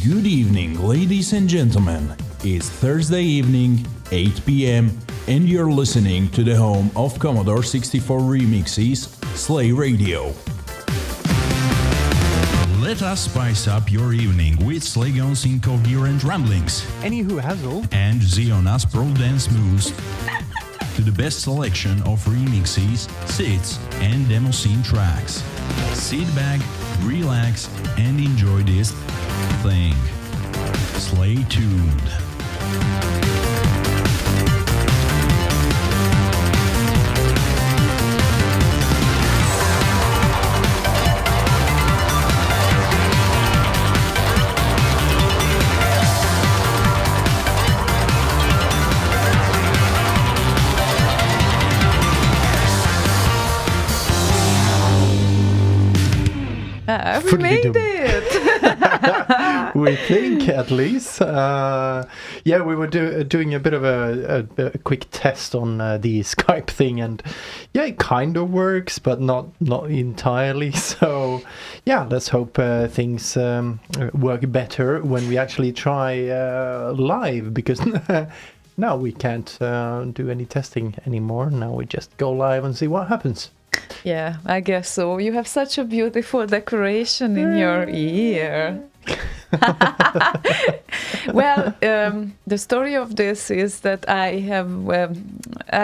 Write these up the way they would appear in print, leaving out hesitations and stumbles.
Good evening, ladies and gentlemen. It's Thursday evening, 8 p.m., and you're listening to the home of Commodore 64 remixes, Slay Radio. Let us spice up your evening with Slaygon's incoherent ramblings. Anywho Hazel. And Ziona's pro dance moves to the best selection of remixes, sits, and demo scene tracks. Sit back, relax, and enjoy this thing. Slay tuned. We made it! We think, at least. We were doing a bit of a quick test on the Skype thing, and it kind of works, but not entirely. So, let's hope things work better when we actually try live, because now we can't do any testing anymore. Now we just go live and see what happens. Yeah, I guess so. You have such a beautiful decoration in your ear. Well, the story of this is that I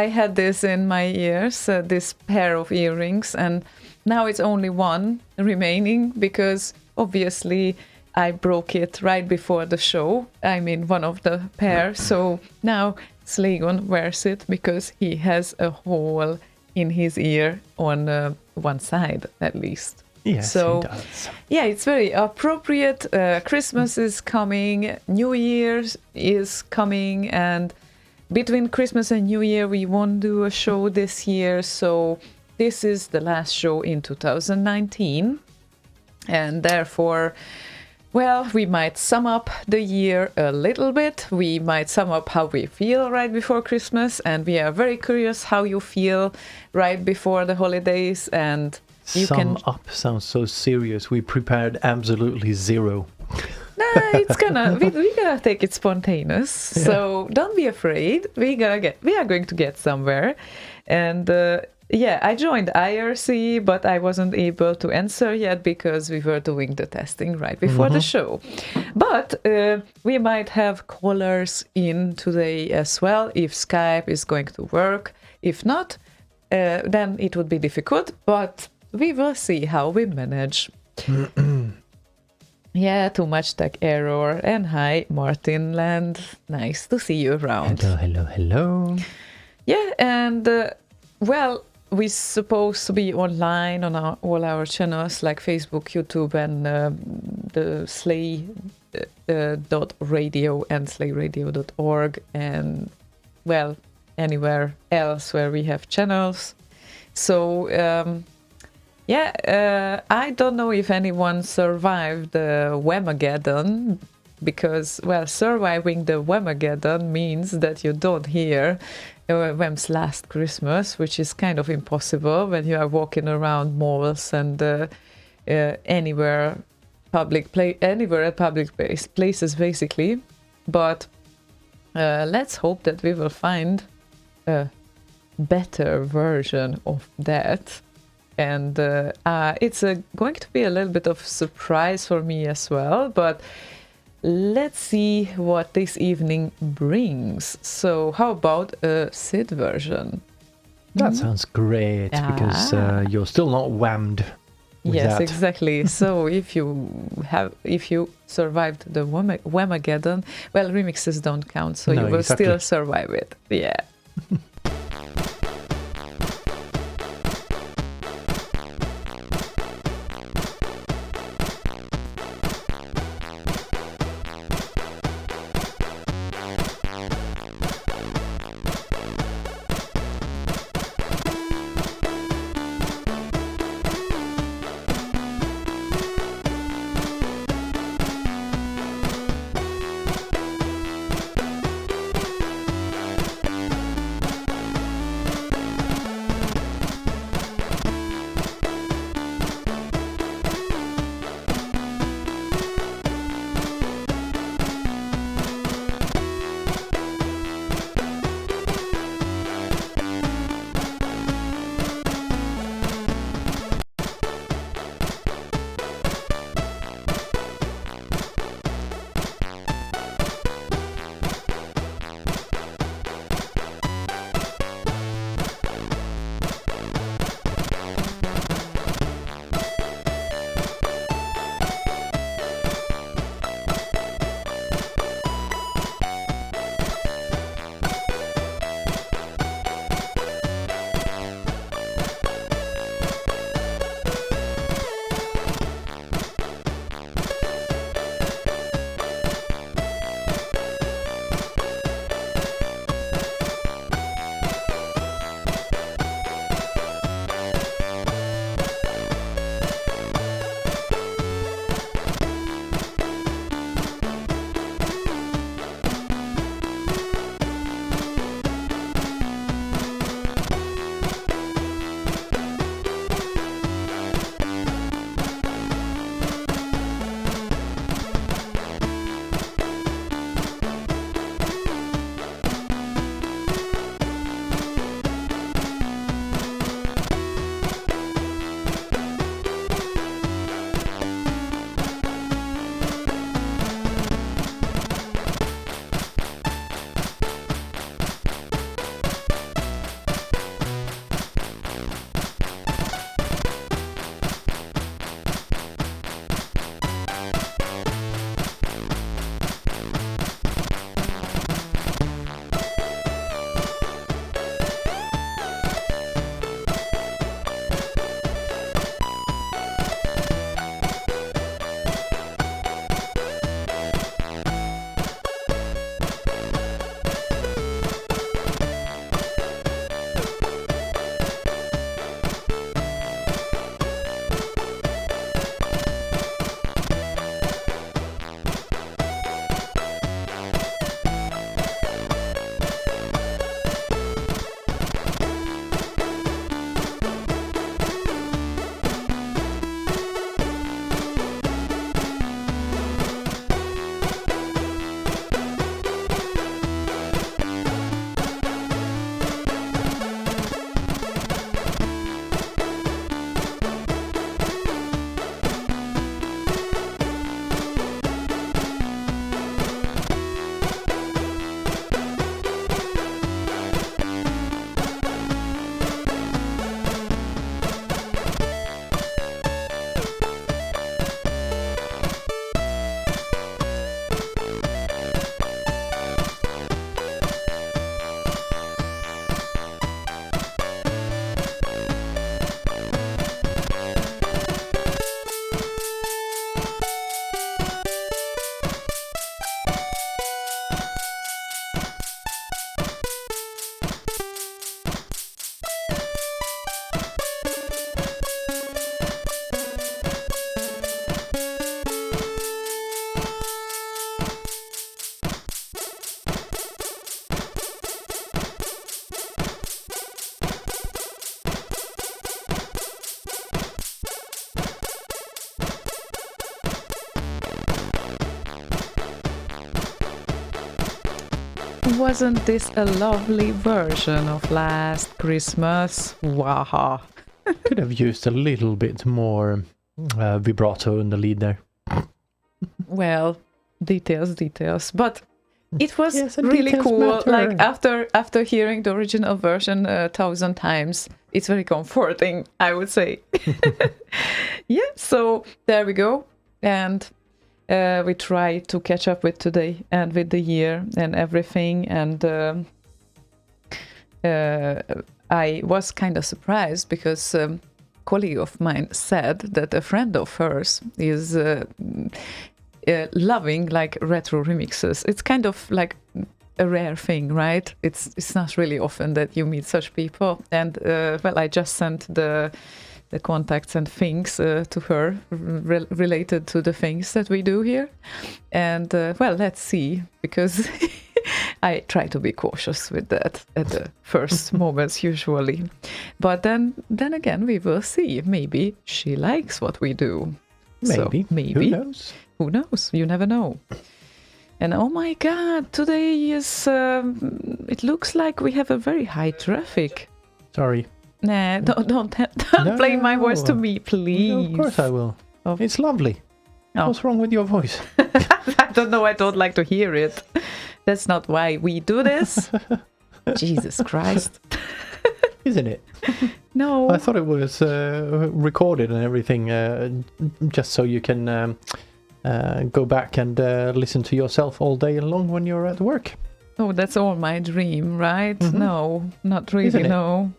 had this in my ears, this pair of earrings, and now it's only one remaining because obviously I broke it right before the show. I mean, one of the pair. So now Slaygon wears it because he has a hole in his ear on one side, at least. Yes, so, he does. Yeah, it's very appropriate. Christmas is coming, New Year's is coming, and between Christmas and New Year, we won't do a show this year. So this is the last show in 2019. And therefore, well, we might sum up the year a little bit. We might sum up how we feel right before Christmas, and we are very curious how you feel right before the holidays. And you Sum up sounds so serious. We prepared absolutely zero. It's gonna we're gonna take it spontaneous. Yeah. So don't be afraid. We are going to get somewhere, and. I joined IRC, but I wasn't able to answer yet because we were doing the testing right before the show. But we might have callers in today as well if Skype is going to work. If not, then it would be difficult, but we will see how we manage. Too much tech error. And hi, Martin Land. Nice to see you around. Hello. Yeah, and we're supposed to be online on all our channels like Facebook, YouTube, and the Slay.radio and slayradio.org, and anywhere else where we have channels. So I don't know if anyone survived the Whamageddon, because surviving the Whamageddon means that you don't hear Wham's Last Christmas, which is kind of impossible when you are walking around malls and anywhere at public places basically. But let's hope that we will find a better version of that. And it's going to be a little bit of surprise for me as well, but let's see what this evening brings. So how about a Sid version? That sounds great, because you're still not whammed with yes, that. Exactly. So if you survived the Whamageddon, remixes don't count, so you will still survive it. Yeah. wasn't this a lovely version of Last Christmas? Wow. Could have used a little bit more vibrato in the lead there. Well, details. But it was Yes, and really details cool. matter. Like after hearing the original version 1,000 times, it's very comforting, I would say. Yeah, so there we go. And we try to catch up with today and with the year and everything. And I was kind of surprised because a colleague of mine said that a friend of hers is loving like retro remixes. It's kind of like a rare thing, right? It's not really often that you meet such people. And well, I just sent the contacts and things to her related to the things that we do here. And well, let's see, because I try to be cautious with that at the first moments usually. But then again, we will see. Maybe she likes what we do. Maybe. So, maybe. Who knows? Who knows? You never know. And oh my God, today is, it looks like we have a very high traffic. Sorry. Nah, don't play my voice to me, please. No, of course I will. Oh. It's lovely. Oh. What's wrong with your voice? I don't know, I don't like to hear it. That's not why we do this. Jesus Christ. Isn't it? No. I thought it was recorded and everything, just so you can go back and listen to yourself all day long when you're at work. Oh, that's all my dream, right? Mhm. No, not really, Isn't it? no.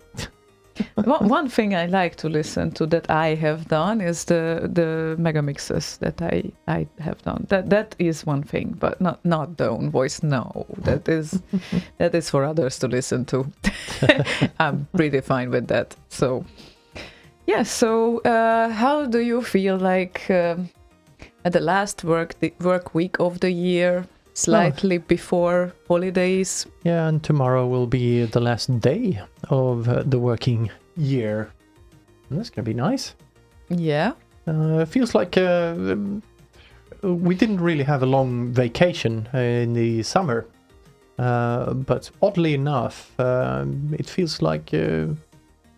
One thing I like to listen to that I have done is the mega mixes that I have done. That is one thing, but not the own voice. No, that is for others to listen to. I'm pretty fine with that. So yeah. So how do you feel like at the last work week of the year? Slightly before holidays. Yeah, and tomorrow will be the last day of the working year. And that's going to be nice. Yeah. It feels like we didn't really have a long vacation in the summer. But oddly enough, it feels like it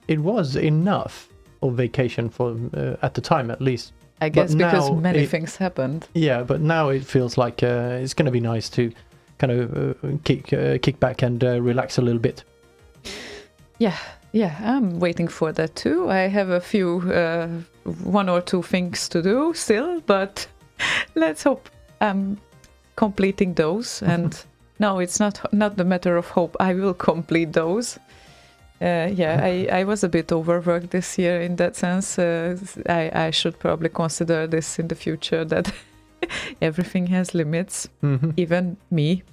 was enough of vacation for at the time at least. I guess But because now many things happened. Yeah, but now it feels like it's going to be nice to kind of kick back and relax a little bit. Yeah, I'm waiting for that too. I have a few, one or two things to do still, but let's hope I'm completing those. And no, it's not the matter of hope. I will complete those. I was a bit overworked this year in that sense. I should probably consider this in the future, that everything has limits, even me.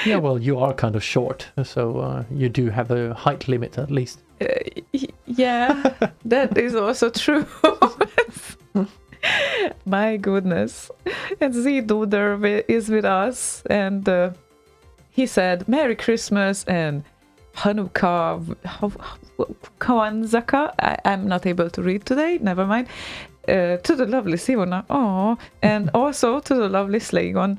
Yeah, well, you are kind of short, so you do have a height limit at least. Yeah, that is also true. My goodness. And Z-Duder is with us, and he said, Merry Christmas and Hanukkah, Kwanzaa. I'm not able to read today, never mind. To the lovely Ziona, and also to the lovely Slaygon.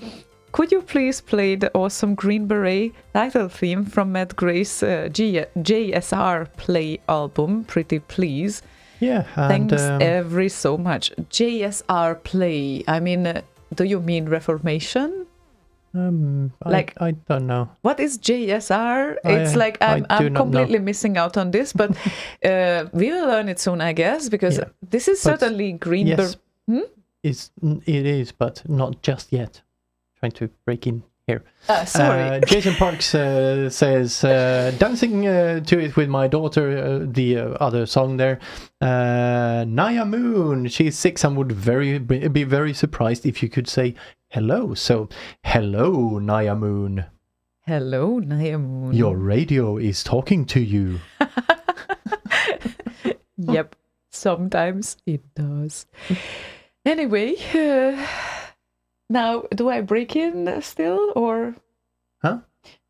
Could you please play the awesome Green Beret title theme from Matt Gray's JSR Play album, Pretty Please? Yeah, and Thanks every so much. JSR Play, I mean, do you mean Reformation? I don't know. What is JSR? It's like I'm completely missing out on this, but we will learn it soon, I guess, because this is certainly Green Yes, Beret. it is, but not just yet. Trying to break in here. Sorry. Jason Parks says, dancing to it with my daughter, the other song there, Naya Moon. She's 6 and would be very surprised if you could say hello. So, hello, Naya Moon. Hello, Naya Moon. Your radio is talking to you. Yep, sometimes it does. Anyway, now, do I break in still, or? Huh?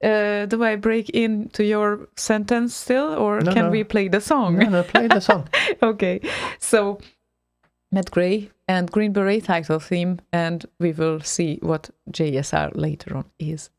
Do I break into your sentence still, or can we play the song? No, play the song. Okay, so Matt Gray and Green Beret title theme, and we will see what JSR later on is.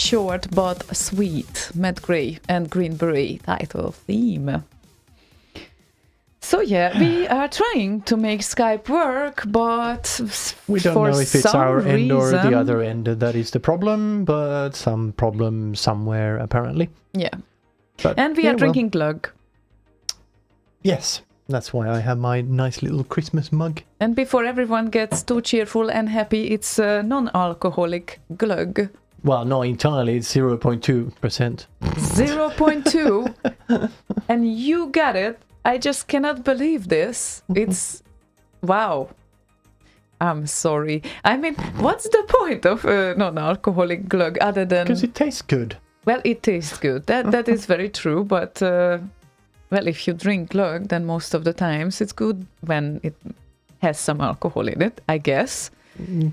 short but sweet Matt Gray and Green Beret title theme. So yeah, we are trying to make Skype work, but we don't know if it's our end or the other end that is the problem, but some problem somewhere apparently. Yeah. But, and we are drinking glögg. Yes, that's why I have my nice little Christmas mug. And before everyone gets too cheerful and happy, it's non-alcoholic glögg. Well, not entirely, it's 0.2%. 0.2? And you got it. I just cannot believe this. It's... wow. I'm sorry. I mean, what's the point of non-alcoholic glögg other than... Because it tastes good. Well, it tastes good. That is very true, but... well, if you drink glögg, then most of the times it's good when it has some alcohol in it, I guess.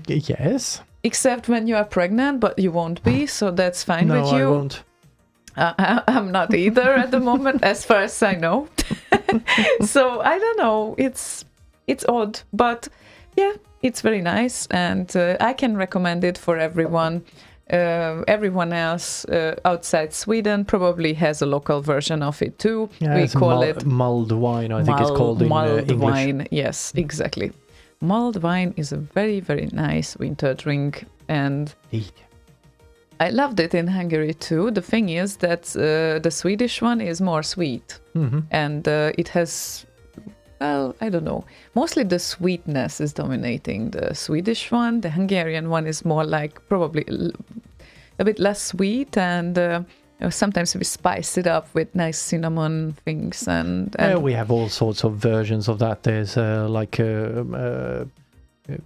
Yes. Except when you are pregnant, but you won't be, so that's fine with you. No, I won't. I'm not either at the moment, as far as I know. So I don't know. It's odd, but yeah, it's very nice, and I can recommend it for everyone. Everyone else outside Sweden probably has a local version of it too. Yeah, we call it mulled wine. I think it's called in mulled English. wine. Yes, exactly. Mulled wine is a very, very nice winter drink, and I loved it in Hungary too. The thing is that the Swedish one is more sweet, and it has, well, I don't know. Mostly the sweetness is dominating the Swedish one. The Hungarian one is more like probably a bit less sweet, and sometimes we spice it up with nice cinnamon things. And we have all sorts of versions of that. There's like a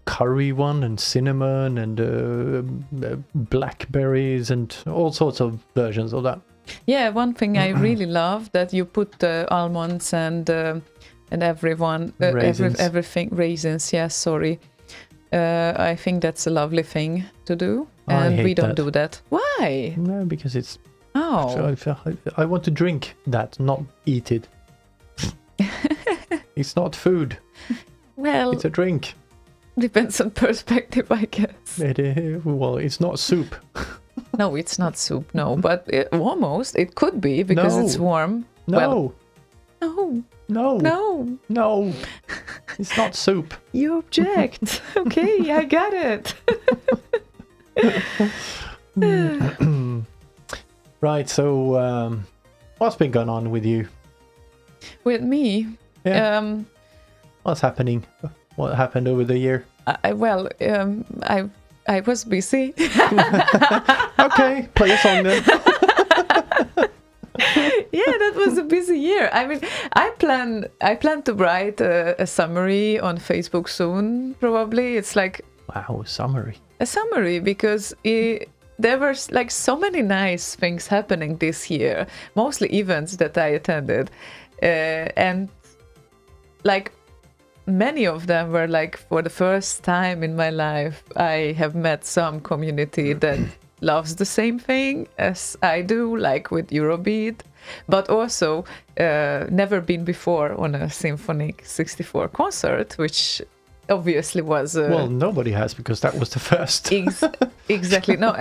curry one, and cinnamon, and blackberries, and all sorts of versions of that. Yeah, one thing I really love that you put almonds and everyone everything raisins. Yes, sorry. I think that's a lovely thing to do, and we don't do that. Why? No, because it's. Oh. I want to drink that, not eat it. It's not food. Well, it's a drink. Depends on perspective, I guess. Well, it's not soup. No, it's not soup. No, but almost it could be because it's warm. No. Well, no. No. No. No. It's not soup. You object. Okay, I got it. Right, so what's been going on with you? With me? Yeah. What's happening? What happened over the year? I was busy. Okay, play a song then. Yeah, that was a busy year. I mean, I plan to write a summary on Facebook soon. Probably it's like a summary because there were like so many nice things happening this year, mostly events that I attended, and like many of them were like for the first time in my life I have met some community that loves the same thing as I do, like with Eurobeat, but also never been before on a Symphonic 64 concert, which obviously was well, nobody has, because that was the first. Exactly. No,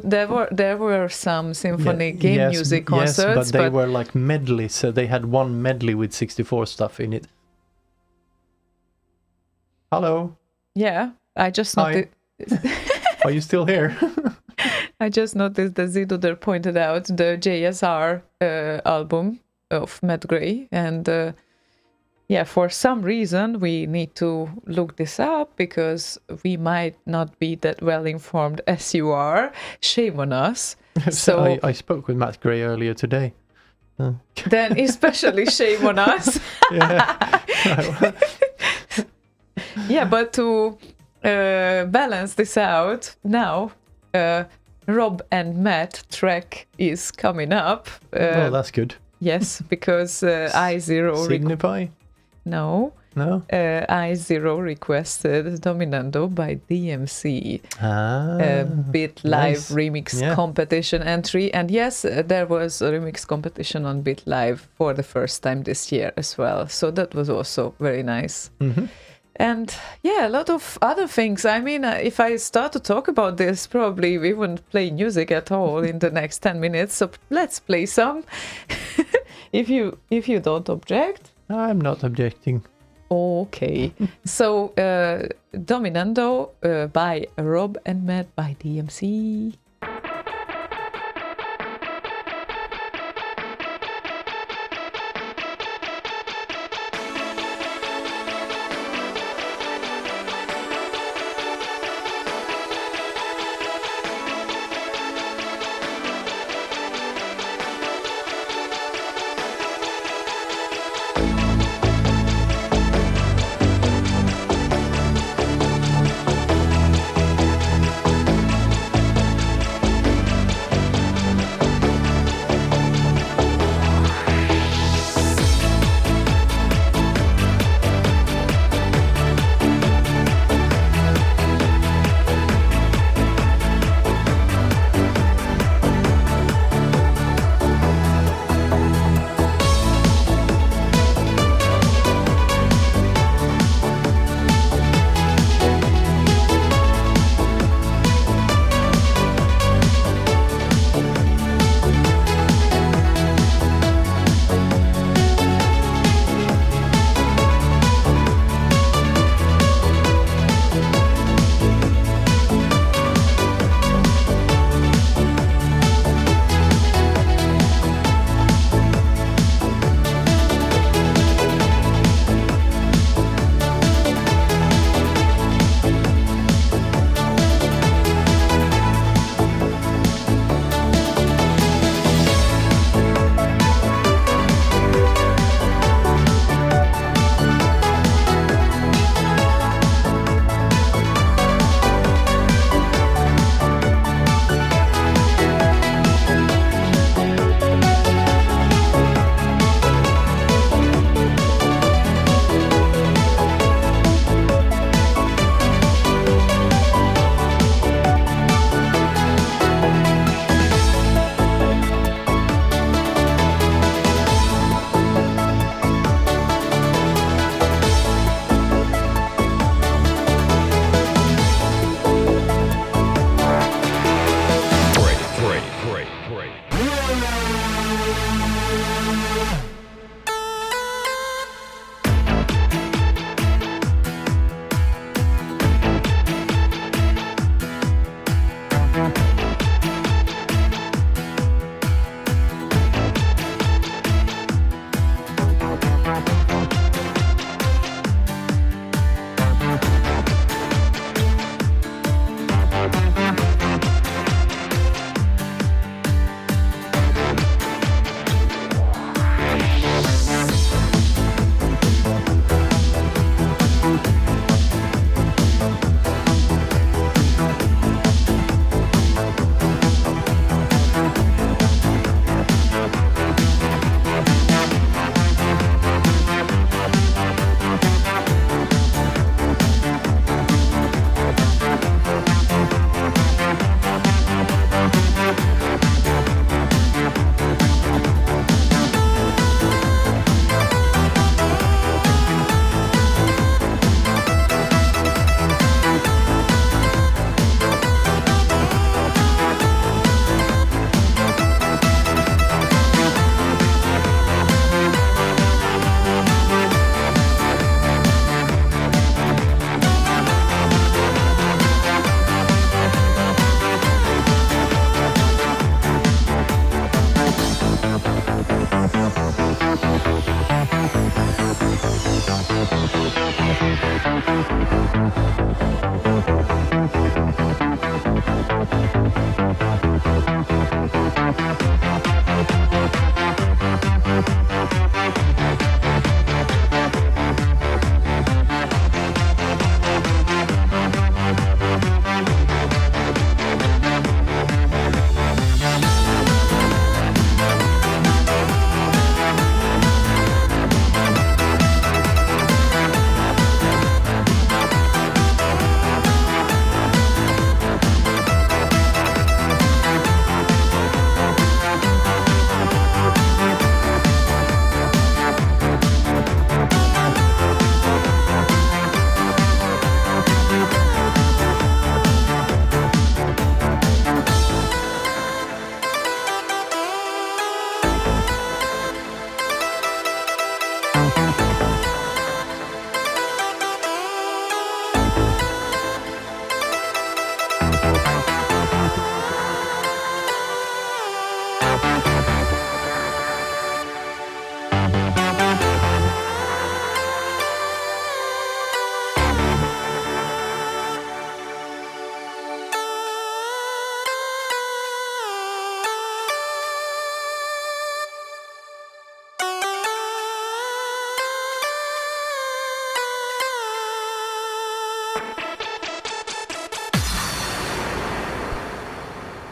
there were some symphony game music concerts, but they were like medleys. So they had one medley with 64 stuff in it. Hello. Yeah, I just noticed. Are you still here? I just noticed that Ziduder pointed out the JSR album of Matt Gray, and yeah, for some reason we need to look this up because we might not be that well informed as you are. Shame on us. So I spoke with Matt Gray earlier today. Then especially shame on us. Yeah. Yeah, but to balance this out now, Rob and Matt track is coming up. Well, that's good. Yes, because I0 Signify? No. I0 requested Dominando by DMC. BITLive nice. remix competition entry. And yes, there was a remix competition on BITLive for the first time this year as well. So that was also very nice. Mm-hmm. And yeah, a lot of other things. I mean, if I start to talk about this, probably we wouldn't play music at all in the next 10 minutes. So let's play some, if you don't object. I'm not objecting. Okay. So, Dominando by Rob and Matt by DMC.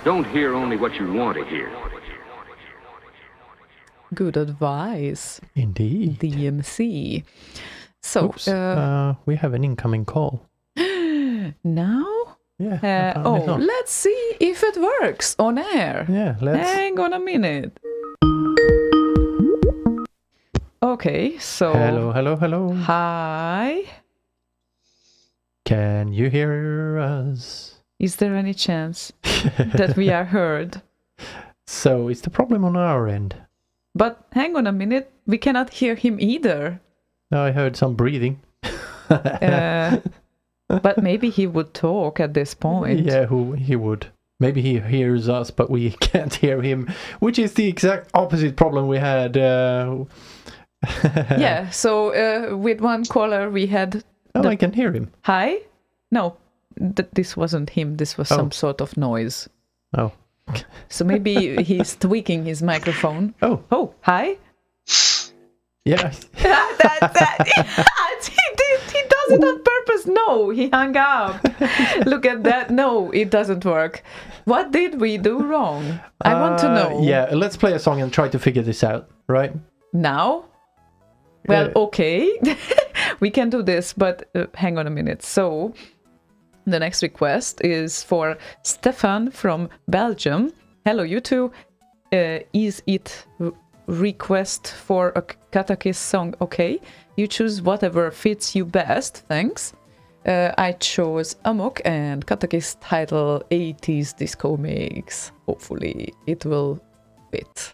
Don't hear only what you want to hear. Good advice, Indeed. DMC. So, Oops. We have an incoming call. now? Yeah. apparently not. Let's see if it works on air. Yeah, let's. Hang on a minute. Okay, so... Hello. Hi. Can you hear us? Is there any chance that we are heard? So, is the problem on our end? But hang on a minute, we cannot hear him either. I heard some breathing. But maybe he would talk at this point. Yeah, he would. Maybe he hears us, but we can't hear him, which is the exact opposite problem we had. Yeah, so with one caller we had... I can hear him. Hi? No, this wasn't him. This was some sort of noise. Oh. So maybe he's tweaking his microphone. Oh, hi? Yeah. He does it on purpose. No, he hung up. Look at that. No, it doesn't work. What did we do wrong? I want to know. Yeah, let's play a song and try to figure this out, right? Now? Well, okay. We can do this, but hang on a minute. So, the next request is for Stefan from Belgium. Hello, you two. Is it request for a Katakis song? Okay. You choose whatever fits you best. Thanks. I chose Amok and Katakis-Title 80s disco mix. Hopefully it will fit.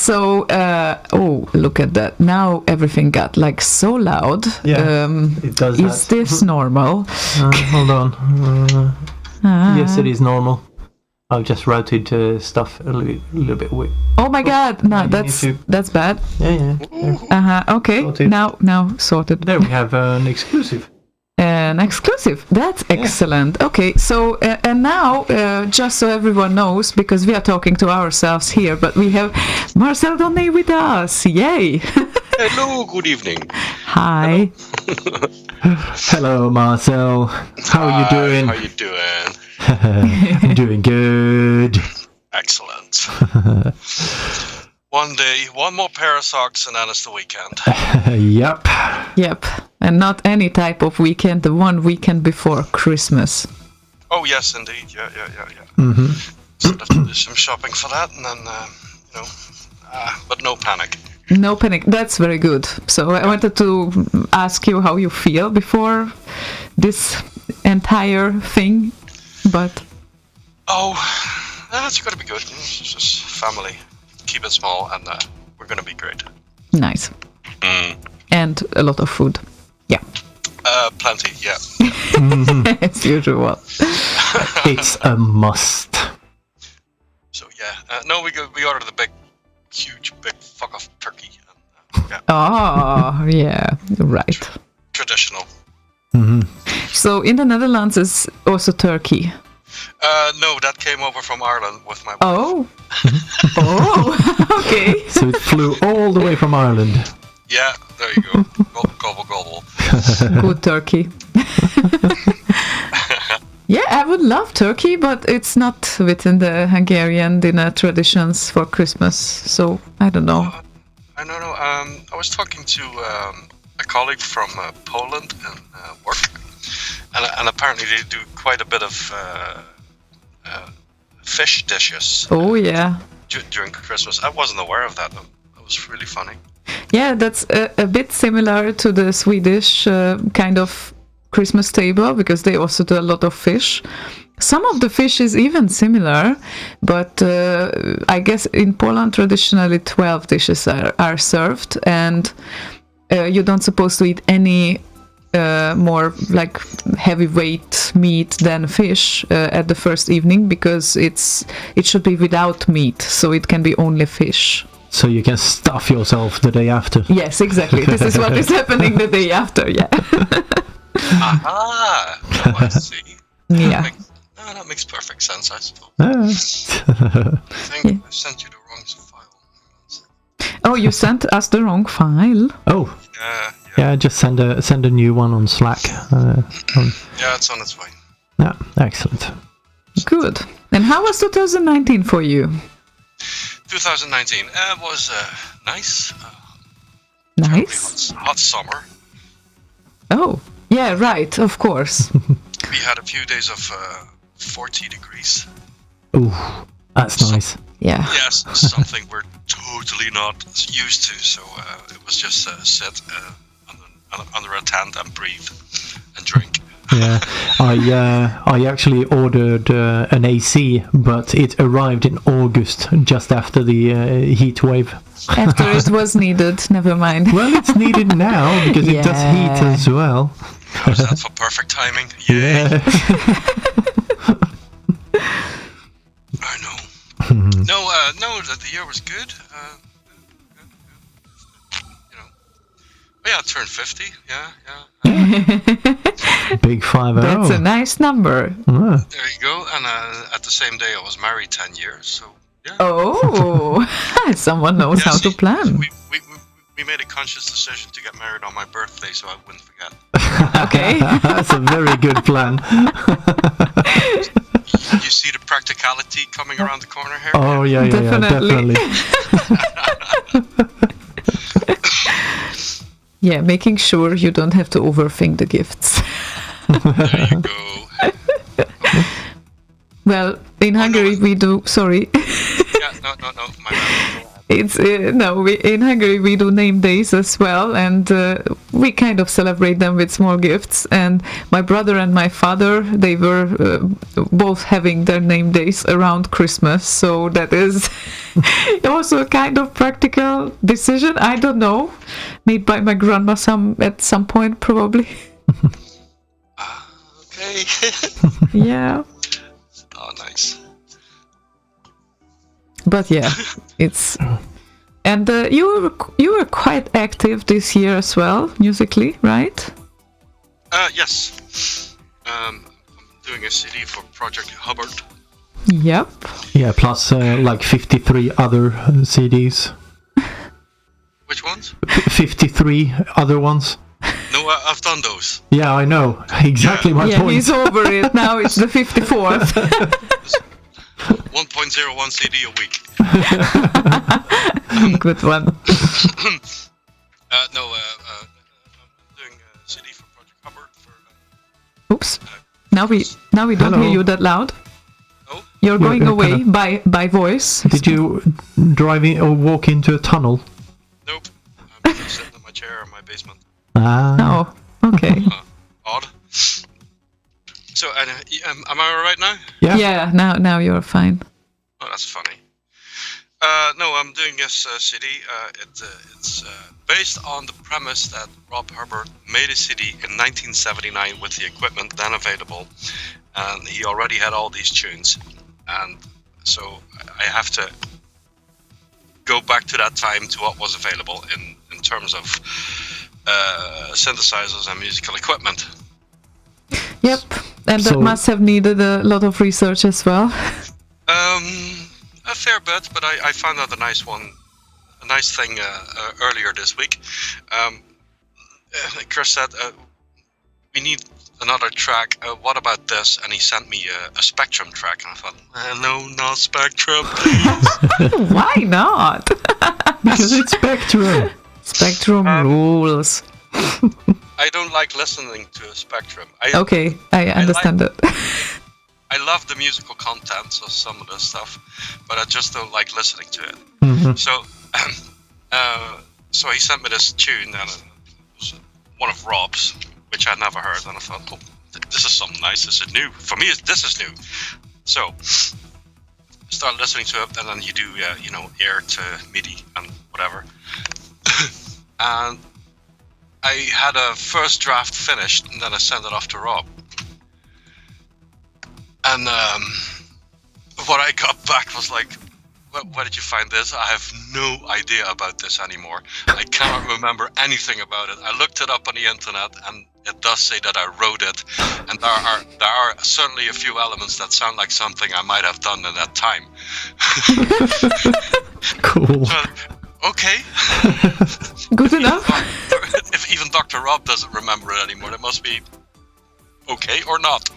So, oh, look at that. Now everything got like so loud. Yeah, it does Is that. this normal? Hold on. Yes, it is normal. I've just routed stuff a little bit weird. Oh my god, no, You that's bad. Yeah. Okay, Sorted. now sorted. There we have an exclusive. An exclusive. That's excellent. Okay, so and now, just so everyone knows, because we are talking to ourselves here, but we have Marcel Donne with us. Yay! Hello, good evening. Hi. Hello, Marcel. How are you doing? How you doing? I'm doing good. Excellent. One day, one more pair of socks, and then it's the weekend. Yep. Yep. And not any type of weekend, the one weekend before Christmas. Oh yes, indeed. Yeah. Mm-hmm. So I have to do some shopping for that, and then but no panic. No panic. That's very good. So I wanted to ask you how you feel before this entire thing, but that's got to be good. It's just family. Keep it small, and we're gonna be great. nice. And a lot of food. Yeah. Plenty. Yeah. As usual. It's a must. So yeah. No, we ordered the huge fuck off turkey. Yeah. Oh, yeah, right. Traditional. Mm-hmm. So in the Netherlands is also turkey. No, that came over from Ireland with my wife. Oh. Okay. So it flew all the way from Ireland. Yeah, there you go. Gobble, gobble. Good turkey. Yeah, I would love turkey, but it's not within the Hungarian dinner traditions for Christmas. So I don't know. I don't know. I was talking to a colleague from Poland and work, and apparently they do quite a bit of fish dishes Oh yeah. during Christmas. I wasn't aware of that. It was really funny. Yeah, that's a bit similar to the Swedish kind of Christmas table, because they also do a lot of fish. Some of the fish is even similar, but I guess in Poland traditionally 12 dishes are served, and you don't supposed to eat any more like heavyweight meat than fish at the first evening, because it should be without meat, so it can be only fish. So you can stuff yourself the day after. Yes, exactly. This is what is happening the day after. Yeah. Aha! Oh, I see. Yeah. That makes perfect sense, I suppose. Ah. I think I sent you the wrong file. Oh, you sent us the wrong file. Oh, yeah. Just send a new one on Slack. Yeah, it's on its way. Yeah, excellent. Good. And how was 2019 for you? 2019 was nice. Nice. Hot summer. Oh, yeah, right. Of course. We had a few days of 40 degrees. Ooh, that's nice. Yeah. Yes, something we're totally not used to. So it was just sit under a tent and breathe and drink. Yeah, I actually ordered an AC, but it arrived in August, just after the heat wave. After it was needed. Never mind. Well, it's needed now because it does heat as well. How's that for perfect timing? Yay! Yeah. I know. No, the year was good. Yeah, I turned 50. Yeah. Big 5-0. That's a nice number. Ah. There you go. And at the same day, I was married 10 years. So yeah. Oh, someone knows how to plan. We made a conscious decision to get married on my birthday, so I wouldn't forget. Okay. That's a very good plan. You see the practicality coming around the corner here? Oh, yeah, Definitely. definitely. Yeah, making sure you don't have to overthink the gifts. There you go. Well, in Hungary we do. Sorry. Yeah, no, my bad. It's no. In Hungary we do name days as well, and we kind of celebrate them with small gifts. And my brother and my father, they were both having their name days around Christmas, so that is also a kind of practical decision. I don't know, made by my grandma at some point probably. Okay. Yeah. Oh, nice. But yeah, it's and you were quite active this year as well, musically, right? Yes. I'm doing a CD for Project Hubbard. Yep. Yeah, plus like 53 other CDs. Which ones? 53 other ones. No, I've done those. Yeah, I know. Exactly my point. He's over it now. It's the 54th. 1.01 CD a week. Good one. No, I'm doing a CD for Project Hubbard. Oops. Now we don't Hello. hear you that loud. Oh, You're going you're away kind by voice. Did you drive in or walk into a tunnel? nope. I'm just sitting in my chair in my basement. Ah. Oh, okay. Odd. So, am I alright now? Yeah. Yeah. Now you're fine. Oh, that's funny. No, I'm doing this CD. It's based on the premise that Rob Hubbard made a CD in 1979 with the equipment then available, and he already had all these tunes. And so I have to go back to that time to what was available in terms of synthesizers and musical equipment. Yep. And that So- must have needed a lot of research as well. A fair bit, but I found out a nice thing earlier this week. Chris said, we need another track. What about this? And he sent me a Spectrum track, and I thought, no, not Spectrum, please. Why not? Because it's Spectrum. Spectrum rules. I don't like listening to a Spectrum. Okay, I understand it. I love the musical contents of some of the stuff, but I just don't like listening to it. Mhm. So he sent me this tune, and it was one of Rob's, which I never heard, and I thought, oh, this is something nice. This is new. For me, this is new. So I started listening to it, and then you do, air to MIDI and whatever. And I had a first draft finished, and then I sent it off to Rob. And what I got back was like, where did you find this? I have no idea about this anymore. I cannot remember anything about it. I looked it up on the internet, and it does say that I wrote it. And there are certainly a few elements that sound like something I might have done in that time. Cool. So, okay. Good enough. If even Dr. Rob doesn't remember it anymore, it must be okay or not.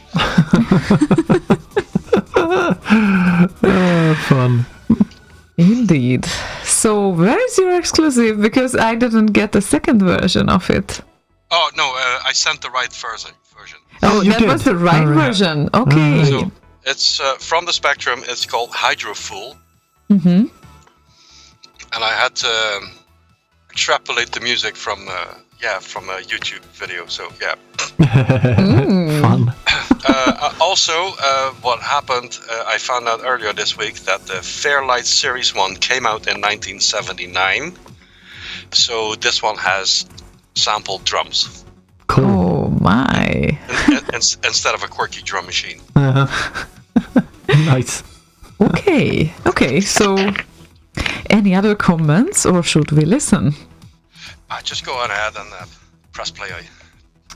Fun. Indeed. So where is your exclusive? Because I didn't get the second version of it. Oh, no, I sent the right version. Oh, you that did? was the right Alright. version. Okay. So it's from the Spectrum. It's called Hydrofool. Mm-hmm. And I had to extrapolate the music from a YouTube video. So yeah. Fun. Also, what happened? I found out earlier this week that the Fairlight Series 1 came out in 1979. So this one has sampled drums Cool. Oh my. instead of a quirky drum machine. Nice. Okay. Okay. So, any other comments, or should we listen? Just go on ahead and press play.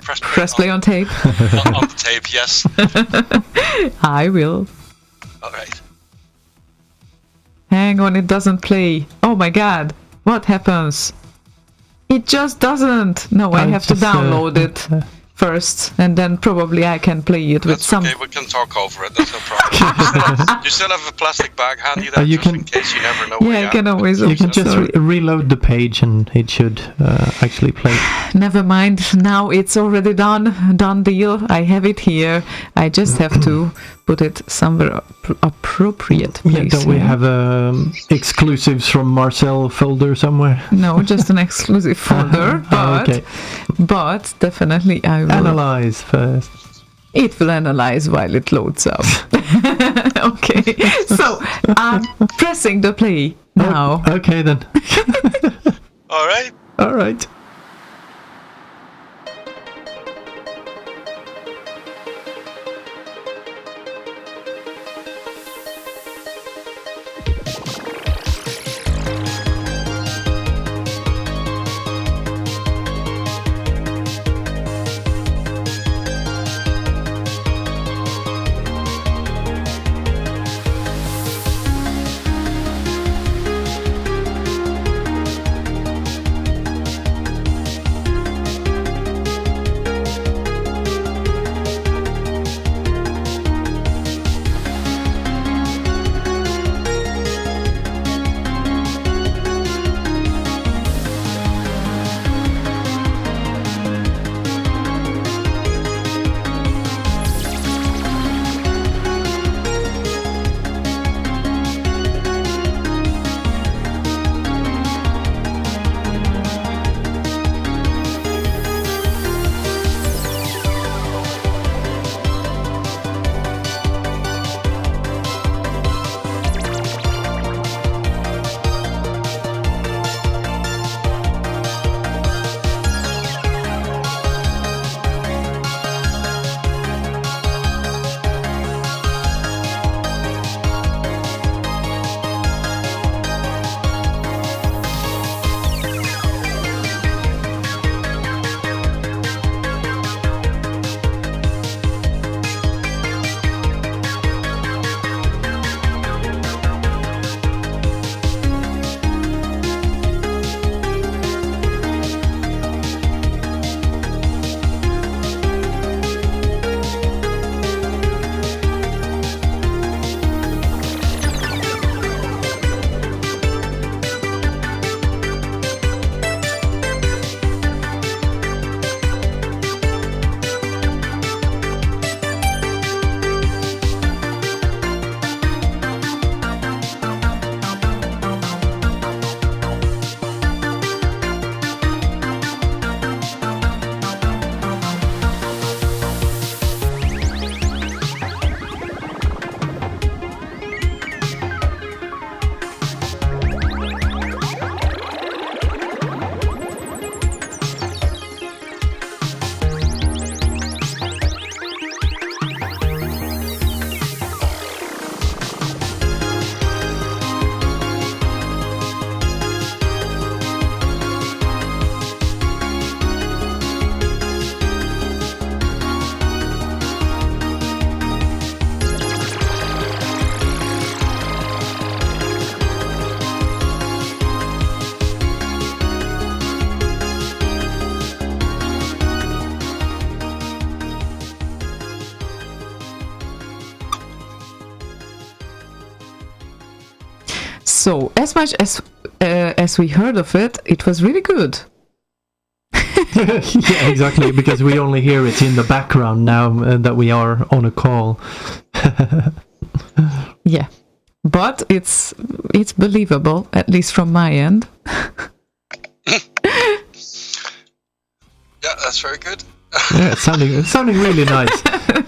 Press play on tape. on the tape. Yes. I will. All right. Hang on, it doesn't play. Oh my god. What happens? It just doesn't. No, I have to just, download it. first, and then probably I can play it with That's some. okay, we can talk over it, that's no problem. You still have a plastic bag handy there, you just can- in case you never know Yeah, where I you can are. always. You can just Sorry. reload the page and it should actually play. Never mind. Now it's already done. Done deal. I have it here. I just have to put it somewhere appropriate place. Yeah, don't we here. have exclusives from Marcel folder somewhere? No, just an exclusive folder. But Okay. but definitely I will. Analyze first. It will analyze while it loads up. Okay. So I'm pressing the play now. Okay then. All right. All right. So as much as we heard of it, it was really good. Yeah, exactly, because we only hear it in the background now that we are on a call. Yeah, but it's believable, at least from my end. Yeah, that's very good. Yeah, sounding really nice.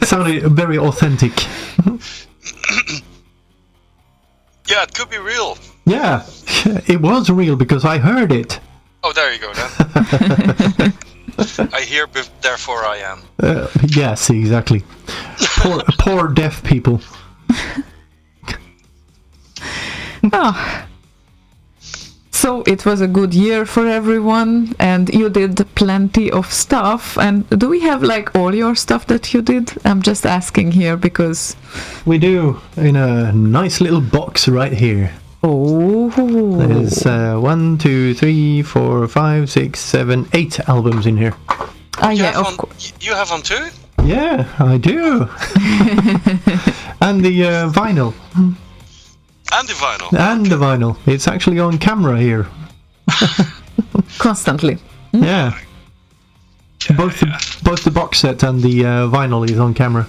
Sounding very authentic. Yeah, it could be real. Yeah, it was real because I heard it. Oh, there you go then. I hear, therefore I am. Yes, exactly. Poor deaf people. Oh. So it was a good year for everyone, and you did plenty of stuff. And do we have like all your stuff that you did? I'm just asking here because We do, in a nice little box right here. There's 1, 2, 3, 4, 5, 6, 7, 8 albums in here. Yeah, of course. You have one too? Yeah, I do. And the vinyl. And the vinyl. And the vinyl. It's actually on camera here. Constantly. Yeah. Both the box set and the vinyl is on camera.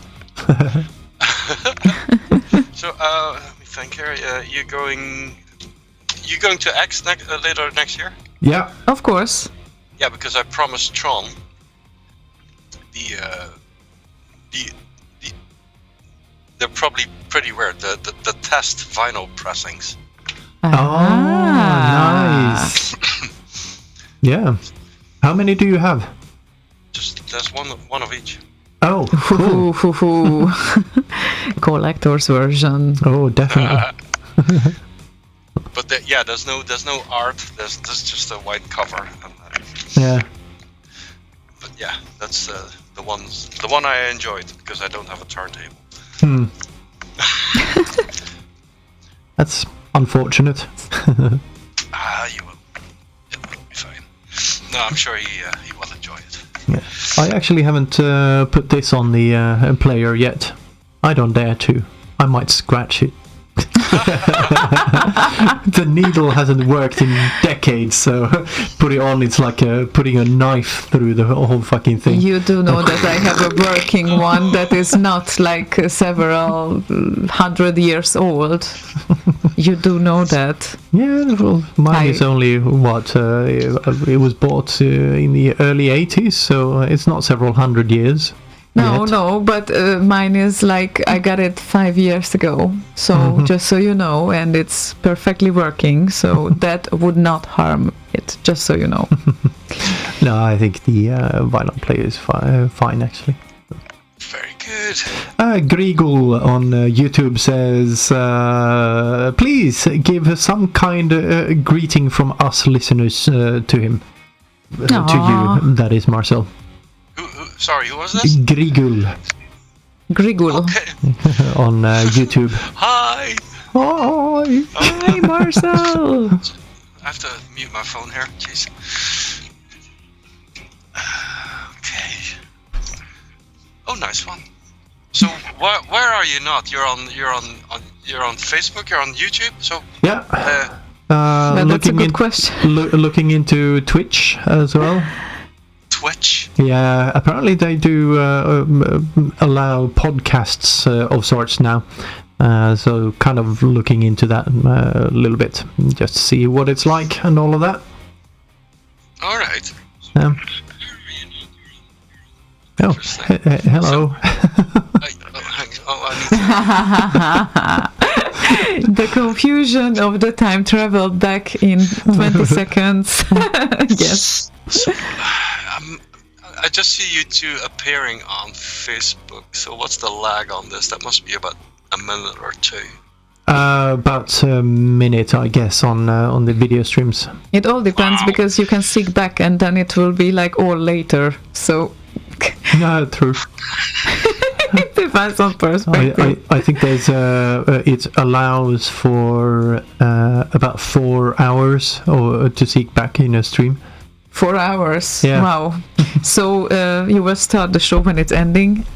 So let me think here. You going to X later next year? Yeah. Of course. Yeah, because I promised Tron they're probably pretty weird. The test vinyl pressings. Nice. Yeah. How many do you have? Just there's one of each. Oh, cool. Collector's version. Oh, definitely. But there's no art. There's just a white cover. Yeah. But yeah, that's the one I enjoyed because I don't have a turntable. That's unfortunate. You will. It will be fine. No, I'm sure he will enjoy it. Yeah. I actually haven't put this on the player yet. I don't dare to. I might scratch it. The needle hasn't worked in decades, so put it on, it's like putting a knife through the whole fucking thing. You do know that I have a working one that is not like several 100 years old. You do know that. Yeah, well, mine is only what it was bought in the early 80s, so it's not several hundred years. No, but mine is like I got it 5 years ago, so just so you know, and it's perfectly working, so that would not harm it, just so you know. No, I think the vinyl player is fine actually. Very good. Grigul on YouTube says, please give some kind of greeting from us listeners to him. To you, that is Marcel. Sorry, who was this? Grigul. Okay. On YouTube. Hi. Hi. Hi, Marcel. I have to mute my phone here. Jeez. Okay. Oh, nice one. So where are you not? You're on Facebook. You're on YouTube. So yeah. That's a good question. Looking into Twitch as well. Twitch. Yeah, apparently they do allow podcasts of sorts now. So kind of looking into that a little bit, just to see what it's like and all of that. All right. Oh, hello. The confusion of the time travel back in 20 seconds. Yes. So, I just see you two appearing on Facebook. So what's the lag on this? That must be about a minute or two. About a minute, I guess, on the video streams. It all depends because you can seek back and then it will be like all later. So. No, true. It depends on perspective. I think there's it allows for about 4 hours or to seek back in a stream. 4 hours. Yeah. Wow. So you will start the show when it's ending.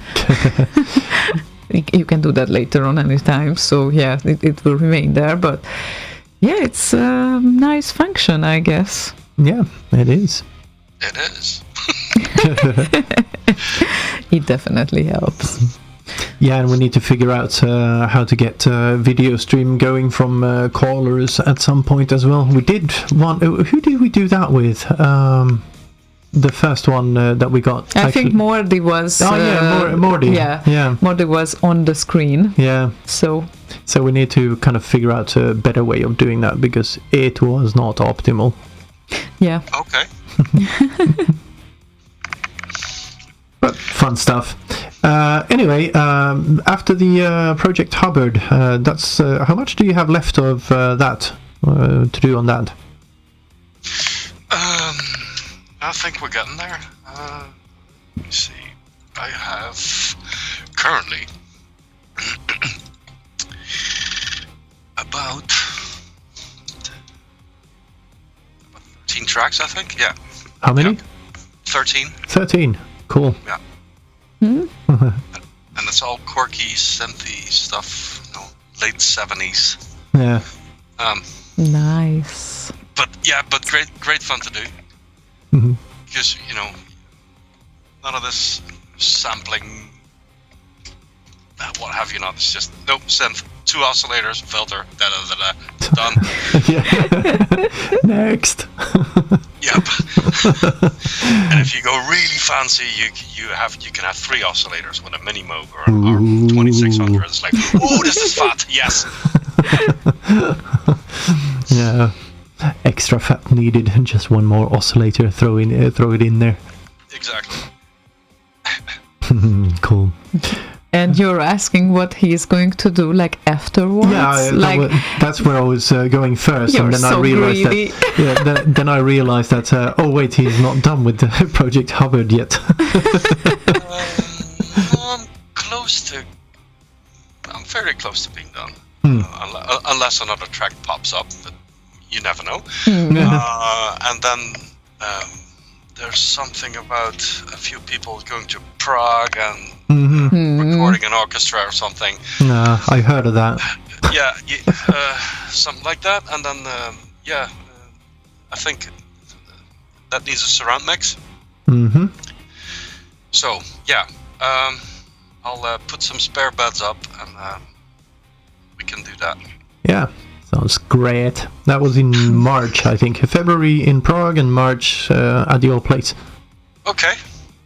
You can do that later on any time. So yeah, it will remain there. But yeah, it's a nice function, I guess. Yeah, it is. It is. It definitely helps. Yeah, and we need to figure out how to get video stream going from callers at some point as well. We did one. Who did we do that with? The first one that we got. I think Mordi was. Oh yeah, Mordi. Yeah. Mordi was on the screen. Yeah. So we need to kind of figure out a better way of doing that because it was not optimal. Yeah. Okay. But fun stuff. Anyway, after the Project Hubbard, that's how much do you have left of that to do on that? I think we're getting there. Let me see. I have currently about 13 tracks, I think. Yeah. How many? Yeah. 13. 13. Cool. Yeah. Hmm? And it's all quirky, synthy stuff, late 70s. Yeah. Nice. But great fun to do. Mhm. Because, none of this sampling, what have you not. It's just, synth, 2 oscillators, filter, done. Yeah. Next. Yep. And if you go really fancy, you can have 3 oscillators with a mini Moog or an R2600. It's like, oh, this is fat. Yes. Yeah. Extra fat needed, and just one more oscillator. Throw it in there. Exactly. Cool. And you're asking what he's going to do, like afterwards? Yeah, that's where I was going first, You're and then so I realized greedy. that. Yeah, then I realized that. Oh wait, he's not done with the Project Hubbard yet. I'm close to. I'm very close to being done, unless another track pops up, but you never know. And then there's something about a few people going to Prague and recording an orchestra or something. I heard of that. Something like that. And then, I think that needs a surround mix. Mm-hmm. So, I'll put some spare beds up and we can do that. Yeah, sounds great. That was in March, I think. February in Prague and March at the old place. Okay.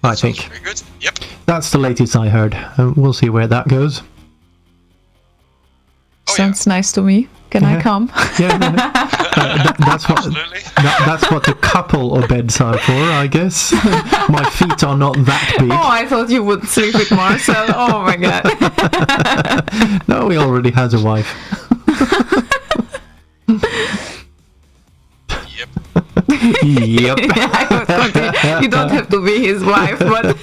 I think. Very good. Yep. That's the latest I heard. We'll see where that goes. Sounds nice to me. Can I come? Yeah, that's what. Absolutely. That's what the couple of beds are for, I guess. My feet are not that big. Oh, I thought you would sleep with Marcel. Oh my god. No, he already has a wife. Yep. Yep. I was going to, you don't have to be his wife, but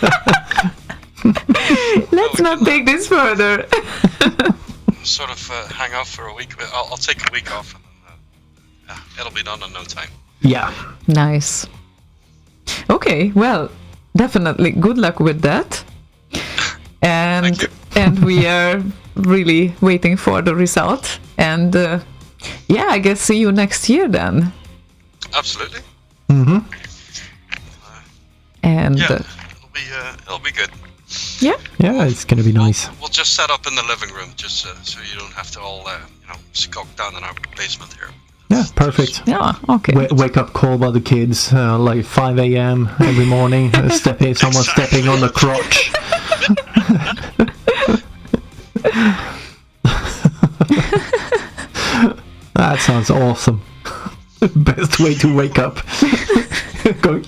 let's not take this further. Sort of hang off for a week. I'll take a week off, and it'll be done in no time. Yeah. Nice. Okay, well, definitely good luck with that. And Thank you. and we are really waiting for the result. And I guess see you next year then. Absolutely. Mm-hmm. And it'll be good. yeah. Yeah, it's gonna be nice. We'll just set up in the living room, just so you don't have to all skulk down in our basement here. Yeah, perfect. Yeah, okay. Wake up call by the kids, like 5 a.m. every morning. Someone stepping on the crotch. That sounds awesome. Best way to wake up. Going.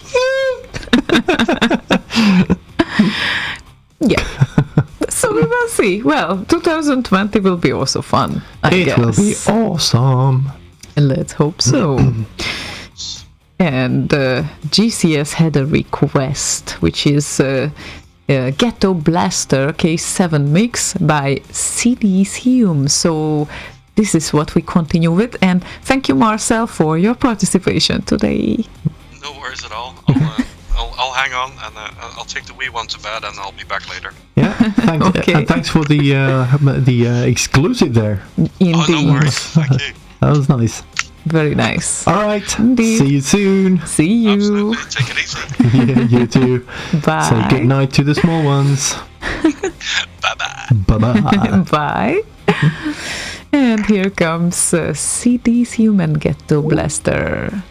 Yeah. So we will see. Well, 2020 will be also fun, I guess. It will be awesome. Let's hope so. And GCS had a request, which is Ghetto Blaster K7 mix by CD's So this is what we continue with. And thank you, Marcel, for your participation today. No worries at all. I'll hang on and I'll take the wee one to bed and I'll be back later. Yeah, thanks. Okay. And thanks for the exclusive there. Indeed. Oh, no worries. Thank you. That was nice. Very nice. All right. Indeed. See you soon. See you. Absolutely. Take it easy. Yeah, you too. Bye. Say good night to the small ones. Bye-bye. Bye-bye. Bye. And here comes CD's Human Ghetto Blaster.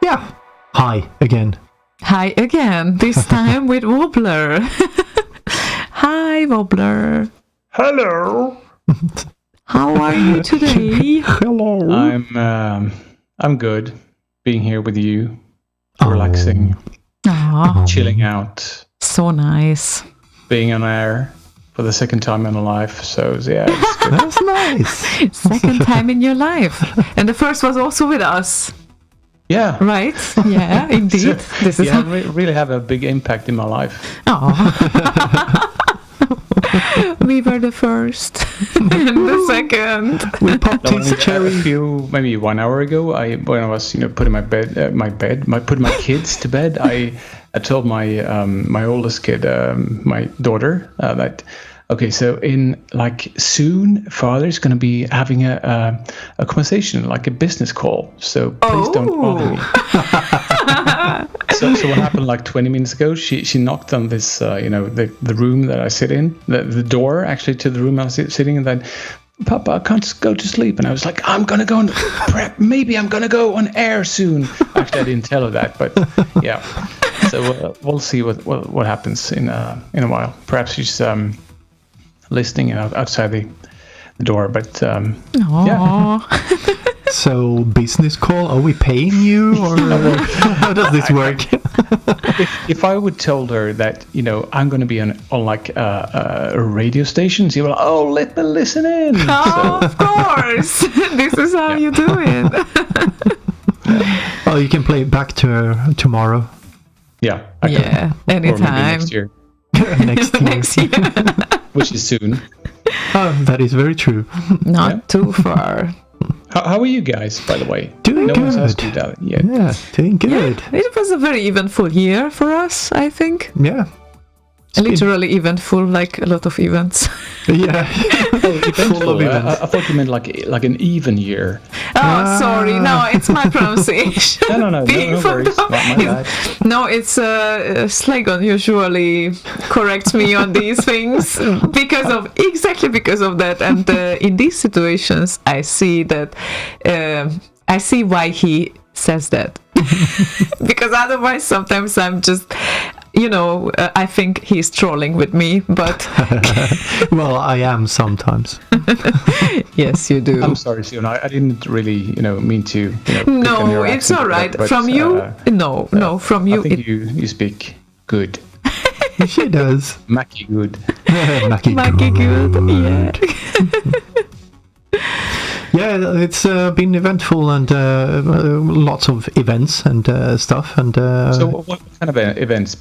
Yeah. Hi again. Hi again, this time with Wobbler. Hi, Wobbler. Hello. How are you today? Hello. I'm good. Being here with you, relaxing, Aw, chilling out, so nice. being on air for the second time in my life. So yeah, it's good. That's nice. Second time in your life. And the first was also with us, Yeah. right? Yeah, indeed. This is Yeah, really have a big impact in my life. Aw. We were the first and the second. We popped his A cherry. few, maybe 1 hour ago, when I was, putting putting my kids to bed, I told my oldest kid, my daughter, that okay, so in like soon, father's going to be having a conversation, like a business call. So please don't bother me. So what happened like 20 minutes ago? She knocked on this, the room that I sit in, the door actually to the room I was sitting in. Then, Papa, I can't go to sleep. And I was like, I'm gonna go on prep. Maybe I'm gonna go on air soon. Actually, I didn't tell her that, but yeah. So we'll see what happens in a while. Perhaps she's listening outside the door, but yeah. So, business call? Are we paying you, or how does this work? If I would told her that I'm going to be on like a radio station, she will, let me listen in. Oh, of course. This is how you do it. Oh, you can play it back to her tomorrow. Yeah, I can. Yeah, Or maybe anytime. next year, Next year. Next year. which is soon. Oh, that is very true. Not Yeah. too far. How are you guys, by the way? Doing No one's asked good. you that yet. Yeah, doing good. It was a very eventful year for us, I think. Yeah. Literally eventful, like a lot of events. Yeah. Full of events. I thought you meant like an even year. Oh, sorry. No, it's my pronunciation. No Being from worries. the- My bad. No, it's Slaygon usually corrects me on these things exactly because of that. And in these situations, I see that I see why he says that. Because otherwise, sometimes I'm just, I think he's trolling with me. But Well, I am sometimes. yes, you do. I'm sorry, Ziona. I didn't really, mean to. Pick on No, your it's accent all there, right. but, From you, no, from you. I think you speak good, She does. Mackie good. Mackie Maggie good, yeah. Yeah, it's been eventful and lots of events and stuff. And So, what kind of events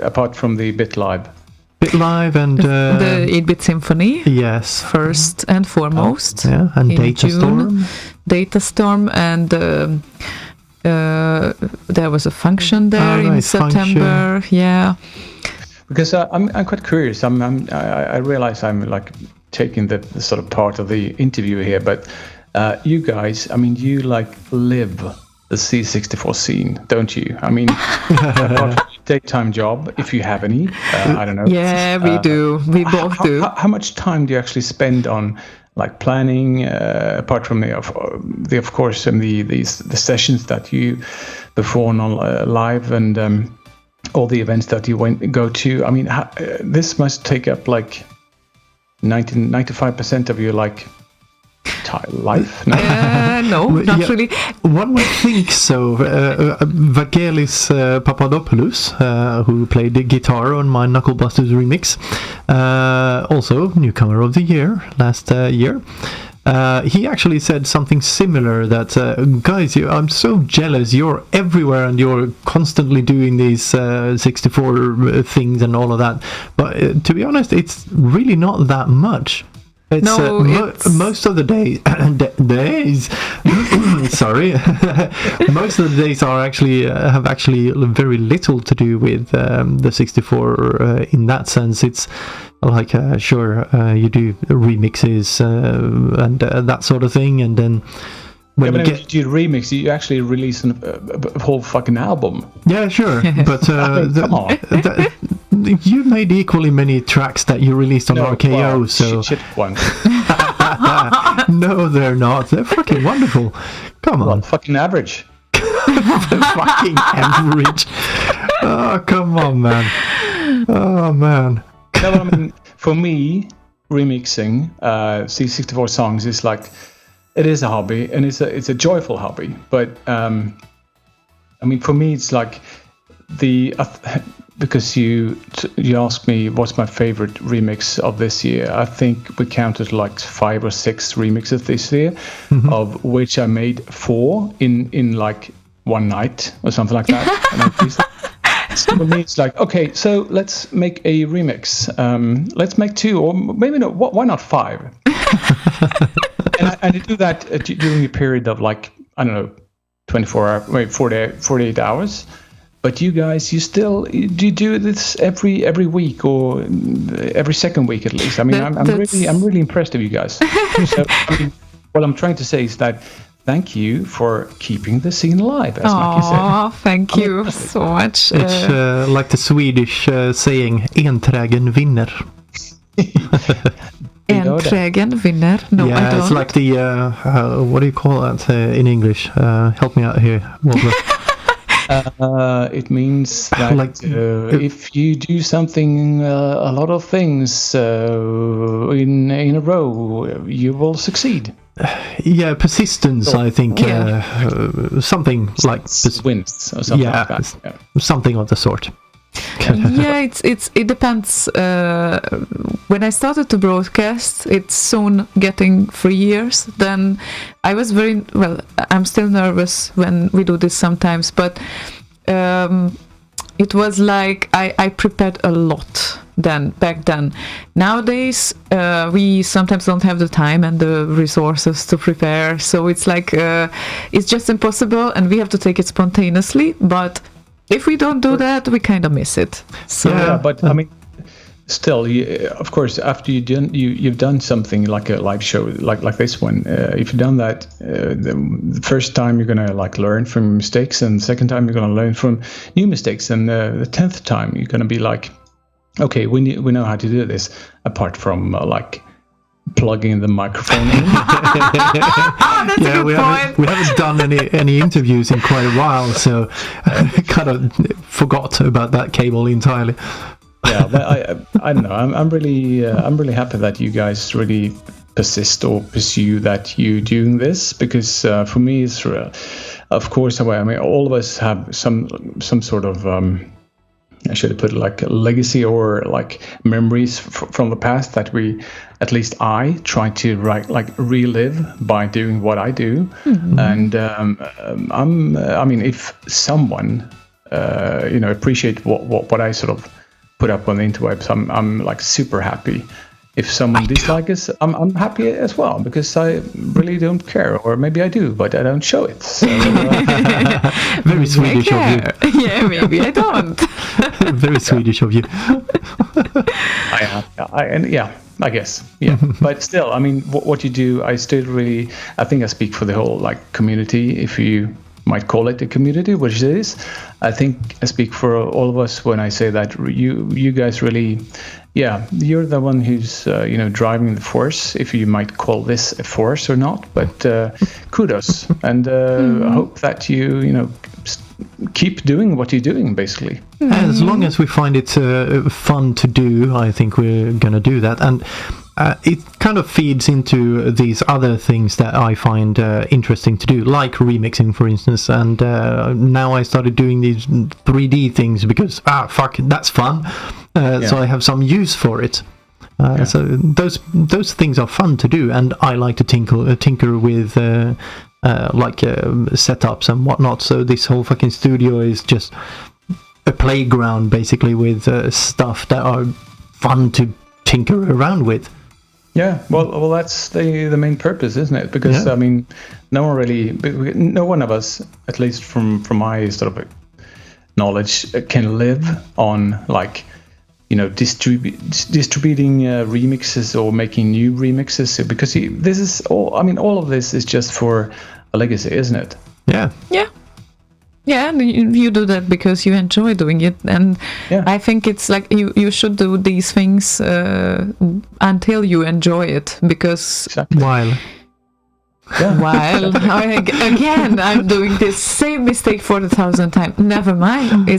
apart from the BITLive? BITLive and The 8-Bit Symphony, yes, first and foremost. yeah, and in Datastorm. Datastorm, and there was a function there in right, September. Yeah. Because I'm quite curious. I realize I'm like taking the sort of part of the interview here, but you guys, you like live the C64 scene, don't you? Apart from your daytime job, if you have any, I don't know. Yeah, we do. We both do. How much time do you actually spend on like planning, apart from the of course, and the sessions that you perform on live and all the events that you go to? This must take up like 95% of your like life. No? No, not yeah. really. One would think so. Vangelis Papadopoulos, who played the guitar on my Knucklebusters remix, also newcomer of the year last year. He actually said something similar that, guys, I'm so jealous. You're everywhere and you're constantly doing these 64 things and all of that. But to be honest, it's really not that much. It's, most of the days. Sorry, most of the days are have actually very little to do with the 64 in that sense. It's like sure you do remixes and that sort of thing, and then when you do remix, you actually release a whole fucking album. Yeah, sure, but come on. You made equally many tracks that you released on RKO, well, so shit one. No, they're not. They're fucking wonderful. Come on. Well, fucking average. Fucking average. Oh, come on, man. Oh, man. No, I mean, for me, remixing C64 songs is like, it is a hobby, and it's a joyful hobby. But I mean, for me, it's like because you asked me what's my favorite remix of this year. I think we counted like 5 or 6 remixes this year, of which I made 4 in like one night or something like that. So for me, it's like, okay, so let's make a remix. Let's make 2, or maybe not. Why not 5? and I do that during a period of like, I don't know, 48 hours. But you guys, you do this every week or every second week at least. I mean, I'm really impressed with you guys. So, I mean, what I'm trying to say is that thank you for keeping the scene alive, as Mackie said. Oh, thank you so much. It's like the Swedish saying, enträgen vinner. Enträgen vinner? No, yeah, I don't. it's like the, what do you call that in English? Help me out here, Wobbler. It means that like, if you do something, a lot of things in a row, you will succeed. Yeah, persistence. I think something like wins or something like that. Yeah. Something of the sort. Yeah, it depends. When I started to broadcast, it's soon getting 3 years. Then I was I'm still nervous when we do this sometimes, but it was like I prepared a lot back then. Nowadays, we sometimes don't have the time and the resources to prepare, so it's like it's just impossible, and we have to take it spontaneously. But if we don't do that, we kind of miss it. So, yeah, but I mean, still, of course, after you've done something like a live show like this one, if you've done that, the first time you're gonna like learn from mistakes, and the second time you're gonna learn from new mistakes, and the 10th time you're gonna be like, okay, we know how to do this, apart from like plugging the microphone in. That's a good point. We haven't done any interviews in quite a while, so I kind of forgot about that cable entirely. Yeah, but I don't know. I'm really happy that you guys really persist or pursue that you doing this, because for me it's of course, I mean, all of us have some sort of I should have put like a legacy or like memories from the past that at least I try to relive by doing what I do. Mm-hmm. And I mean, if someone appreciate what I sort of put up on the interwebs, I'm like super happy. If someone dislikes us, I'm happy as well, because I really don't care, or maybe I do, but I don't show it. So, very Swedish of you. Yeah, maybe I don't. Very Swedish of you. I guess, yeah. But still, I mean, what you do, I think I speak for the whole like community, if you might call it a community, which it is. I think I speak for all of us when I say that you guys really, yeah, you're the one who's driving the force, if you might call this a force or not. But kudos, and I hope that you keep doing what you're doing, basically. As long as we find it fun to do, I think we're going to do that. And it kind of feeds into these other things that I find interesting to do, like remixing, for instance. And now I started doing these 3D things because, that's fun. So I have some use for it. So those things are fun to do, and I like to tinker with setups and whatnot. So this whole fucking studio is just a playground, basically, with stuff that are fun to tinker around with. Yeah, well, that's the main purpose, isn't it? Because I mean, no one of us, at least from my sort of knowledge, can live on like distributing remixes or making new remixes, because this is all. I mean, all of this is just for a legacy, isn't it? Yeah. Yeah, and you do that because you enjoy doing it, and Yeah. I think it's like you should do these things until you enjoy it, because Exactly. While. while again I'm doing this same mistake for the 1,000th time. Never mind.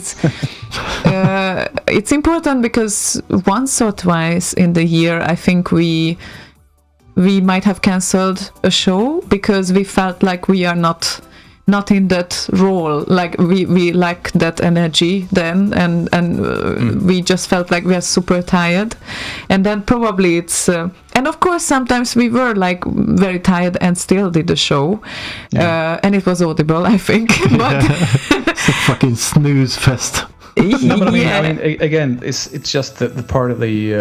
It's important, because once or twice in the year I think we might have cancelled a show because we felt like we are not in that role, like we lack that energy then, and we just felt like we are super tired, and then probably it's and of course sometimes we were like very tired and still did the show, and it was audible, I think. But It's a fucking snooze fest. No, but I mean, yeah. again, it's just the part of the,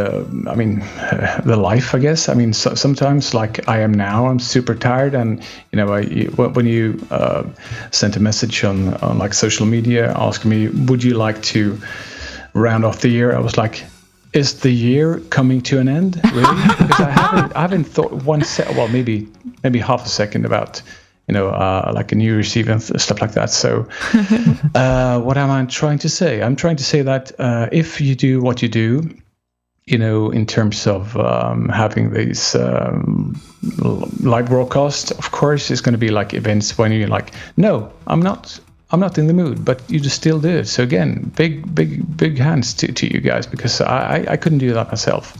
the life, I guess. I mean, sometimes, like I am now, I'm super tired, and when you sent a message on like social media asking me, would you like to round off the year? I was like, is the year coming to an end, really? Because I haven't thought well, maybe half a second about. Like a New Year's Eve and stuff like that. So what am I trying to say? I'm trying to say that if you do what you do, in terms of having these live broadcasts, of course, it's going to be like events when you're like, no, I'm not in the mood, but you just still do it. So again, big hands to you guys, because I couldn't do that myself.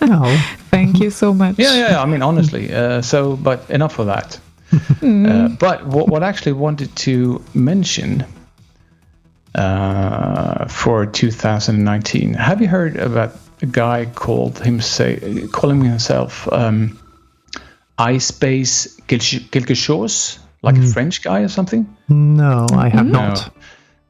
No. Thank you so much. Yeah. I mean, honestly. But enough of that. But what I actually wanted to mention for 2019, have you heard about a guy calling himself iSpace quelque chose, like a French guy or something? No, I have not.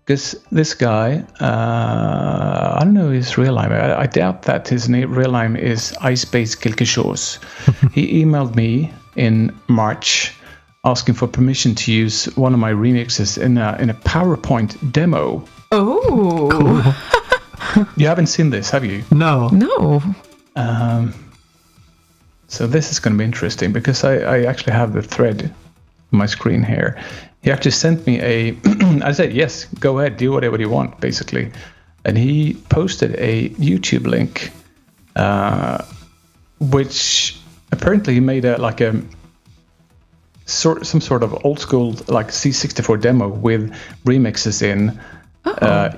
Because this guy, I don't know his real name. I doubt that his real name is iSpace quelque chose. He emailed me in March asking for permission to use one of my remixes in a PowerPoint demo. Oh, Cool. You haven't seen this, have you? No. no. So this is going to be interesting, because I actually have the thread on my screen here. He actually sent me I said, yes, go ahead, do whatever you want, basically. And he posted a YouTube link, which apparently he made some sort of old school like C64 demo with remixes in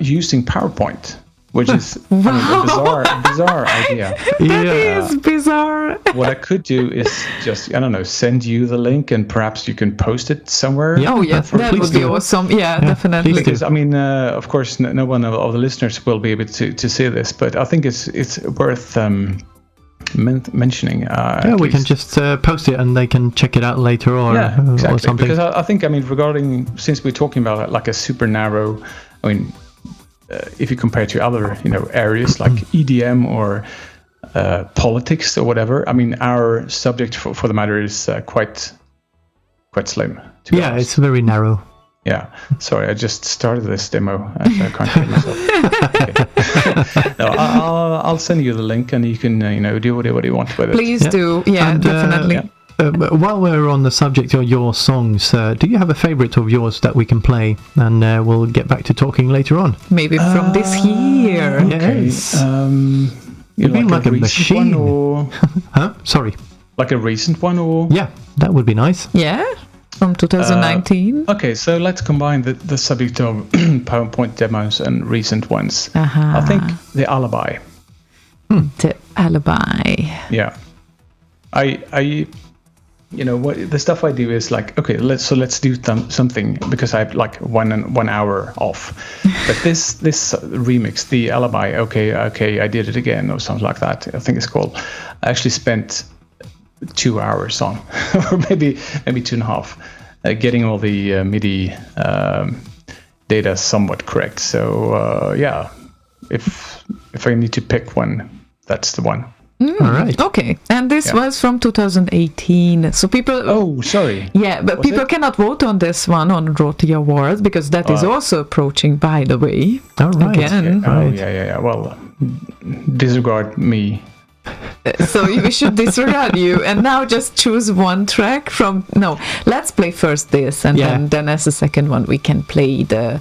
using PowerPoint, which is a bizarre idea. That is bizarre. What I could do is just, send you the link, and perhaps you can post it somewhere. Yeah. Oh yes, that would be awesome. Yeah, definitely. please do. Because I mean, of course, no one of the listeners will be able to see this, but I think it's worth mentioning. Yeah, we can just post it and they can check it out later, or exactly. or something. Because I think, since we're talking about like a super narrow, if you compare to other areas like EDM or politics or whatever, I mean, our subject for the matter is quite slim. To be honest. It's very narrow. Yeah, sorry, I just started this demo. I can't hear myself. Okay. No, I'll send you the link, and you can do whatever you want with it. Please do. Yeah, And, definitely. While we're on the subject of your songs, do you have a favorite of yours that we can play? And we'll get back to talking later on. Maybe from this year. Okay. Yes. You mean like a recent machine? one, or Huh? Sorry. like a recent one, or Yeah, that would be nice. Yeah, from 2019. Okay, so let's combine the subject of PowerPoint demos and recent ones. Uh-huh. I think the Alibi. The Alibi. Yeah, I what the stuff I do is like, okay, let's do something, because I have like 1 hour off. But this remix, the Alibi, okay, I did it again, or something like that, I think it's called. I actually spent 2 hours on, or maybe 2.5, getting all the MIDI data somewhat correct. So yeah, if I need to pick one, that's the one. All right. Okay, and this was from 2018. So people. Oh, sorry. Yeah, but Was people it? cannot vote on this one on Roti Awards, because that is also approaching, by the way. All right. Again. Oh, Right. yeah. Well, disregard me So we should disregard you and now just choose one track from. No, let's play first this, and then as a second one we can play the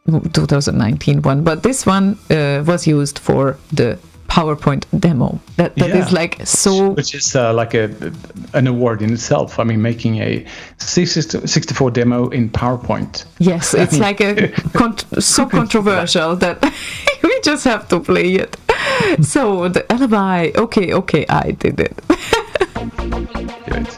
2019 one. But this one was used for the PowerPoint demo. That is like so. Which is like an award in itself. I mean, making a 64 demo in PowerPoint. Yes, it's like so controversial that we just have to play it. So the alibi. Okay, I did it. Good.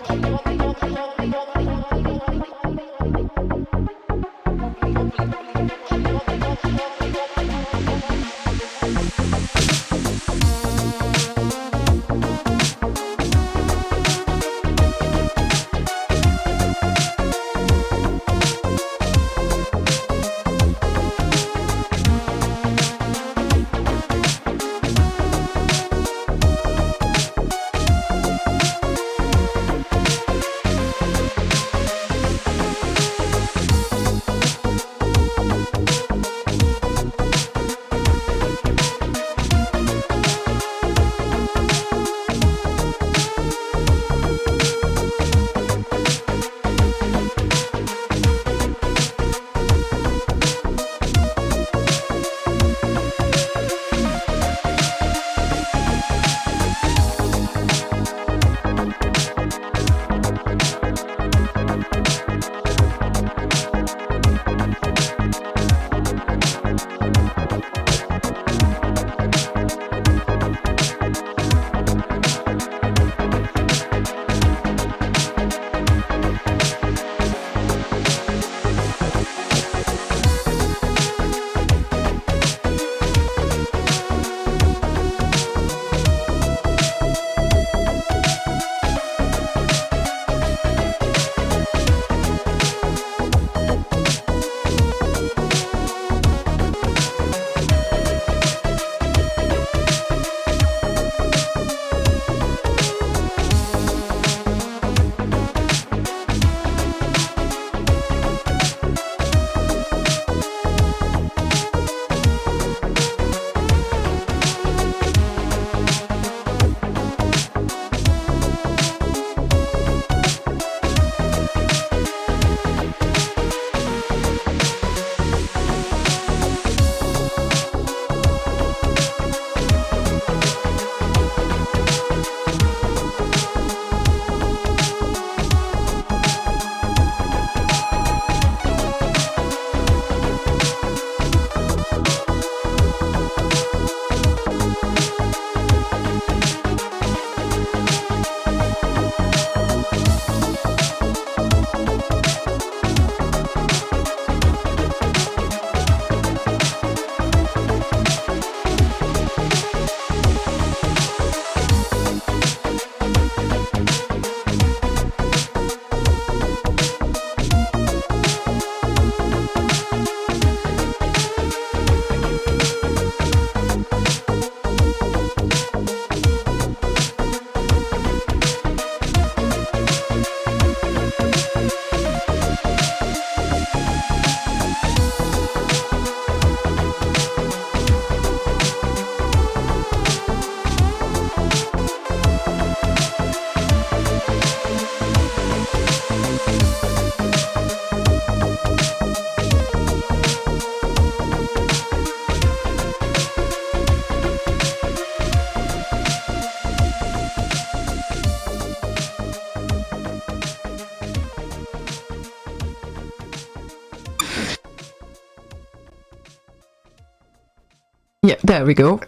Yeah, there we go.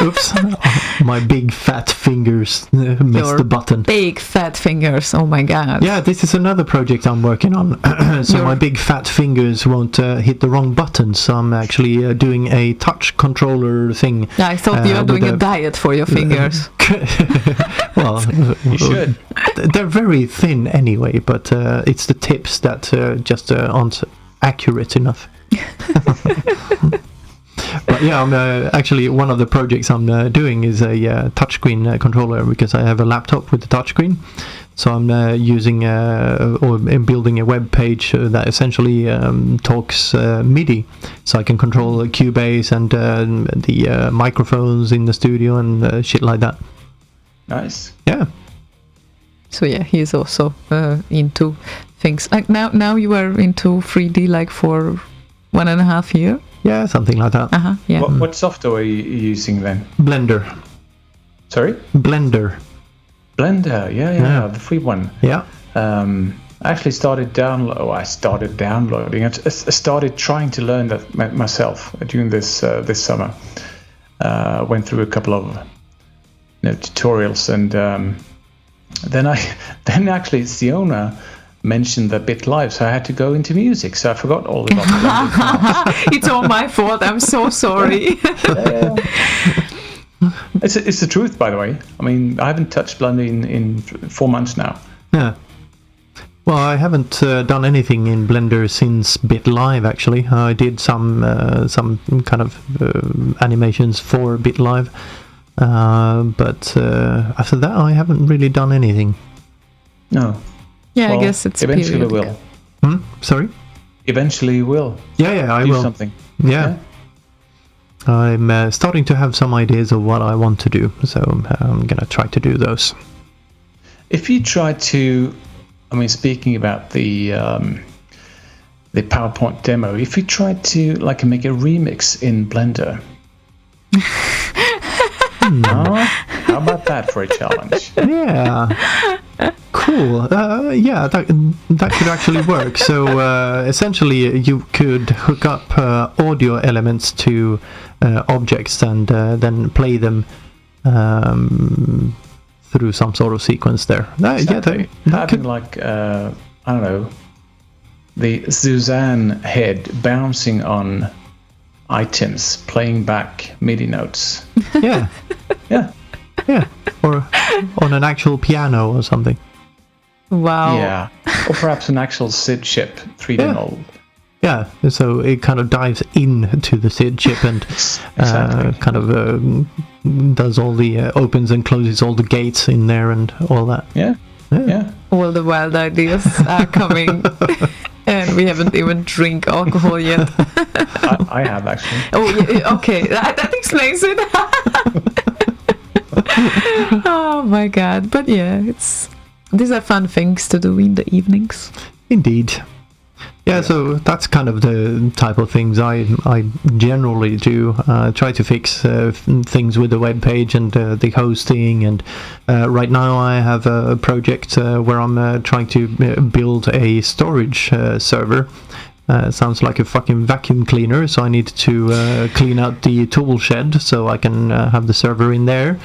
Oops. My big fat fingers missed the button. Big fat fingers, oh my god. Yeah, this is another project I'm working on. So my big fat fingers won't hit the wrong button, so I'm actually doing a touch controller thing. Yeah, I thought you were doing a diet for your fingers. Well, you should. They're very thin anyway, but it's the tips that just aren't accurate enough. But yeah, I'm actually one of the projects I'm doing is a touchscreen controller, because I have a laptop with a touchscreen. So I'm using or building a web page that essentially talks MIDI, so I can control Cubase and the microphones in the studio and shit like that. Nice. Yeah. So yeah, he's also into things. Like now you are into 3D like for 1.5 years. Yeah, something like that. Yeah. What software are you using then? Blender. Sorry? Blender. Blender. Yeah, the free one. Yeah. I actually started downloading. I started trying to learn that myself during this summer. Went through a couple of tutorials, and then actually Ziona mentioned the BITLive, so I had to go into music. So I forgot all about Blender. It's all my fault. I'm so sorry. It's the truth, by the way. I mean, I haven't touched Blender in 4 months now. Yeah. Well, I haven't done anything in Blender since BITLive, actually. I did some kind of animations for BITLive, but after that I haven't really done anything. No. Yeah, Well, I guess it's eventually periodic. will. Sorry? Eventually you will. Yeah, I do will. something. Yeah. I'm starting to have some ideas of what I want to do, so I'm gonna try to do those. If you try to, I mean, speaking about the PowerPoint demo, if you try to like make a remix in Blender, how about that for a challenge? Yeah. Cool. Yeah, that could actually work. So essentially, you could hook up audio elements to objects and then play them through some sort of sequence there. Exactly. That Having could... like I don't know, the Suzanne head bouncing on items, playing back MIDI notes. Yeah. Yeah. Yeah. Or on an actual piano or something. Wow. Yeah. Or perhaps an actual SID chip 3D mold. Yeah, so it kind of dives into the SID chip and Exactly. kind of does all the opens and closes all the gates in there and all that. Yeah. All the wild ideas are coming. And we haven't even drink alcohol yet. I have actually. Oh, yeah, okay. That explains it. Oh my god. But yeah, these are fun things to do in the evenings. Indeed. Yeah, so that's kind of the type of things I generally do. Try to fix things with the web page and the hosting. And right now I have a project where I'm trying to build a storage server. Sounds like a fucking vacuum cleaner, so I need to clean out the tool shed so I can have the server in there.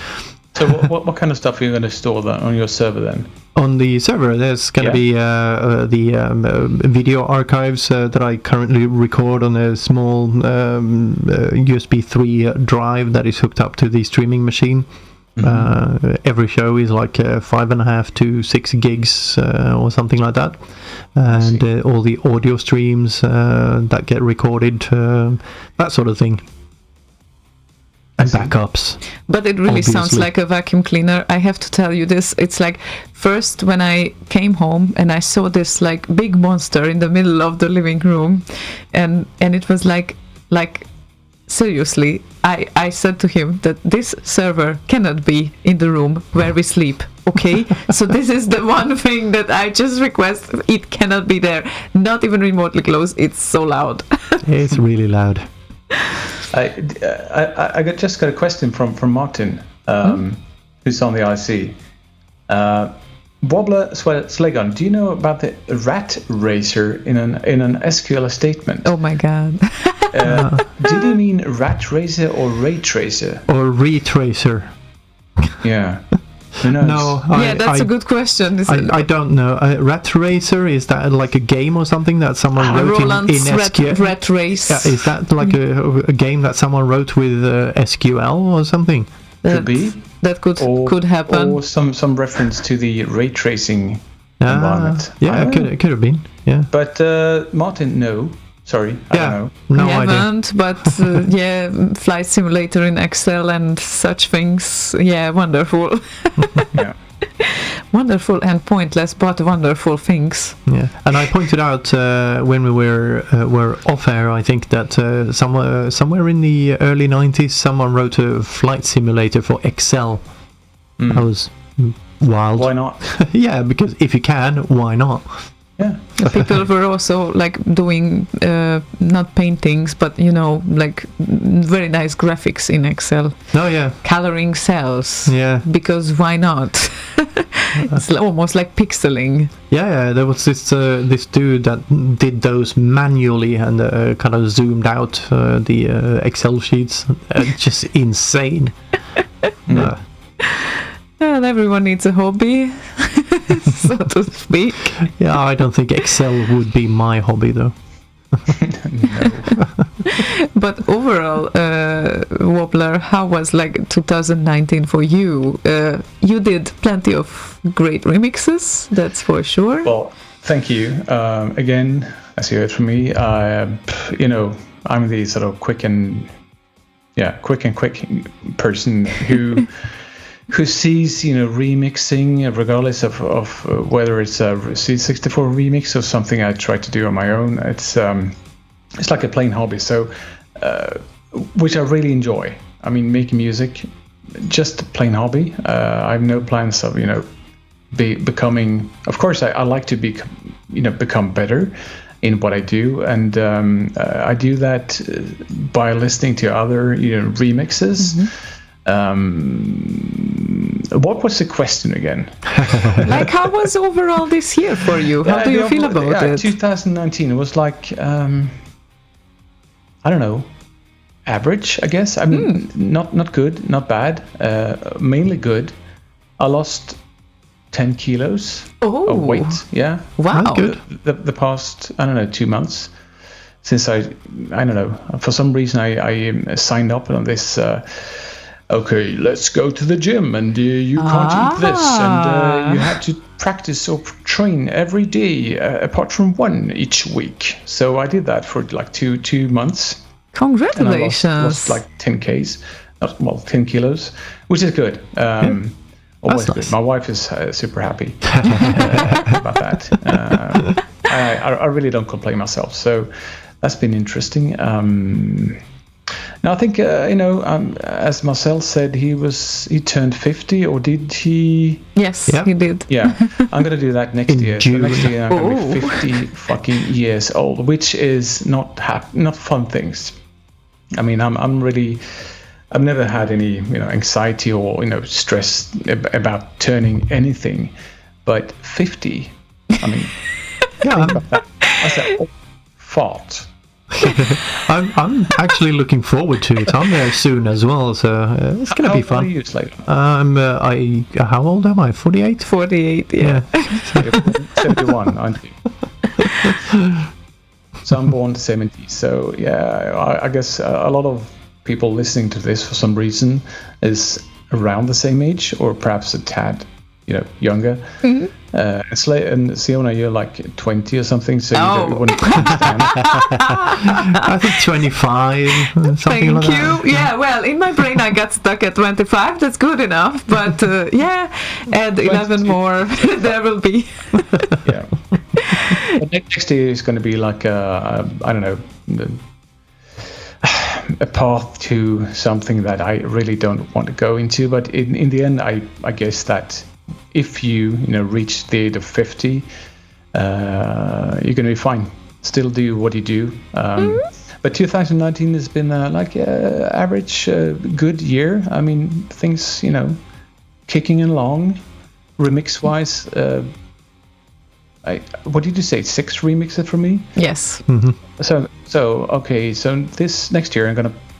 So what kind of stuff are you going to store on your server then? On the server, there's going to be the video archives that I currently record on a small USB 3 drive that is hooked up to the streaming machine. Mm-hmm. Every show is like 5.5 to 6 gigs or something like that. And all the audio streams that get recorded, that sort of thing. And backups. But it really sounds like a vacuum cleaner. I have to tell you this. It's like first when I came home and I saw this like big monster in the middle of the living room, and it was like seriously, I said to him that this server cannot be in the room where we sleep. Okay, so this is the one thing that I just request. It cannot be there, not even remotely close. It's so loud. It's really loud. I just got a question from Martin, who's on the IC. Wobbler Slaygon, do you know about the rat racer in an SQL statement? Oh my god. Did you mean rat racer or ray tracer? Or retracer. Yeah. Who knows? No, that's a good question. I don't know. Rat Racer, is that like a game or something that someone wrote in SQL? Rat Race. Yeah, is that like a game that someone wrote with SQL or something? Could be. That could happen. Or some reference to the ray tracing environment. Yeah, it could have been. Yeah. But Martin, no. Sorry, I don't know. No I idea. haven't, but Flight Simulator in Excel and such things. Yeah, wonderful. Yeah. Wonderful and pointless, but wonderful things. Yeah, and I pointed out when we were off air, I think that somewhere in the early 90s, someone wrote a flight simulator for Excel. That was wild. Why not? Yeah, because if you can, why not? Yeah. People were also like doing not paintings, but like very nice graphics in Excel, Oh yeah, coloring cells. yeah, Because why not? It's almost like pixeling. yeah. There was this dude that did those manually and kind of zoomed out the Excel sheets. Just insane. And everyone needs a hobby, so to speak. Yeah, I don't think Excel would be my hobby though. But overall, Wobbler, how was like 2019 for you? You did plenty of great remixes, that's for sure. Well, thank you. Again, as you heard from me, I'm the sort of quick person who sees remixing, regardless of whether it's a C64 remix or something I try to do on my own. It's like a plain hobby, so which I really enjoy. I mean, making music, just a plain hobby. I have no plans of becoming. Of course, I like to become better in what I do, and I do that by listening to other remixes. What was the question again? Like, how was overall this year for you? How do you feel about it? 2019, it was like, I don't know, average, I guess. I mean, not good, not bad, mainly good. I lost 10 kilos of weight, yeah. Wow. That's good. The past, 2 months, since I don't know, for some reason I signed up on this okay, let's go to the gym, and you can't eat this, and you have to practice or train every day, apart from one each week. So I did that for like two months. Congratulations. And I lost like 10 kilos, which is good. Always That's good. nice. My wife is super happy about that. I really don't complain myself, so that's been interesting. Now I think as Marcel said, he turned 50, or did he? Yes, Yeah. he did. Yeah, I'm gonna do that next In year. June. So next year I'm gonna be 50 fucking years old, which is not fun things. I mean, I've never had any anxiety or stress about turning anything, but 50. I mean, Yeah, I said, fart. I'm actually looking forward to it. I'm there soon as well, so it's gonna be How old are fun. you, Slaygon? How old am I? 48. 48, yeah. 71, aren't you? So I'm born 70. So yeah, I guess a lot of people listening to this for some reason is around the same age, or perhaps a tad, younger. Mm-hmm. And Ziona, you're like 20 or something, so you wouldn't understand. I think 25, something Thank like you. that. Yeah, well, in my brain I got stuck at 25. That's good enough. But add 11 more. There will be. Yeah. But next year is going to be like I don't know, a path to something that I really don't want to go into. But in the end, I guess that if you reach the age of 50, you're going to be fine. Still do what you do. But 2019 has been average, good year. I mean, things kicking along, remix wise. What did you say? 6 remixes for me. Yes. So okay. So this next year,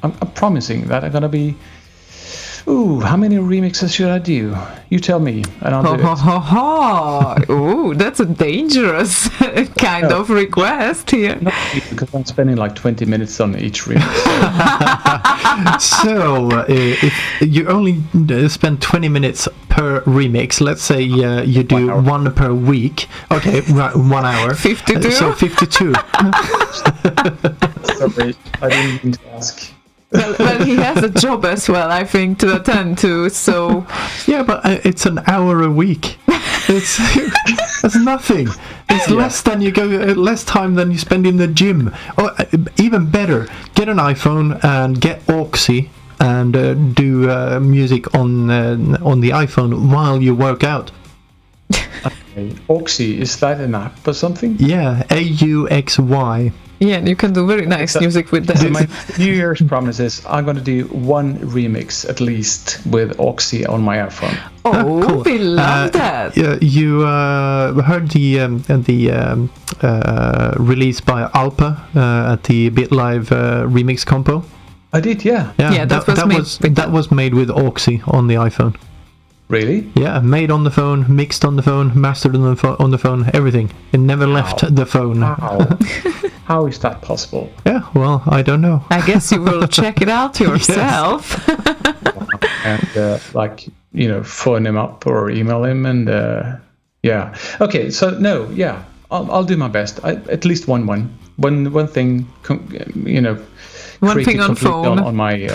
I'm promising that I'm gonna be. Ooh, how many remixes should I do? You tell me, and I'll do it. Ooh, that's a dangerous kind of request here. Not because I'm spending like 20 minutes on each remix. So, if you only spend 20 minutes per remix, let's say you do 1 hour. one per week. Okay, right, 1 hour. 52? So 52. Sorry, I didn't mean to ask. Well, he has a job as well, I think, to attend to. So Yeah, but it's an hour a week. It's nothing. It's less time than you spend in the gym. Or even better, get an iPhone and get Auxy and do music on the iPhone while you work out. Okay. Auxy, is that an app or something? Yeah, AUXY. Yeah, and you can do very nice music with So that. my New Year's promise is I'm going to do one remix at least with Auxy on my iPhone. Oh, Cool. we love that. You heard the release by Alpa at the BITLive remix compo? I did, yeah. Yeah, that was made made with with Auxy on the iPhone. Really? Yeah, made on the phone, mixed on the phone, mastered on the phone, everything. It never left the phone. Wow. How is that possible? Yeah, well, I don't know. I guess you will check it out yourself. And phone him up or email him, and yeah. Okay, so no, yeah, I'll do my best. At least one thing, One thing on complete phone. on my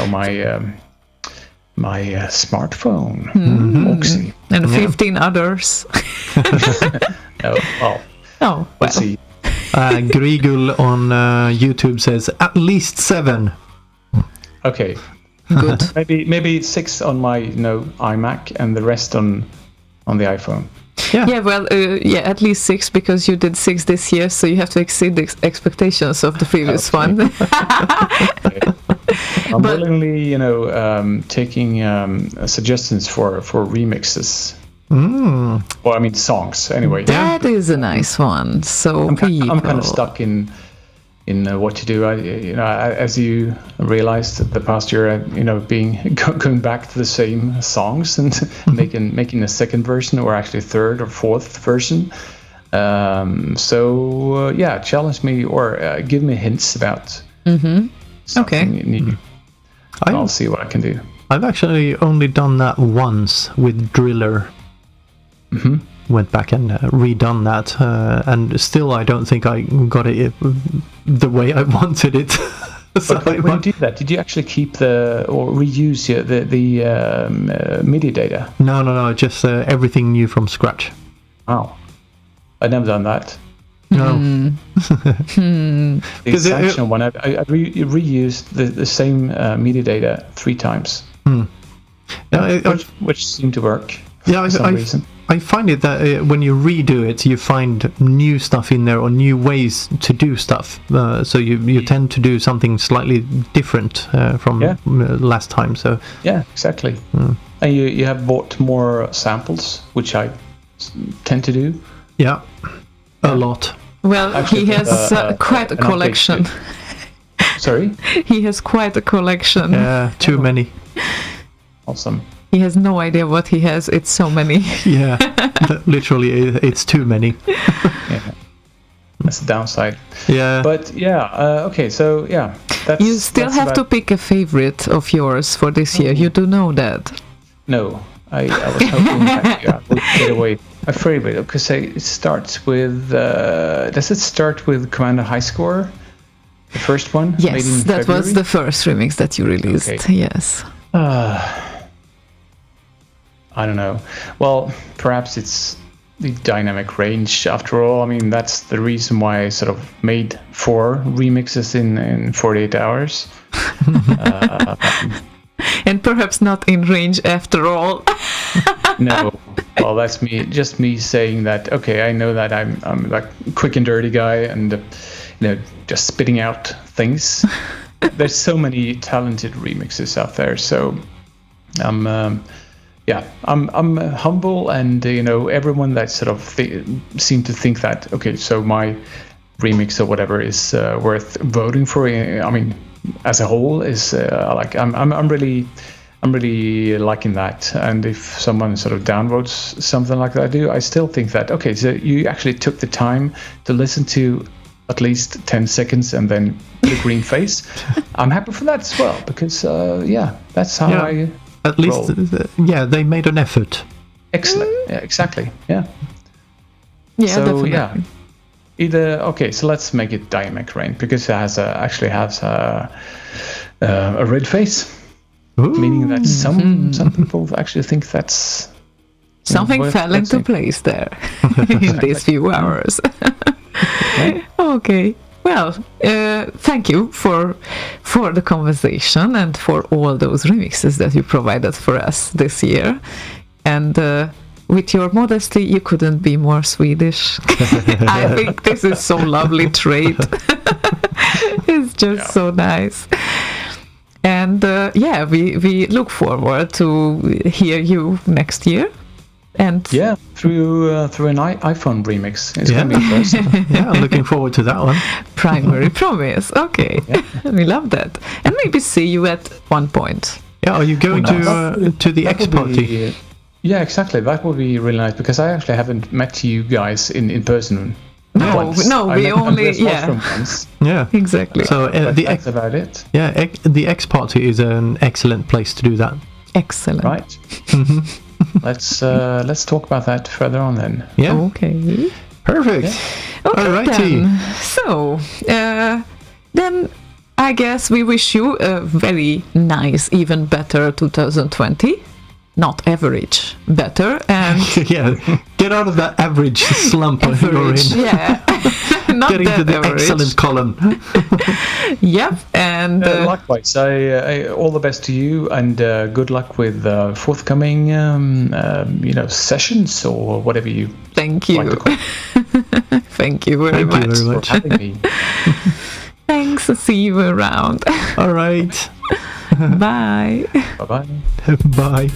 smartphone, Auxy. And 15 others. Oh, well, Oh, we'll well. see. Grigul on YouTube says at least 7. Okay, Good. maybe 6 on my iMac and the rest on the iPhone. Yeah, well, at least 6 because you did 6 this year, so you have to exceed the expectations of the previous one. Okay. I'm willingly, taking suggestions for remixes. Well, I mean songs anyway. That is a nice one. So I'm kind of stuck in what to do. As you realized the past year, going back to the same songs and making a second version or actually third or fourth version. Challenge me or give me hints about something new. I'll see what I can do. I've actually only done that once with Driller. Went back and redone that, and still I don't think I got it the way I wanted it. So But when you did that, did you actually keep or reuse the MIDI data? No, just everything new from scratch. Wow, I've never done that. No. The 'Cause it- Sanction one, I reused the same MIDI data 3 times, which seemed to work for some reason. I find it that when you redo it, you find new stuff in there or new ways to do stuff. So you tend to do something slightly different from last time. So Yeah, exactly. And you have bought more samples, which I tend to do. yeah, a lot. Well, Actually, he has quite a an update collection. Sorry? He has quite a collection. Too many. Awesome. He has no idea what he has. It's so many. Yeah, literally, it's too many. Yeah. That's the downside. Yeah, But okay, so yeah. You still have to pick a favorite of yours for this year. You do know that. No, I was hoping that I would get away. My favorite, because it starts with. Does it start with Commander High Score? The first one? made Yes, in that was February? the first remix that you released. Okay. Yes. I don't know. Well, perhaps it's the dynamic range after all. I mean, that's the reason why I sort of made 4 remixes in 48 hours. And perhaps not in range after all. No, well, that's just me saying that. Okay, I know that I'm like quick and dirty guy, and just spitting out things. There's so many talented remixes out there, so I'm humble, and everyone that sort of seem to think that okay, so my remix or whatever is worth voting for. I mean, as a whole, is like I'm really liking that. And if someone sort of downvotes something like that, I still think that okay, so you actually took the time to listen to at least 10 seconds and then the green face. I'm happy for that as well, because that's how I. At least, they made an effort. Excellent. Yeah, exactly. Yeah. Yeah, So definitely. either so let's make it dynamic rain, because it actually has a red face, meaning that some people actually think that's Something worth fell into watching. place there in these few hours. Okay. well, thank you for the conversation and for all those remixes that you provided for us this year. And with your modesty, you couldn't be more Swedish. I think this is so lovely trait. It's just so nice. And we look forward to hear you next year. And through an iPhone remix. It's gonna be interesting. I'm looking forward to that one. Primary promise. Okay, we love that, and maybe see you at one point. Yeah, are you going to the X party? Yeah, exactly. That would be really nice because I actually haven't met you guys in person. No, we only once. Yeah, exactly. So that's about it. Yeah, the X party is an excellent place to do that. Excellent. Right. Let's talk about that further on then. Yeah. Okay. Perfect. Yeah. Okay. Alrighty. Then. So then I guess we wish you a very nice, even better 2020. Not average, better, and yeah, get out of that average slump you're in. average, yeah. Not Get into that the average. excellent column. Yep, and likewise. I all the best to you, and good luck with forthcoming, sessions or whatever you. thank you. like to call it. Thank you very Thank you much. very much. For having me. Thanks. See you around. All right. Bye. Bye-bye. Bye.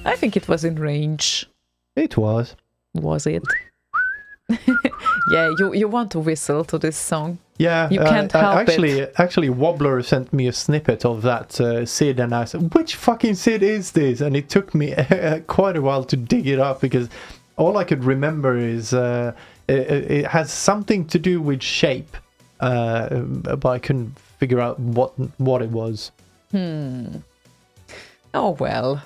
I think it was in range. It was. Was it? Yeah, you want to whistle to this song. Yeah, You can't help it. Actually, Wobbler sent me a snippet of that Sid, and I said, "Which fucking Sid is this?" And it took me quite a while to dig it up because all I could remember is it has something to do with shape, but I couldn't figure out what it was. Oh well.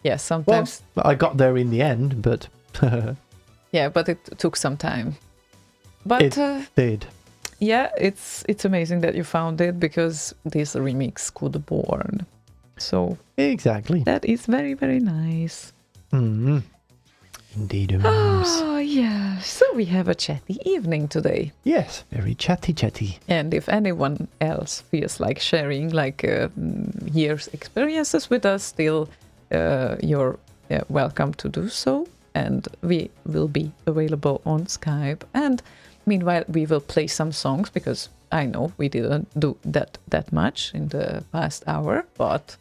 Yeah, sometimes. Well, I got there in the end, but Yeah, but it took some time. But it did. yeah, it's amazing that you found it because this remix could born. So Exactly. that is very, very nice. Indeed. Oh yeah. So we have a chatty evening today. Yes, very chatty. And if anyone else feels like sharing years experiences with us, still you're welcome to do so. And we will be available on Skype. And meanwhile, we will play some songs because I know we didn't do that much in the past hour, but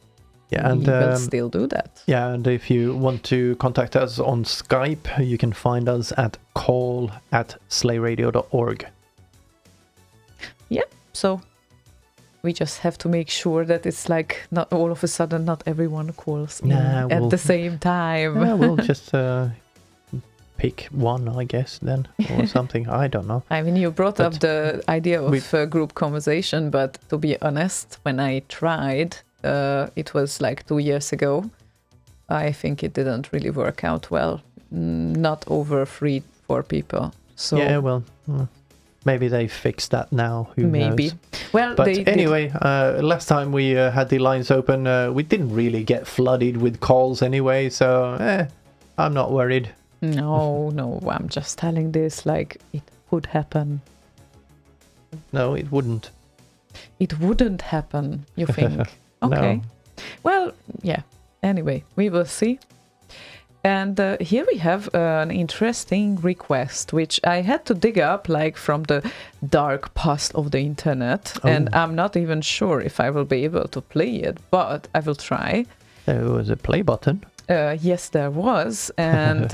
Yeah, and we will still do that. Yeah, and if you want to contact us on Skype, you can find us at call@slayradio.org. Yeah, so we just have to make sure that it's like not all of a sudden not everyone calls in at the same time. Yeah, we'll just pick one, I guess, then, or something. I don't know. I mean, you brought up the idea of group conversation, but to be honest, when I tried, it was like 2 years ago. I think it didn't really work out well. Not over 3-4 people. So yeah, well, maybe they fixed that now. Who maybe. knows? Well, but anyway, last time we had the lines open, we didn't really get flooded with calls anyway, so I'm not worried. No, I'm just telling this like it could happen. No, it wouldn't. It wouldn't happen, you think? Okay. No. Well, yeah. Anyway, we will see. And here we have an interesting request, which I had to dig up like from the dark past of the internet. Oh. And I'm not even sure if I will be able to play it, but I will try. There was a play button. Yes, there was. And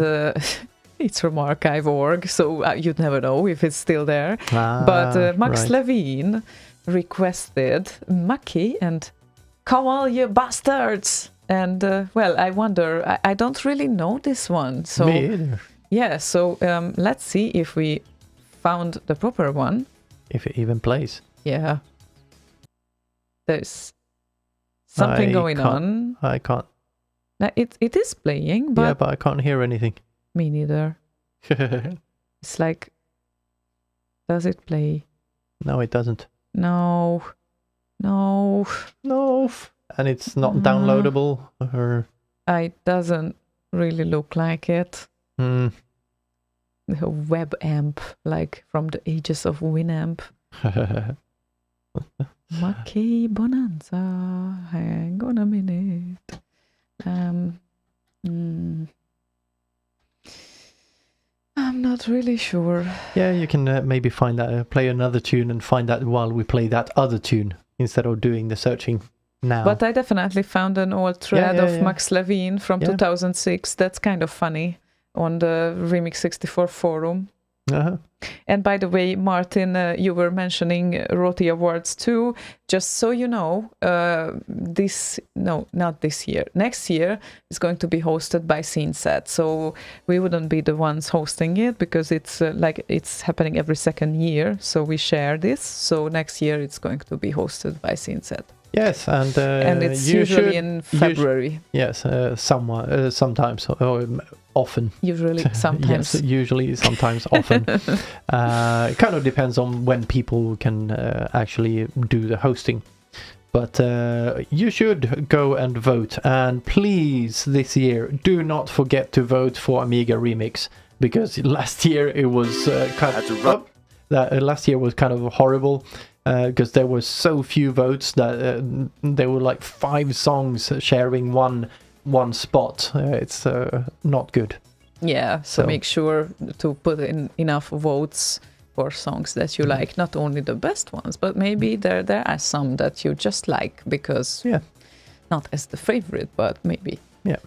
it's from archive.org, so you'd never know if it's still there. But Max right. Levine requested Maki and "Come on, you bastards!" And well, I wonder, I don't really know this one. So Me either. yeah, so let's see if we found the proper one. If it even plays. Yeah. There's something going on. I can't. Now, it is playing, but... Yeah, but I can't hear anything. Me neither. It's like... Does it play? No, it doesn't. No. And it's not downloadable, or... It doesn't really look like it. The web amp, like from the ages of Winamp. Maki Bonanza. Hang on a minute. I'm not really sure. Yeah, you can maybe find that, play another tune and find that while we play that other tune instead of doing the searching now. But I definitely found an old thread of Max Levine from 2006. That's kind of funny on the Remix 64 forum. Uh-huh. And by the way, Martin, you were mentioning Roti Awards too. Just so you know, not this year. Next year is going to be hosted by SceneSet. So we wouldn't be the ones hosting it because it's it's happening every second year. So we share this. So next year it's going to be hosted by SceneSet. Yes, and it's usually in February. Yes, sometimes, or often. Usually, sometimes. Yes, usually, sometimes, often. It kind of depends on when people can actually do the hosting. But you should go and vote. And please, this year, do not forget to vote for Amiga Remix. Because last year it was last year was kind of horrible. Because there were so few votes that there were like 5 songs sharing one spot. It's not good. Yeah, so make sure to put in enough votes for songs that you like. Not only the best ones, but maybe there are some that you just like because not as the favorite, but maybe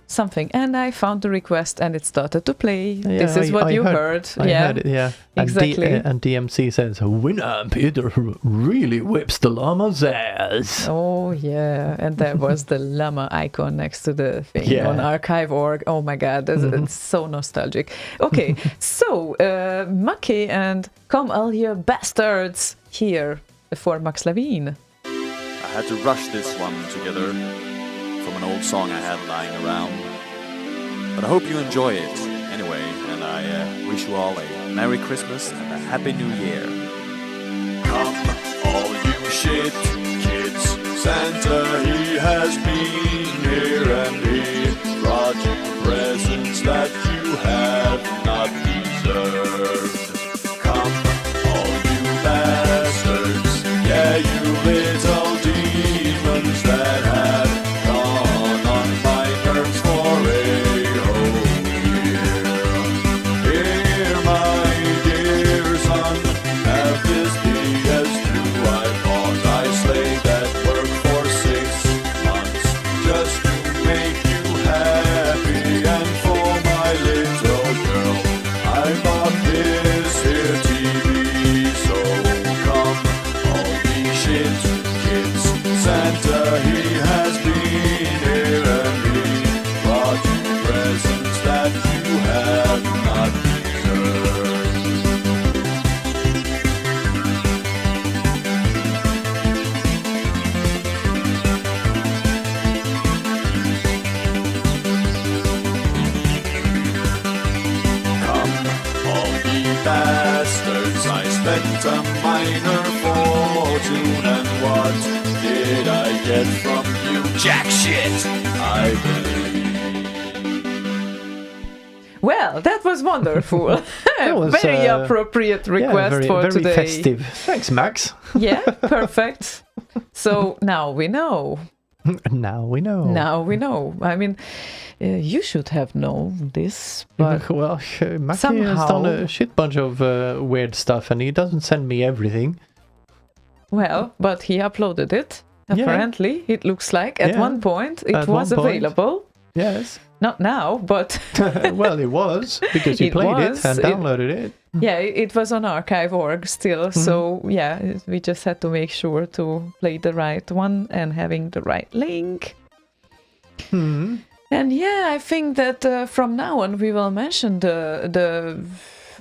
something. And I found the request and it started to play. Yeah, This is what I you heard. heard. I heard it, yeah. Exactly. And DMC says, Winamp, it really whips the llama's ass. Oh, yeah. And there was the llama icon next to the thing on archive.org. Oh, my God. It's so nostalgic. Okay. So, Maki and Come All You Bastards here for Max Levine. I had to rush this one together from an old song I had lying around. But I hope you enjoy it anyway, and I wish you all a Merry Christmas and a Happy New Year. Come, all you shit kids, Santa, he has been here and he brought you presents that you have not deserved. Come, all you bastards, yeah, you little demons that have gone on my nerves for a whole year. Here, my dear son, have this PS2 I bought. I slaved at work for 6 months just to make you happy, and for my little girl I bought this here TV. So come, all ye shit kids, Santa, he has been here and he brought you presents that you have not deserved. Come, all ye bastards, I spent a minor fortune, and what did I get from you? Jack shit, I believe. Well, that was wonderful. That was, very appropriate request very, for very today. festive. Thanks, Max. Yeah, perfect. So now we know. Now we know. Now we know. I mean, you should have known this, but Well, Maki has somehow- done a shit bunch of weird stuff, and he doesn't send me everything. well, but he uploaded it. Yeah. Apparently, it looks like at Yeah. one point it At was one point. available. Yes. Not now, but Well, it was, because you It played was. it and It- downloaded it. yeah, it was on archive.org still. So yeah, we just had to make sure to play the right one and having the right link. And yeah, I think that from now on we will mention the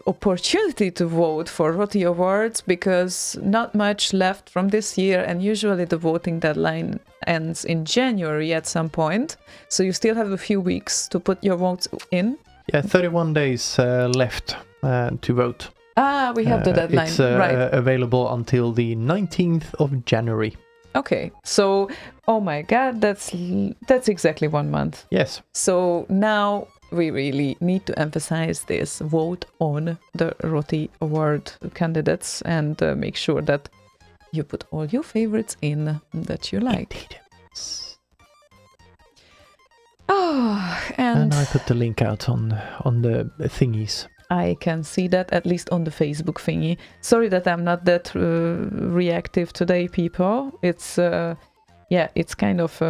opportunity to vote for Roti Awards, because not much left from this year, and usually the voting deadline ends in January at some point. So you still have a few weeks to put your votes in. Yeah, 31 days left to vote. Ah, we have the deadline, It's right? available until the 19th of January. Okay, so oh my God, that's exactly 1 month. Yes. So now we really need to emphasize this: vote on the Roti Award candidates and make sure that you put all your favorites in that you like. Oh, And I put the link out on the thingies. I can see that at least on the Facebook thingy. Sorry that I'm not that reactive today, people. It's it's kind of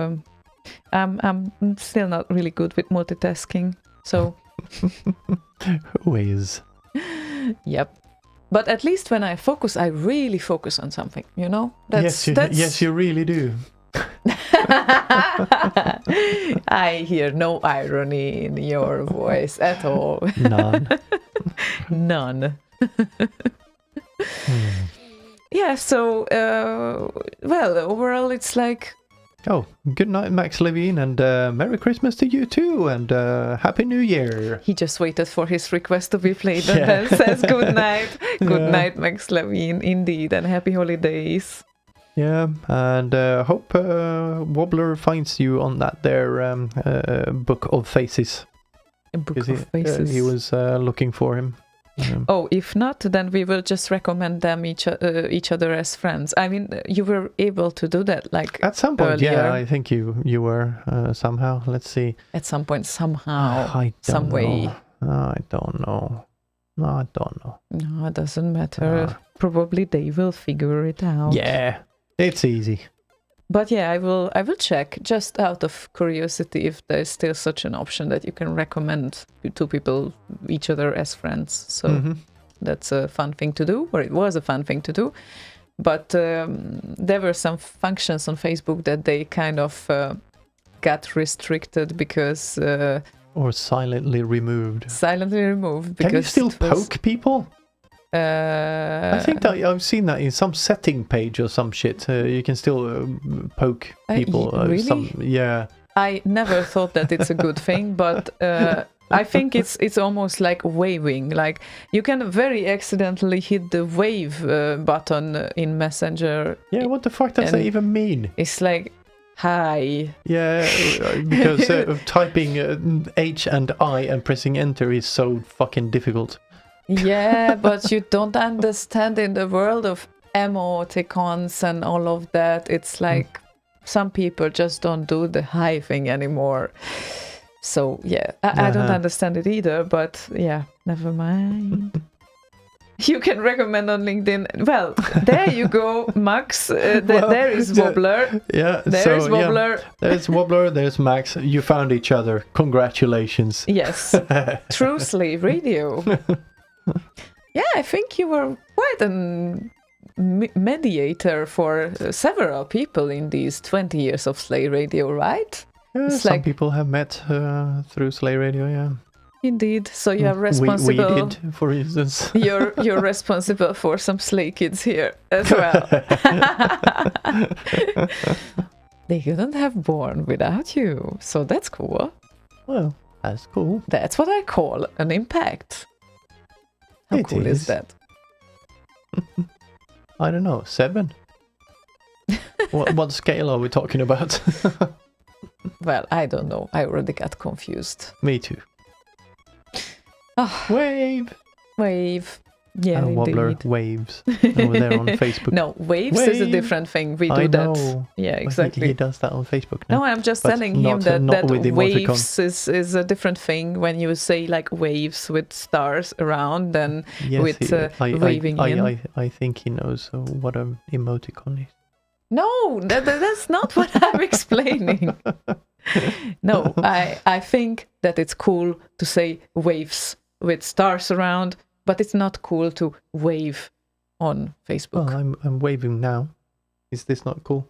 I'm still not really good with multitasking. So Who is? yep. But at least when I focus, I really focus on something. You know? Yes, you really do. I hear no irony in your voice at all. None. None. Yeah, so, well, overall it's like... Oh, good night, Max Levine, and Merry Christmas to you too, and Happy New Year. He just waited for his request to be played and then says good night. Good night, Max Levine, indeed, and happy holidays. Yeah, and hope Wobbler finds you on that there Book of Faces. A book 'Cause of faces. he was looking for him. Oh, if not, then we will just recommend them each other as friends. I mean, you were able to do that, like At some point, earlier. yeah, I think you were somehow. Let's see. At some point, somehow, I don't some way. know. I don't know. No, I don't know. No, it doesn't matter. Probably they will figure it out. Yeah, it's easy. But yeah, I will check just out of curiosity if there's still such an option that you can recommend to people each other as friends. So that's a fun thing to do, or it was a fun thing to do. But there were some functions on Facebook that they kind of got restricted because or silently removed. Because can you still it was, poke people? I think that I've seen that in some setting page or some shit. You can still poke people. Really? Yeah. I never thought that it's a good thing, but I think it's almost like waving. Like you can very accidentally hit the wave button in Messenger. Yeah, what the fuck does that even mean? It's like, hi. Yeah, because typing H and I and pressing enter is so fucking difficult. Yeah, but you don't understand in the world of emoticons and all of that. It's like some people just don't do the hi thing anymore. So yeah, I don't understand it either, but yeah, never mind. You can recommend on LinkedIn. Well, there you go, Max. There is Wobbler. Yeah, there's Wobbler. Yeah. There's Wobbler, there's Max. You found each other. Congratulations. Yes, True Slave Radio. Yeah, I think you were quite a mediator for several people in these 20 years of Slay Radio, right? Yeah, some people have met through Slay Radio, yeah. Indeed. So you are responsible. We did, for instance. You're responsible for some Slay kids here as well. They couldn't have born without you, so that's cool. Well, that's cool. That's what I call an impact. How cool is that? I don't know, 7? What scale are we talking about? Well, I don't know. I already got confused. Me too. Oh, Wave. Yeah, Wobbler, indeed. waves over there on Facebook. No, waves is a different thing. We do that. Know. Yeah, exactly. He does that on Facebook now. No, I'm just telling him that waves is a different thing. When you say like waves with stars around, then with waving in. I think he knows what an emoticon is. No, that's not what I'm explaining. No, I think that it's cool to say waves with stars around, but it's not cool to wave on Facebook. Well, I'm waving now. Is this not cool?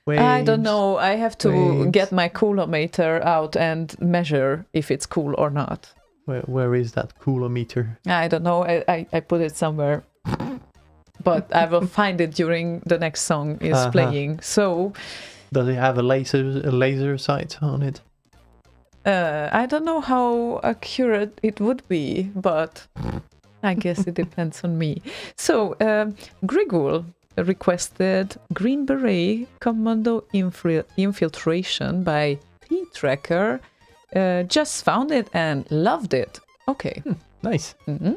Waves, I don't know. I have to get my coolometer out and measure if it's cool or not. Where is that coolometer? I don't know. I put it somewhere. But I will find it during the next song is playing. So, does it have a laser sight on it? I don't know how accurate it would be, but I guess it depends on me. So, Grigul requested Green Beret Commando Infiltration by T-Tracker. Just found it and loved it. Okay. Nice. Mm-hmm.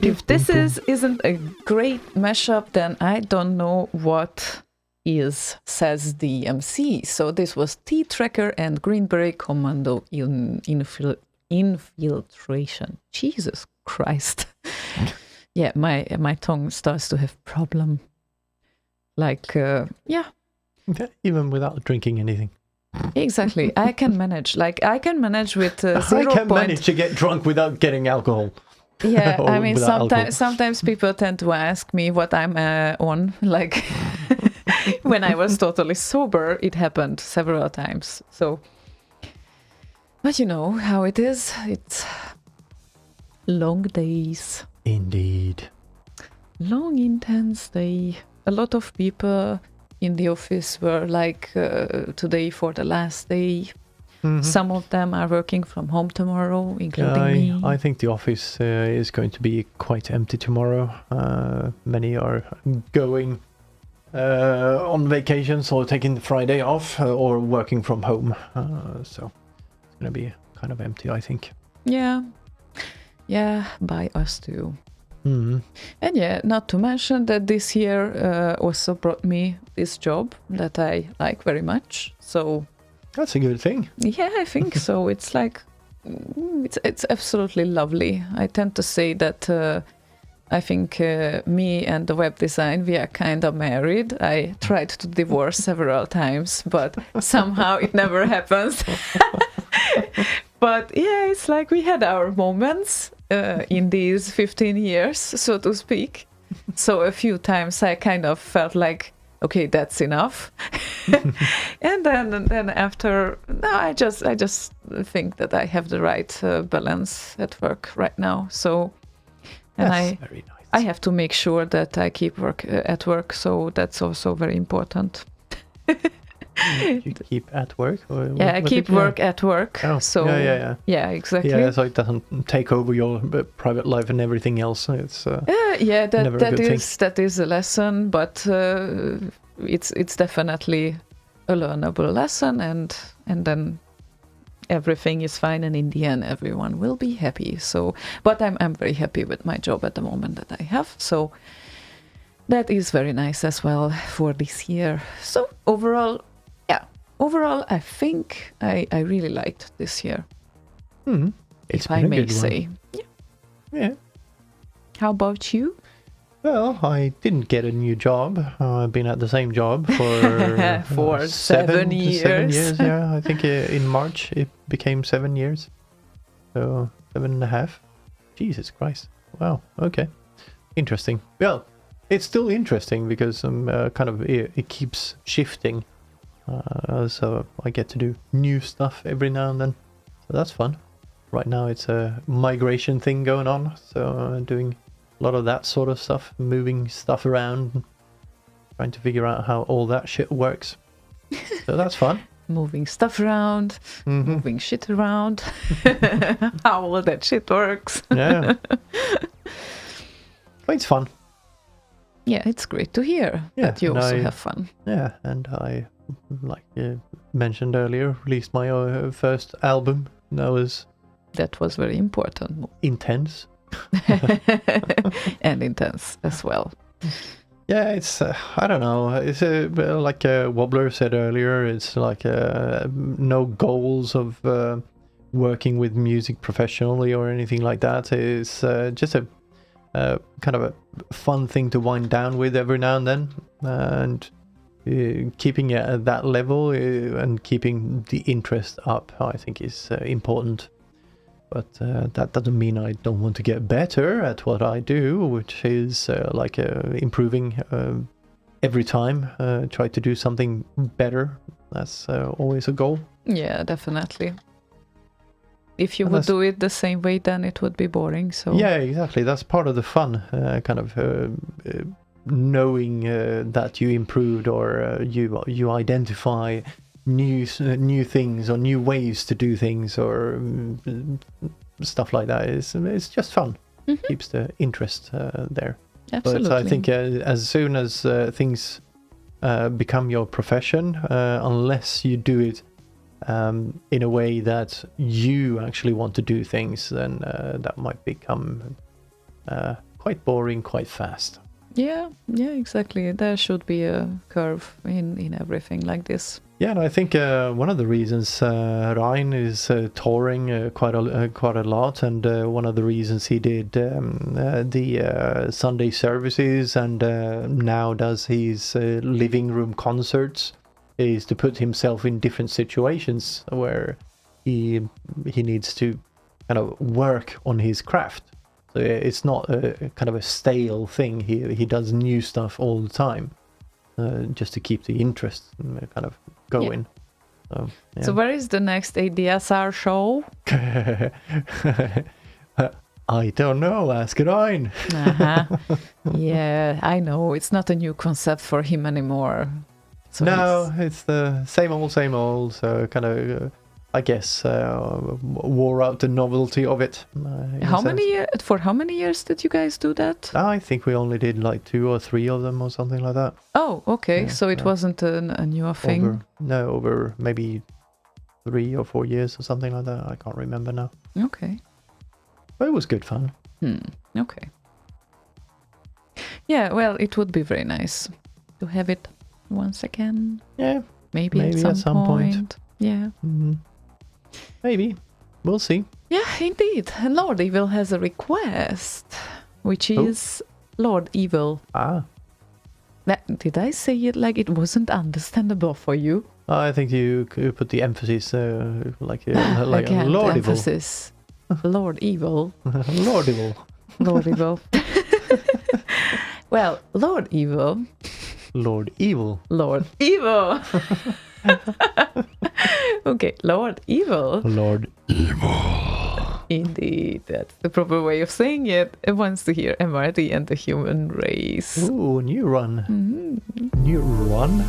If this isn't a great mashup, then I don't know what is, says the MC. So this was T-Tracker and Green Beret Commando in Infiltration. Jesus Christ. Yeah, my tongue starts to have problem. Like, yeah. Even without drinking anything. Exactly. I can manage. Like, I can manage with 0. I can manage to get drunk without getting alcohol. Yeah, Or I mean, without alcohol. sometimes people tend to ask me what I'm on. Like, when I was totally sober, it happened several times. So, but you know how it is. It's long days. Indeed. Long, intense day. A lot of people in the office were like, today for the last day. Mhm. Some of them are working from home tomorrow, including me. I think the office is going to be quite empty tomorrow. Many are going on vacations or taking the Friday off or working from home. So it's going to be kind of empty, I think. Yeah. Yeah, by us too. Mhm. And yeah, not to mention that this year also brought me this job that I like very much. So That's a good thing. yeah, I think so. It's like it's absolutely lovely. I tend to say that I think me and the web design, we are kind of married. I tried to divorce several times, but somehow it never happens. But yeah, it's like we had our moments in these 15 years, so to speak. So a few times I kind of felt like, okay, that's enough. And then after, no, I just think that I have the right balance at work right now. So, and That's very nice. I have to make sure that I keep work at work. So that's also very important. You keep at work? Or Yeah, I was keep it? work at work. Oh, So yeah. exactly. Yeah, so it doesn't take over your private life and everything else. It's Yeah, Never a good thing. that is a lesson, but it's definitely a learnable lesson, and then everything is fine, and in the end, everyone will be happy. So, but I'm very happy with my job at the moment that I have. So that is very nice as well for this year. So overall, I think I really liked this year, it's if I been a may good one. say. Yeah. How about you? Well, I didn't get a new job. I've been at the same job for For 7 years. 7 years, yeah. I think in March it became 7 years. So 7.5. Jesus Christ. Wow. Okay. Interesting. Well, it's still interesting because it keeps shifting. So I get to do new stuff every now and then. So that's fun. Right now it's a migration thing going on. So I'm doing a lot of that sort of stuff, moving stuff around, trying to figure out how all that shit works. So that's fun. Moving stuff around, Mm-hmm. moving shit around, how all that shit works. Yeah. But it's fun. Yeah, it's great to hear Yeah, that you and also I- have fun. Yeah, and I, like mentioned earlier, released my first album. That was very important intense. and intense as well. Yeah, it's I don't know. It's like Wobbler said earlier. It's like no goals of working with music professionally or anything like that. It's just a kind of a fun thing to wind down with every now and then, and keeping it at that level and keeping the interest up, I think, is important. But that doesn't mean I don't want to get better at what I do, which is improving every time. Try to do something better. That's always a goal. Yeah, definitely. If you And would that's- do it the same way, then it would be boring. So Yeah, exactly. That's part of the fun, knowing that you improved or you identify new things or new ways to do things or stuff like that. It's just fun. Keeps the interest there. absolutely. But I think as soon as things become your profession, unless you do it in a way that you actually want to do things, then that might become quite boring, quite fast. Yeah, exactly. There should be a curve in everything like this. Yeah, and I think one of the reasons Ryan is touring quite a lot, and one of the reasons he did the Sunday services and now does his living room concerts is to put himself in different situations where he needs to kind of work on his craft. So it's not a kind of a stale thing. He does new stuff all the time, just to keep the interest kind of going. Yeah. Yeah. So where is the next ADSR show? I don't know. Ask Ryan. Yeah, I know. It's not a new concept for him anymore. So no, it's the same old. So kind of, I guess, wore out the novelty of it. For how many years did you guys do that? I think we only did like 2 or 3 of them or something like that. Oh, okay. Yeah, So it wasn't a new thing. Over maybe 3 or 4 years or something like that. I can't remember now. Okay. But it was good fun. Okay. Yeah, well, it would be very nice to have it once again. Yeah. Maybe at some point. Yeah. Mm-hmm. Maybe. We'll see. Yeah, indeed. And Lord Evil has a request, which is Lord Evil. Ah. Did I say it like it wasn't understandable for you? I think you could put the emphasis like a Lord emphasis. Lord Evil. Lord Evil. Lord Evil. Well, Lord Evil. Lord Evil. Lord Evil. Okay, Lord Evil. Lord Evil. Indeed, that's the proper way of saying it. It wants to hear MRT and the human race. Ooh, new run. Mm-hmm. New run?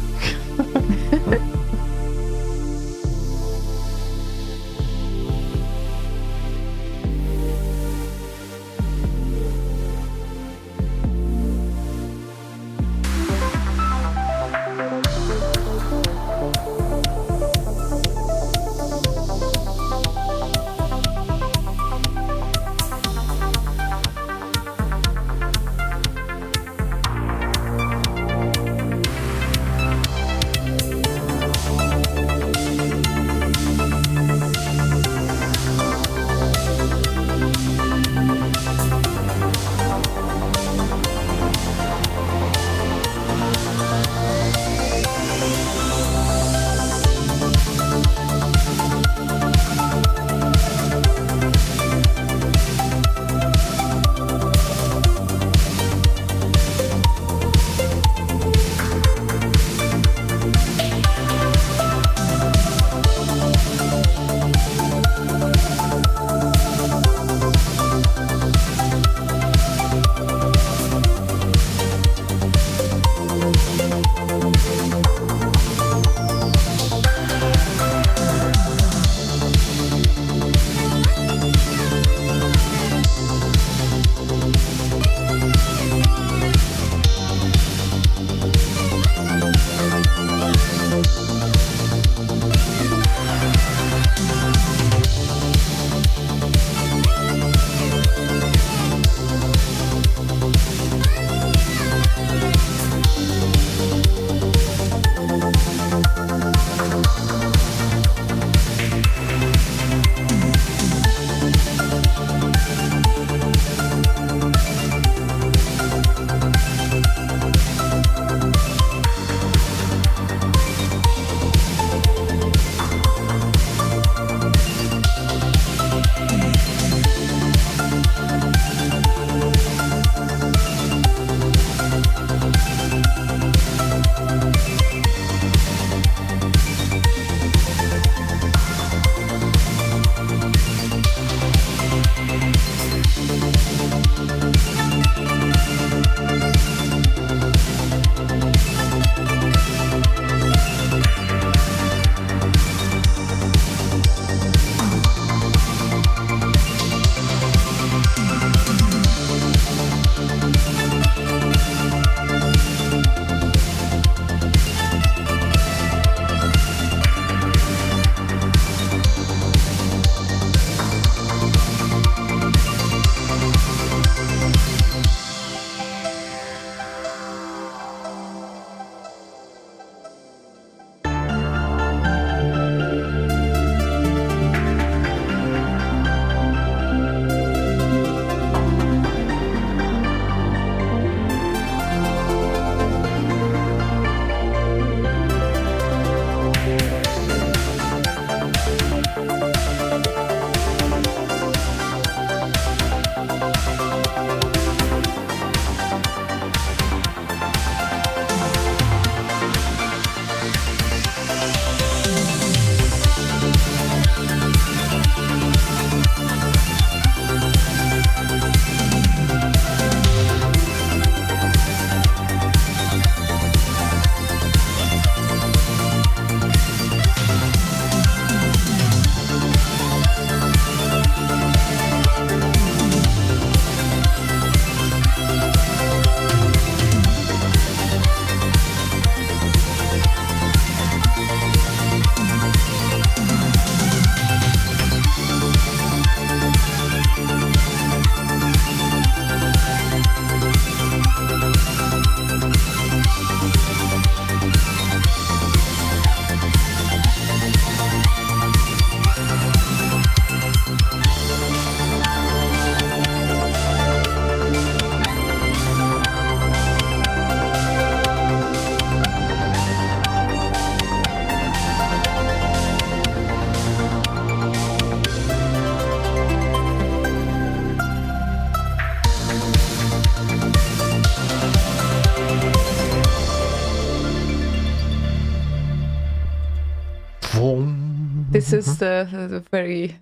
Vroom. This is the very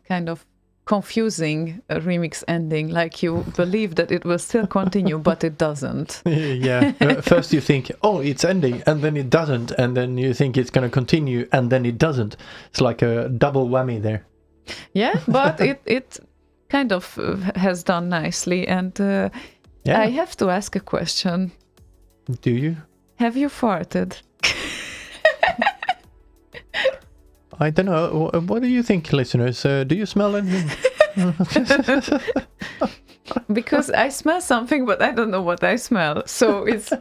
kind of confusing remix ending. Like you believe that it will still continue, but it doesn't. Yeah. First you think, oh, it's ending, and then it doesn't, and then you think it's going to continue, and then it doesn't. It's like a double whammy there. Yeah, but it kind of has done nicely. And Yeah. I have to ask a question. Do you? Have you farted? I don't know. What do you think, listeners? Do you smell anything? Because I smell something, but I don't know what I smell. So it's...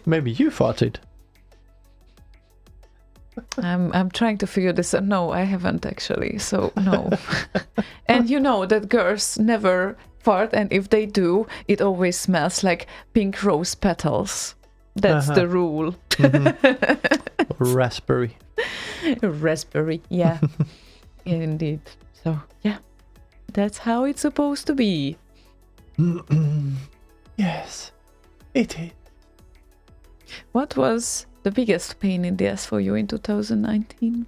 Maybe you farted. I'm trying to figure this out. No, I haven't actually. So no. And you know that girls never fart, and if they do, it always smells like pink rose petals. That's the rule. Raspberry. Raspberry, yeah. Indeed. So yeah, that's how it's supposed to be. Yes, it is. What was the biggest pain in the ass for you in 2019?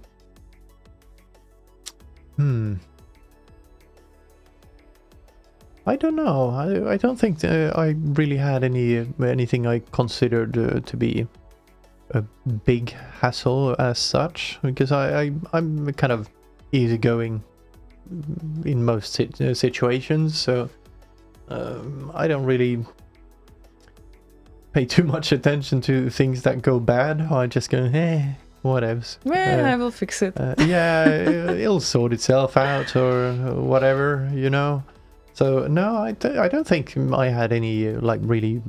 I don't know. I don't think I really had anything I considered to be a big hassle as such, because I'm kind of easygoing in most situations, so I don't really pay too much attention to things that go bad. I just go, whatevs. Well, I will fix it. Yeah, it'll sort itself out or whatever, you know. So no, I don't think I had any really.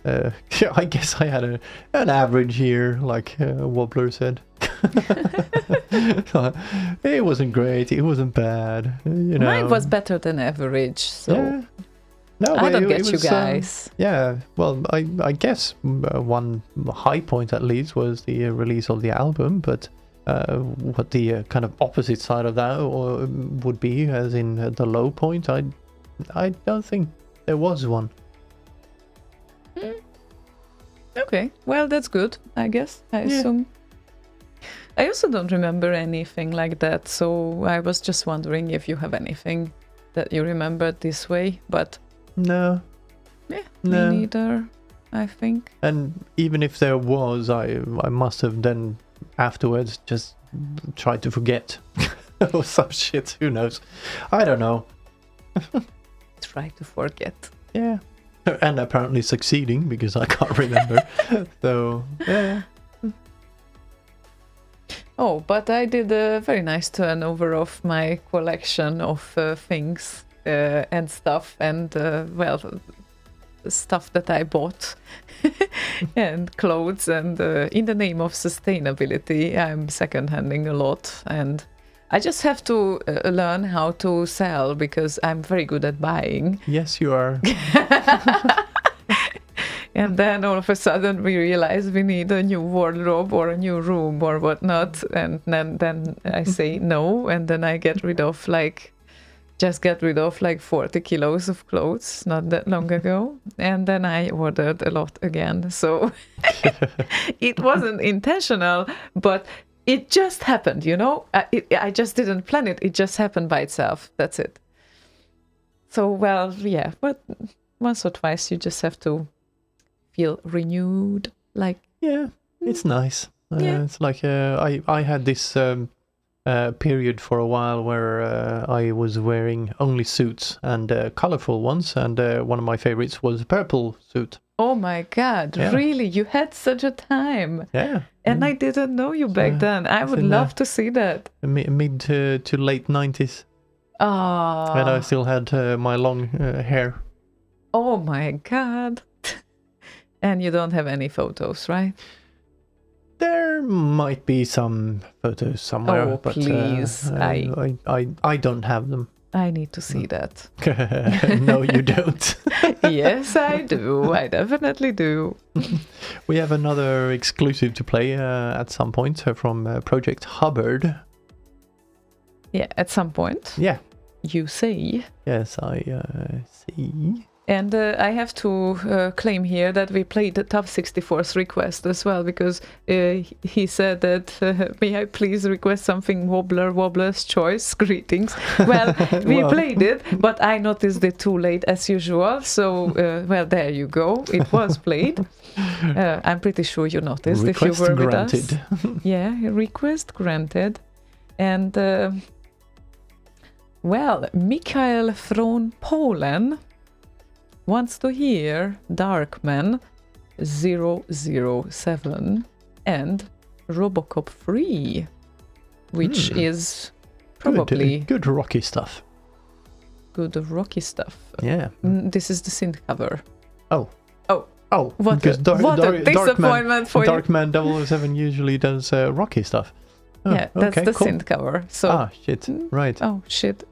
I guess I had an average year, like Wobbler said. It wasn't great. It wasn't bad. You know, Mine was better than average. So yeah. No, I don't get it you was, guys. Yeah, well, I guess one high point at least was the release of the album, but what the kind of opposite side of that would be, as in the low point, I don't think there was one. Okay, well, that's good, I guess. I assume. I also don't remember anything like that, so I was just wondering if you have anything that you remember this way, but No. yeah, No. me neither, I think. And even if there was, I must have then afterwards just tried to forget or some shit. Who knows? I don't know. Try to forget. Yeah. And apparently succeeding, because I can't remember. So, yeah. Oh, but I did a very nice turnover of my collection of things and stuff, and stuff that I bought and clothes, and in the name of sustainability, I'm second-handing a lot, and I just have to learn how to sell, because I'm very good at buying. Yes, you are. And then all of a sudden we realize we need a new wardrobe or a new room or whatnot, and then I say no, and then I get rid of like 40 kilos of clothes not that long ago, and then I ordered a lot again. So it wasn't intentional, but it just happened, you know. I just didn't plan it. It just happened by itself. That's it. So, well, yeah, but once or twice you just have to feel renewed. Like, Yeah, it's nice. Yeah. It's like I had this period for a while where I was wearing only suits, and colorful ones, and one of my favorites was a purple suit. oh my God, Yeah. really? You had such a time. Yeah. And I didn't know you back then. I would in love to see that. Mid to late 90s. Oh, And I still had my long hair. oh my God. And you don't have any photos, right? There might be some photos somewhere, Oh, but please. I don't have them. I need to see that. No, you don't. Yes, I do. I definitely do. We have another exclusive to play at some point from Project Hubbard. Yeah, at some point. Yeah. You say. Yes, I see. And I have to claim here that we played the Top 64's request as well, because he said that, may I please request something Wobbler's Choice, greetings. Well, we played it, but I noticed it too late as usual. So, well, there you go. It was played. I'm pretty sure you noticed Request if you were granted. with us. Yeah, request granted. And, well, Mikael from Poland wants to hear Darkman 007 and Robocop 3, which is probably good rocky stuff. good rocky stuff. Yeah. This is the synth cover. Oh, What because a disappointment for you. Darkman 007 usually does rocky stuff. Oh, Yeah, that's okay, the cool. synth cover. So, Ah, shit. Right. oh shit.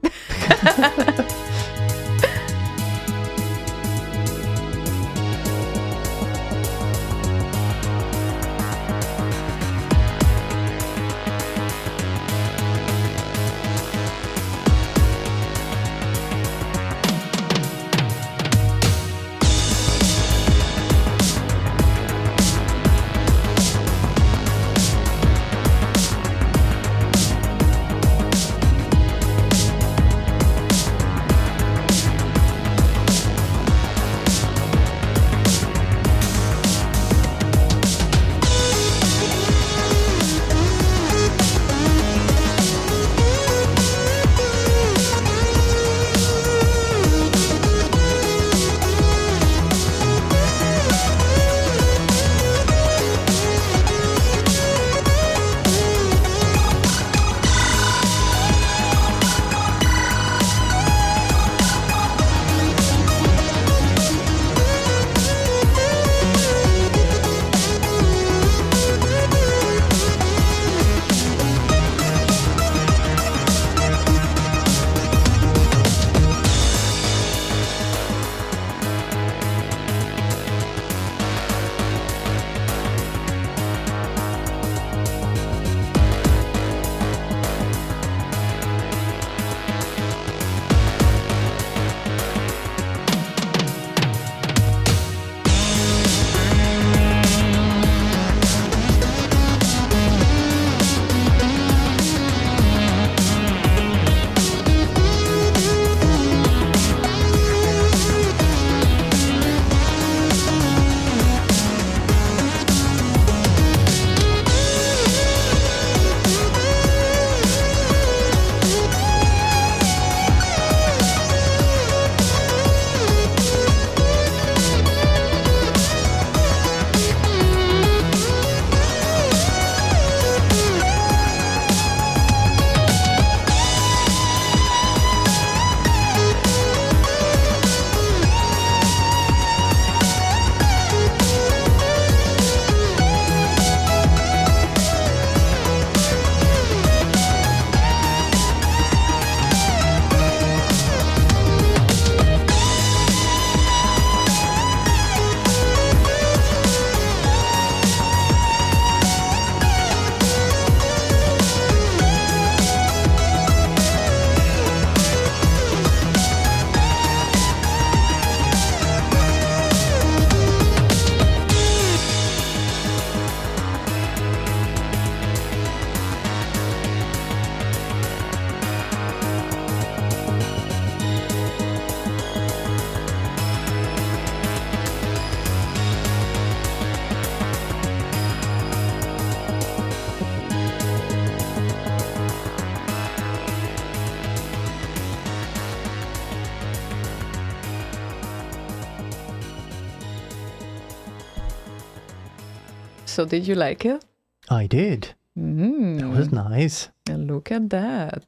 So did you like it? I did. That was nice. And look at that.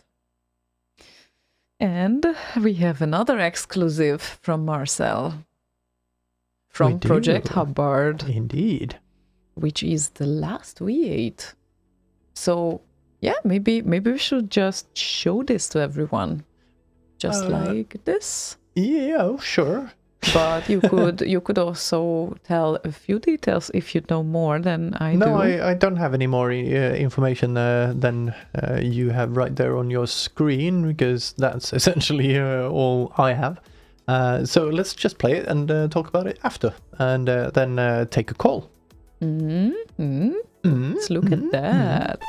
And we have another exclusive from Marcel. From We do. Project Hubbard, Indeed. which is the last V8. So yeah, maybe we should just show this to everyone. Just like this. Yeah, sure. But you could also tell a few details if you know more than I do. No, I don't have any more information than you have right there on your screen, because that's essentially all I have. So let's just play it and talk about it after, and then take a call. Let's look at that.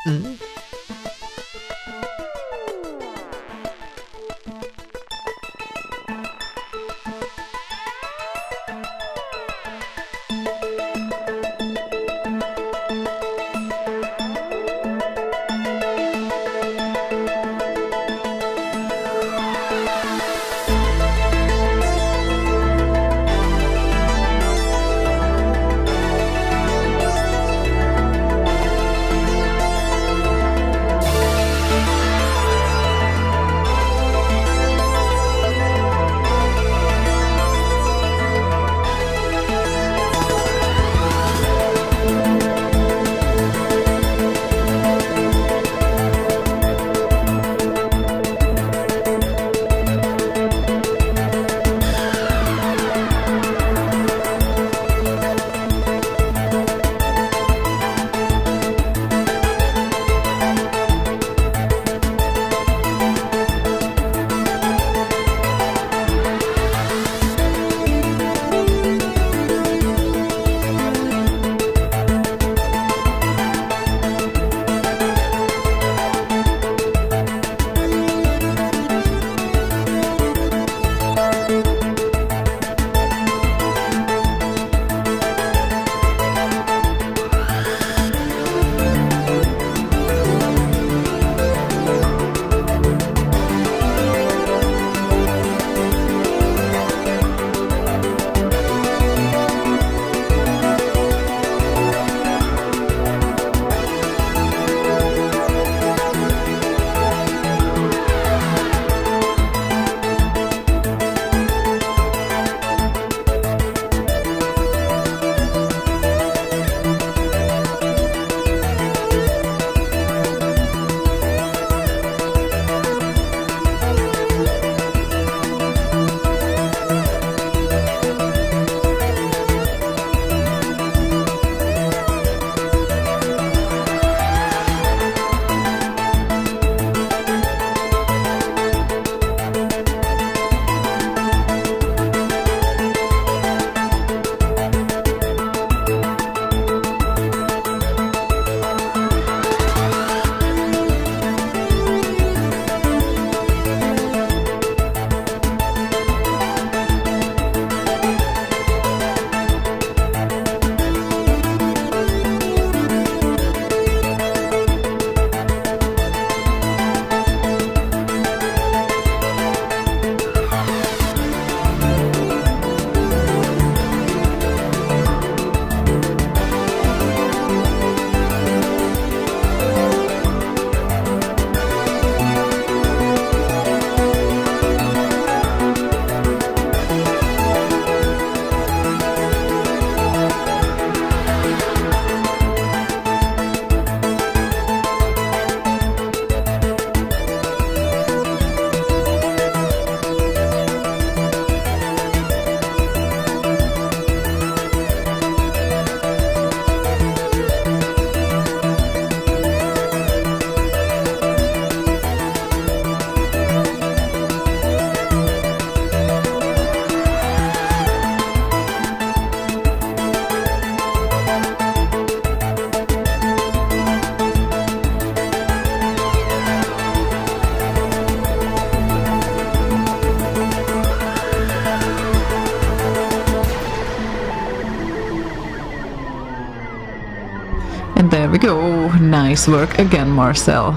And there we go. Nice work again, Marcel.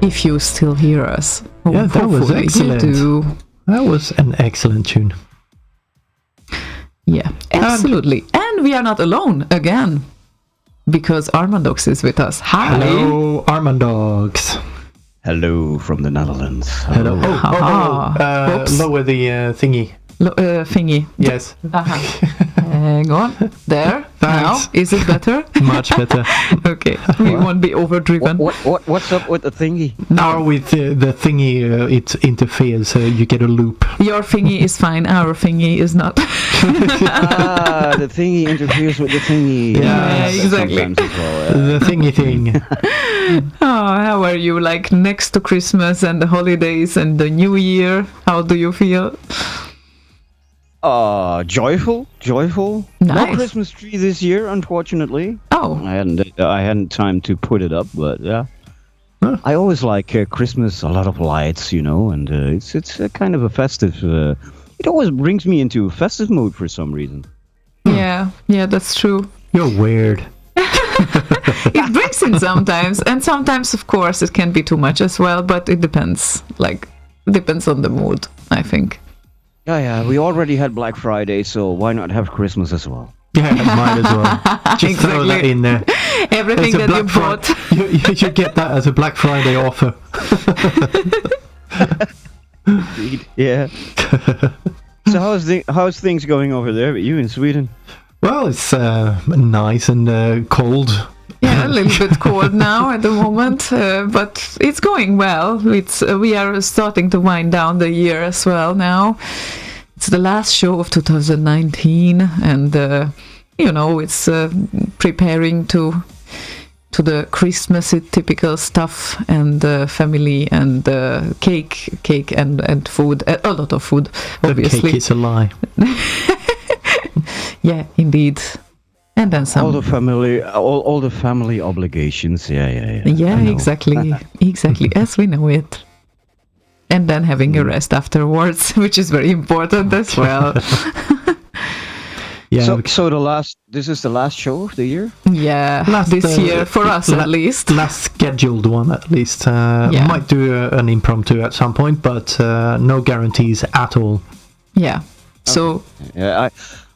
If you still hear us. Yeah, that was Hopefully excellent. you do. That was an excellent tune. Yeah, absolutely. And we are not alone again. Because Armandox is with us. Hi. Hello, Armandox. Hello from the Netherlands. Hello. Oops. Lower the thingy. Thingy. Yes. Hang on. There. Now, Thanks. is it better? Much better. Okay. We won't be overdriven. What's up with the thingy? Now with the thingy, it interferes, so you get a loop. Your thingy is fine. Our thingy is not. The thingy interferes with the thingy. Yeah, exactly. Sometimes as well, The thingy thing. Oh, how are you? Like next to Christmas and the holidays and the New Year? How do you feel? Joyful. No Nice. Christmas tree this year, unfortunately. Oh, I hadn't time to put it up, but yeah. Huh. I always like Christmas, a lot of lights, and it's a kind of a festive. It always brings me into a festive mood for some reason. yeah, that's true. You're weird. It brings in sometimes, and sometimes, of course, it can be too much as well. But it depends. Depends on the mood, I think. Yeah. We already had Black Friday, so why not have Christmas as well? Yeah, might as well. Just throw that in there. Everything It's a that you Black bought. You should get that as a Black Friday offer. Indeed. Yeah. So how's things going over there with you in Sweden? Well, it's nice and cold. Yeah, a little bit cold now at the moment, but it's going well. We are starting to wind down the year as well now. It's the last show of 2019, and it's preparing to the Christmas typical stuff, and family and cake and food, a lot of food, obviously. The cake is a lie. Yeah, indeed. And then some. All the family obligations. Yeah. Yeah, exactly, as we know it. And then having a rest afterwards, which is very important as well. Yeah. So this is the last show of the year? Yeah, this year, for us at least. Last scheduled one at least. Might do an impromptu at some point, but no guarantees at all. Yeah. So. Yeah,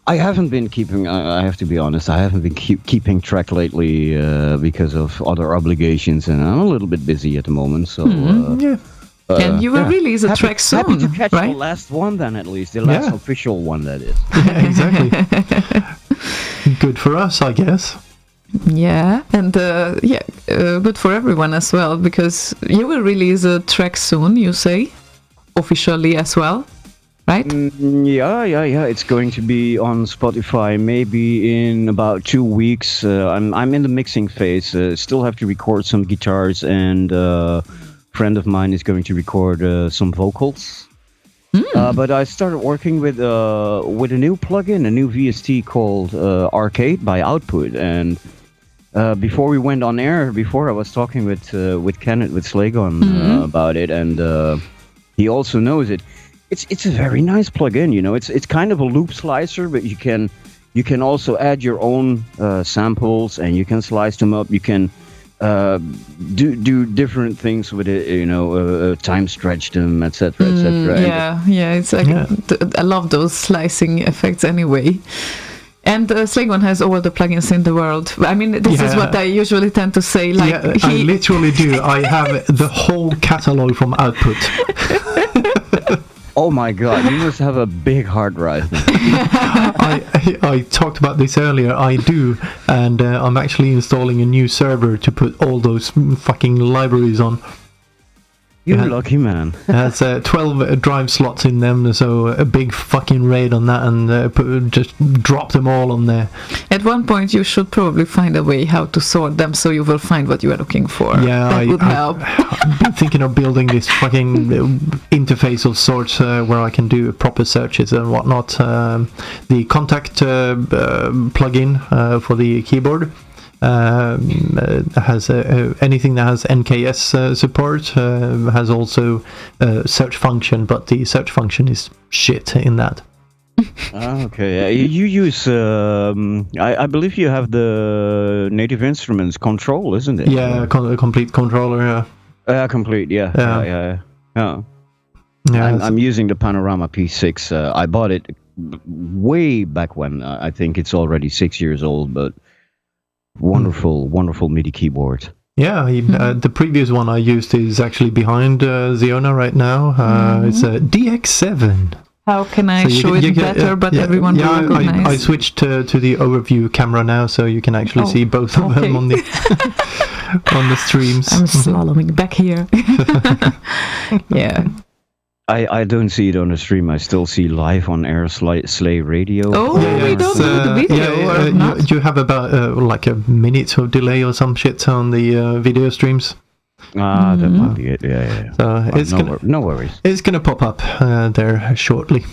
I haven't been keeping. I have to be honest. I haven't been keeping track lately because of other obligations, and I'm a little bit busy at the moment. So. Yeah. And you will release a track soon, happy to catch right? the last one then, at least. The last official one, that is. Yeah, exactly. Good for us, I guess. Yeah, and good for everyone as well, because you will release a track soon, you say, officially as well, right? Yeah. It's going to be on Spotify maybe in about 2 weeks. I'm in the mixing phase. Still have to record some guitars, and friend of mine is going to record some vocals. But I started working with a new plugin, a new VST called Arcade by Output. And before we went on air, I was talking with Kenneth, with Slaygon, about it, and he also knows it. It's a very nice plugin, It's kind of a loop slicer, but you can also add your own samples, and you can slice them up. You can do different things with it, time stretch them, etc. Yeah, it's like I love those slicing effects anyway. And Slaygon has all the plugins in the world. I mean, this is what I usually tend to say. I literally do. I have the whole catalog from Output. Oh my god, you must have a big hard drive. I talked about this earlier. I do, and I'm actually installing a new server to put all those fucking libraries on. You're lucky man. It has 12 drive slots in them, so a big fucking raid on that, and just drop them all on there. At one point, you should probably find a way how to sort them, so you will find what you are looking for. Yeah, that would help. I've been thinking of building this fucking interface of sorts where I can do proper searches and whatnot. The contact plugin for the keyboard. Has anything that has NKS support, has also a search function, but the search function is shit in that. Okay, you use I believe you have the Native Instruments control, isn't it? Yeah, complete controller. Complete. Yeah. I'm using the Panorama P6. I bought it way back when. I think it's already 6 years old, but wonderful MIDI keyboard. Yeah, the previous one I used is actually behind Ziona right now. It's a DX7. How can I show it better, but everyone will recognize? I switched to the overview camera now, so you can actually see both of them on the on the streams. I'm slaloming back here. Yeah. I don't see it on the stream. I still see live on air Slay Radio. Oh, we don't do the video or not? You have about like a minute of delay or some shit on the video streams. That might be it. Yeah. So it's no worries. It's gonna pop up there shortly.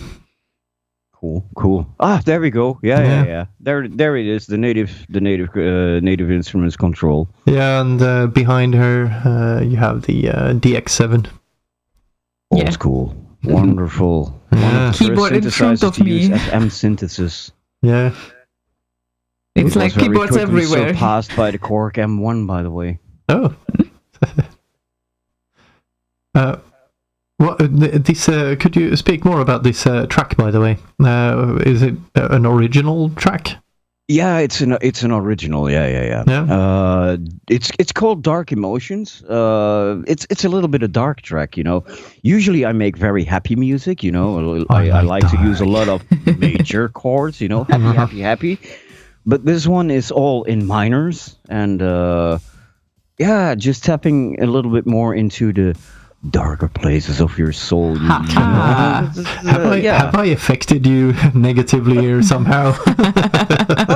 Cool. Ah, there we go. Yeah. There it is. The native instruments control. Yeah, and behind her, you have the DX7. Old school. Wonderful. Yeah. One of the Keyboard in first front synthesizers of to me. use FM synthesis. Yeah. It's It like was very keyboards quickly everywhere. surpassed by the Korg M1, by the way. Oh. This? Could you speak more about this track, by the way? Is it an original track? Yeah, it's an original. Yeah. Yeah. It's called Dark Emotions. It's a little bit of dark track, you know. Usually I make very happy music, you know. I like to use a lot of major chords, you know, happy. But this one is all in minors, and just tapping a little bit more into the darker places of your soul. Have I affected you negatively here somehow?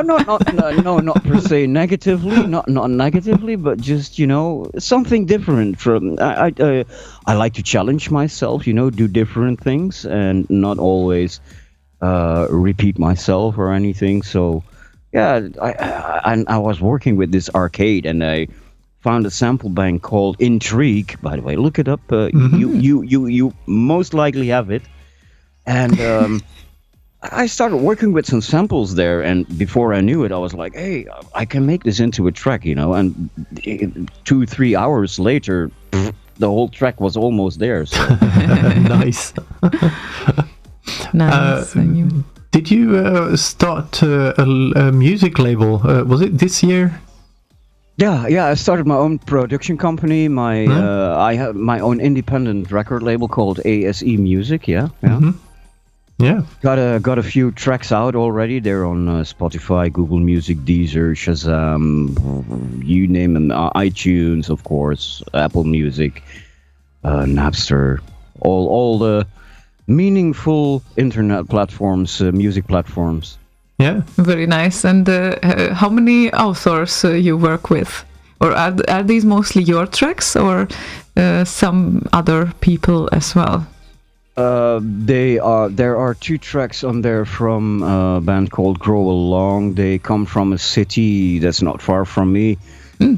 Not per se negatively, not negatively, but just, you know, something different from. I like to challenge myself, you know, do different things, and not always repeat myself or anything. So, yeah, I was working with this arcade, and I found a sample bank called Intrigue. By the way, look it up. You most likely have it. And I started working with some samples there, and before I knew it, I was like, hey, I can make this into a track, you know. And 2-3 hours later, the whole track was almost there. So. Nice. Nice. Did you start a music label? Was it this year? Yeah. I started my own production company. I have my own independent record label called ASE Music. Yeah. Mm-hmm. Yeah. Got a few tracks out already. They're on Spotify, Google Music, Deezer, Shazam, you name them. iTunes, of course, Apple Music, Napster, all the meaningful internet platforms, music platforms. Yeah. Very nice. And how many authors you work with? Or are these mostly your tracks, or some other people as well? There are 2 tracks on there from a band called Grow Along. They come from a city that's not far from me,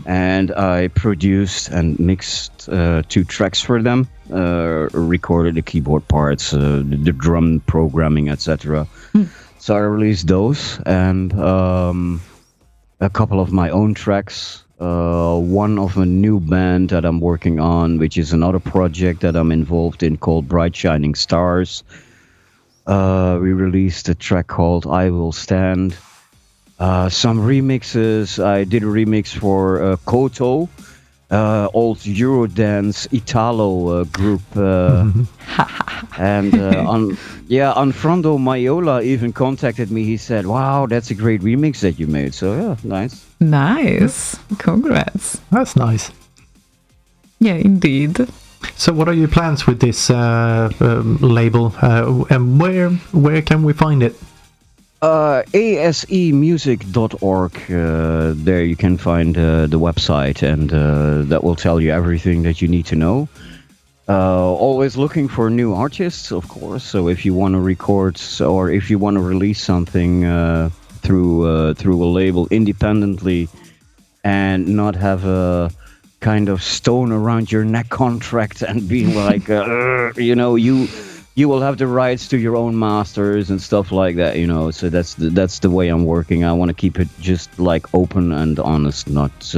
and I produced and mixed 2 tracks for them. Recorded the keyboard parts, the drum programming, etc. So I released those, and a couple of my own tracks. One of a new band that I'm working on, which is another project that I'm involved in called Bright Shining Stars. We released a track called I Will Stand. Some remixes. I did a remix for Koto, old Eurodance Italo group. And Anfrando Maiola even contacted me. He said, wow, that's a great remix that you made. So yeah, nice. Nice. Congrats. That's nice. Yeah, indeed. So what are your plans with this label, and where can we find it? asemusic.org. There you can find the website, and that will tell you everything that you need to know. Always looking for new artists, of course. So if you want to record or if you want to release something through a label independently, and not have a kind of stone around your neck contract and being like, you will have the rights to your own masters and stuff like that, you know. So that's the way I'm working. I want to keep it just like open and honest, not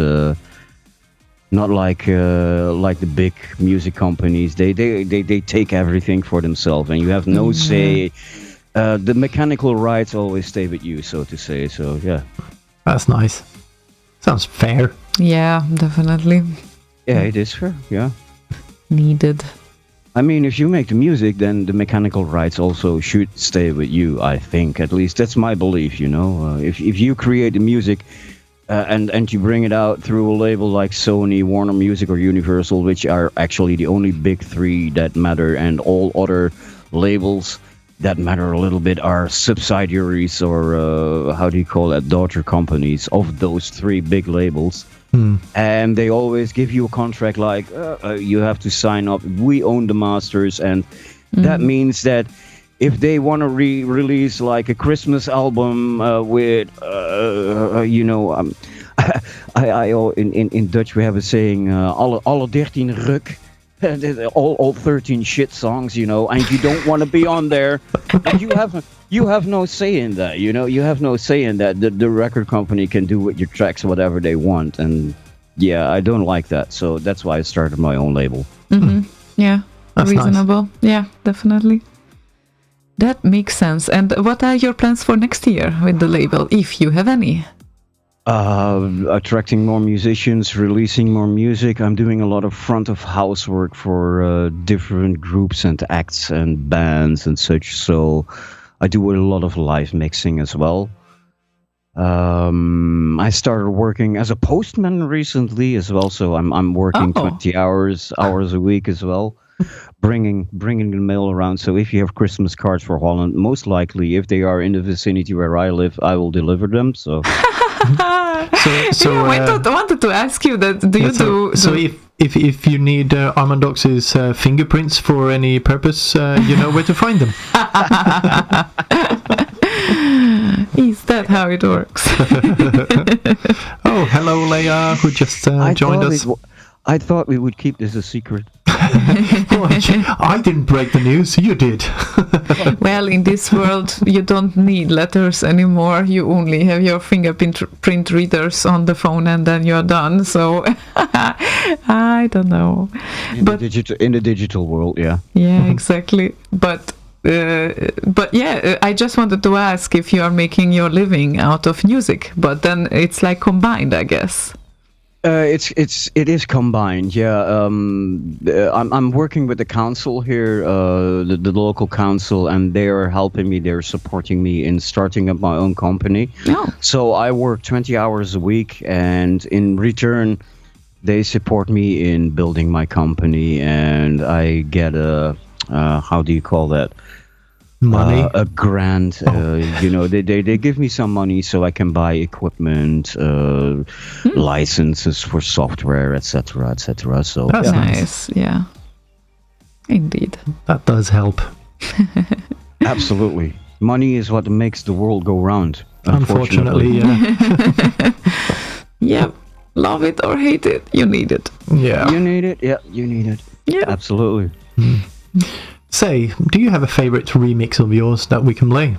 like the big music companies. They take everything for themselves, and you have no say. The mechanical rights always stay with you, so to say. So yeah, that's nice. Sounds fair. Yeah, definitely. Yeah, it is fair. Yeah, needed. I mean, if you make the music, then the mechanical rights also should stay with you. I think, at least that's my belief. You know, if you create the music. And you bring it out through a label like Sony, Warner Music, or Universal, which are actually the only big 3 that matter, and all other labels that matter a little bit are subsidiaries, or how do you call that, daughter companies of those 3 big labels. And they always give you a contract like, you have to sign up, we own the masters, and that means that if they want to release like a Christmas album with, in Dutch we have a saying, alle 13 ruk. All 13 shit songs, and you don't want to be on there, and you have no say in that, you have no say in that. The record company can do with your tracks whatever they want, and yeah, I don't like that, so that's why I started my own label. Mm-hmm. Yeah, That's reasonable. nice. Yeah, definitely. That makes sense. And what are your plans for next year with the label, if you have any? Attracting more musicians, releasing more music. I'm doing a lot of front of house work for different groups and acts and bands and such. So I do a lot of live mixing as well. I started working as a postman recently as well. So I'm working 20 hours a week as well, bringing the mail around. So if you have Christmas cards for Holland, most likely if they are in the vicinity where I live, I will deliver them. So. I wanted to ask you that. Do you do? So if you need Armandox's fingerprints for any purpose, you know where to find them. Is that how it works? Oh, hello, Leia, who just joined us. I thought we would keep this a secret. I didn't break the news, you did. Well, in this world, you don't need letters anymore. You only have your fingerprint readers on the phone, and then you're done. So, I don't know. In the digital world, yeah. Yeah, exactly. But yeah, I just wanted to ask if you are making your living out of music, but then it's like combined, I guess. It is combined, yeah. I'm working with the council here, the local council, and they are helping me. They're supporting me in starting up my own company. Oh. So I work 20 hours a week, and in return, they support me in building my company, and I get a how do you call that? Money, a grant. They give me some money so I can buy equipment, licenses for software, etc., etc. So that's nice. Yeah, indeed. That does help. Absolutely, money is what makes the world go round. Unfortunately, yeah. Yeah, love it or hate it, you need it. Yeah, you need it. Yeah, you need it. Yeah, absolutely. Say, do you have a favorite remix of yours that we can play?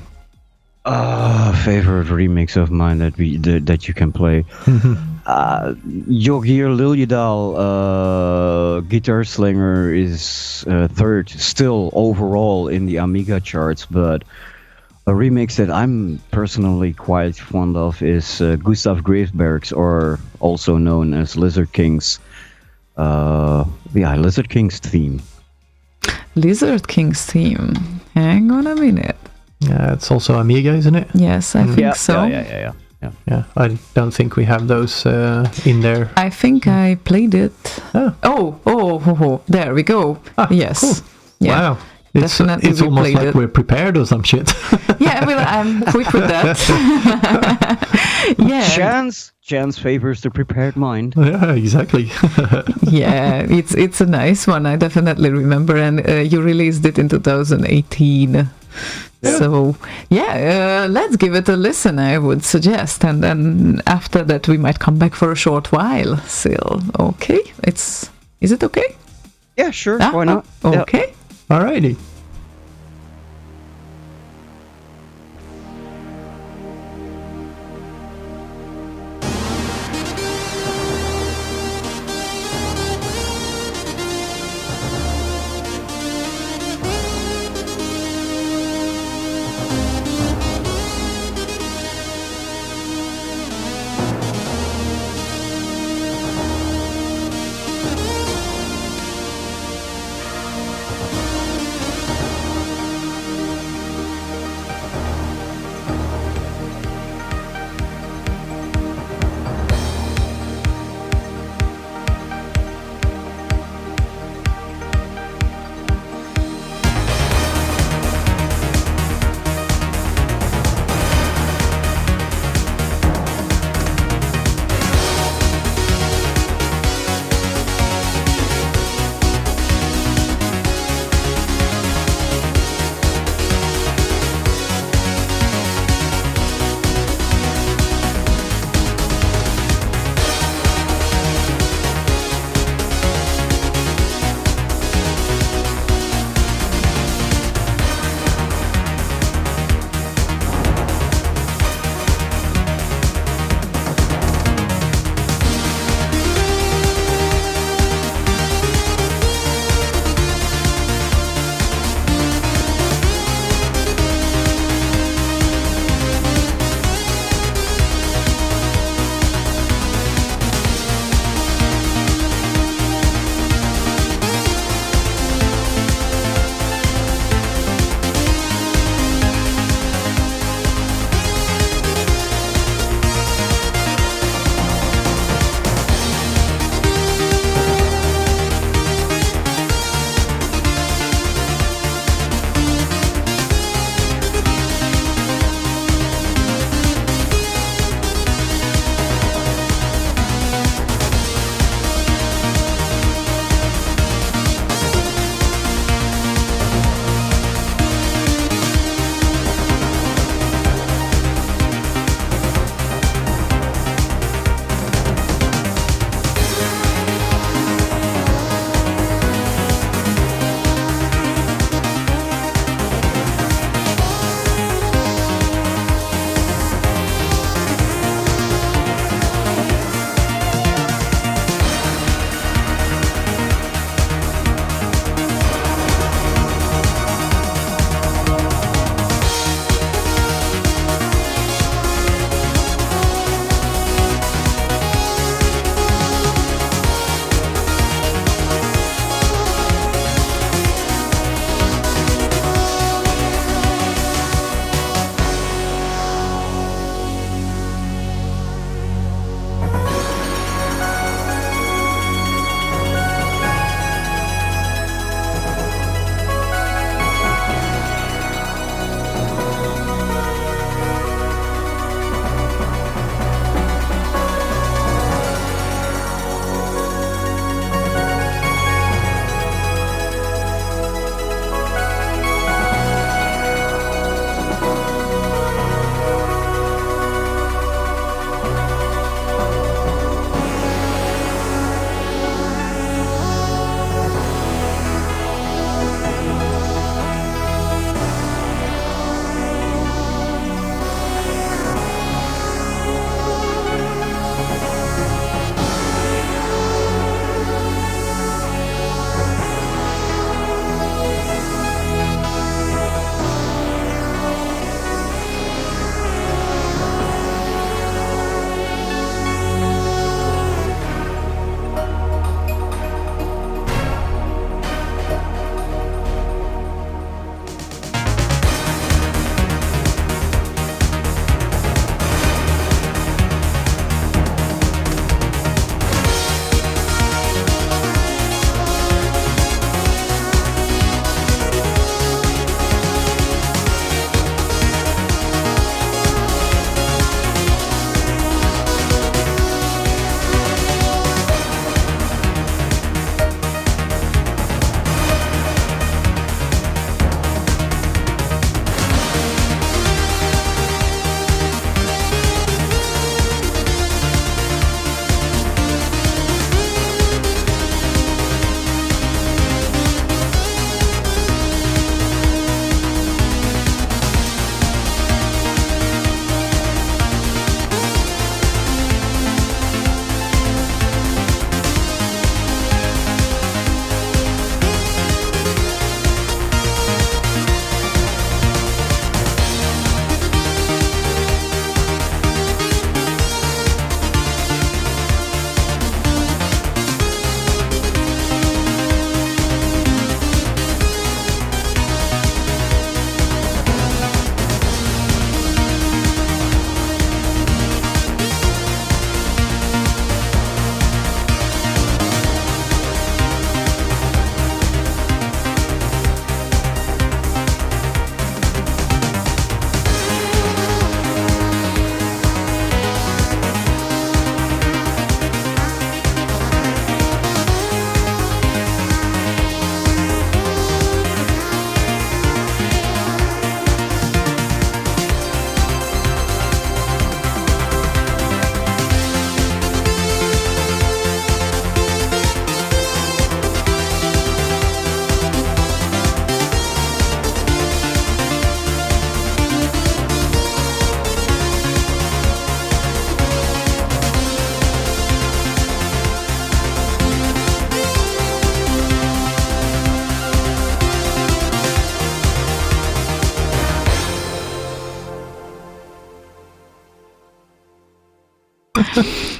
Favorite remix of mine that you can play. Jogir Liljedal, Guitar Slinger is third still overall in the Amiga charts, but a remix that I'm personally quite fond of is Gustav Graveberg's, or also known as Lizard King's, Lizard King's theme. Lizard King's theme. Hang on a minute. Yeah, it's also Amiga, isn't it? Yes, I think so. Yeah. I don't think we have those in there. I think I played it. Oh, there we go. Yes. Cool. Yeah. Wow. It's almost like we're prepared or some shit. Yeah, well, I'm quick with that. Yeah. Chance favors the prepared mind. Yeah, exactly. Yeah, it's a nice one. I definitely remember, and you released it in 2018. Yeah. So, let's give it a listen, I would suggest. And then after that, we might come back for a short while still. Okay? Is it okay? Yeah, sure. Why not? Okay. Yeah. Alrighty.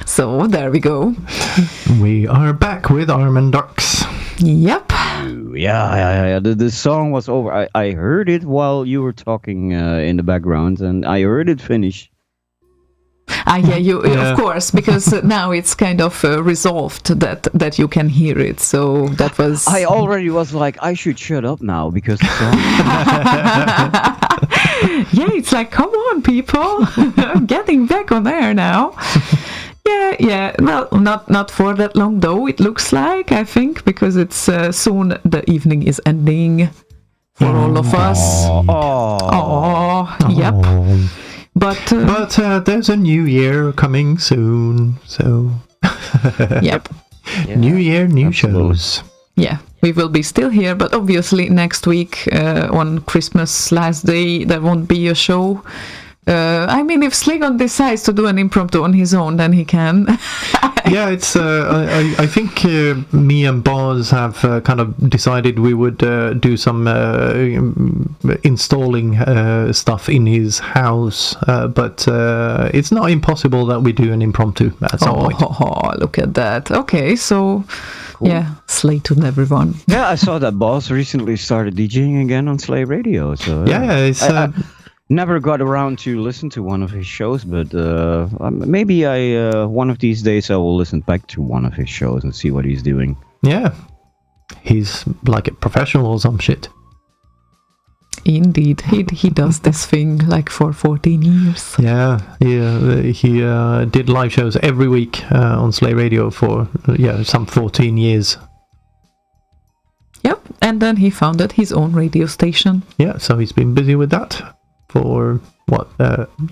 So there we go. We are back with Arm & Ducks. Yep. Yeah. The song was over. I heard it while you were talking in the background, and I heard it finish. Of course, because now it's kind of resolved that you can hear it. So that was. I already was like, I should shut up now because the song. Yeah, it's like, come on, people, getting back on air now. Yeah. Well, not for that long though. It looks like, I think, because it's soon the evening is ending for all of us. Yep. But there's a new year coming soon, so yep. Yeah, new year, new absolutely. shows. Yeah, we will be still here, but obviously next week on Christmas last day there won't be a show. I mean, if Slaygon decides to do an impromptu on his own, then he can. Yeah, it's. I think me and Boz have kind of decided we would do some installing stuff in his house, but it's not impossible that we do an impromptu at some point. Oh, look at that. Okay, so yeah, Slay to everyone. Yeah, I saw that Boss recently started DJing again on Slay Radio. So Yeah, it's. I never got around to listen to one of his shows, but maybe one of these days I will listen back to one of his shows and see what he's doing. Yeah, he's like a professional or some shit. Indeed, he does this thing like for 14 years. Yeah, he did live shows every week on Slay Radio for some 14 years. Yep, and then he founded his own radio station. Yeah, so he's been busy with that for what?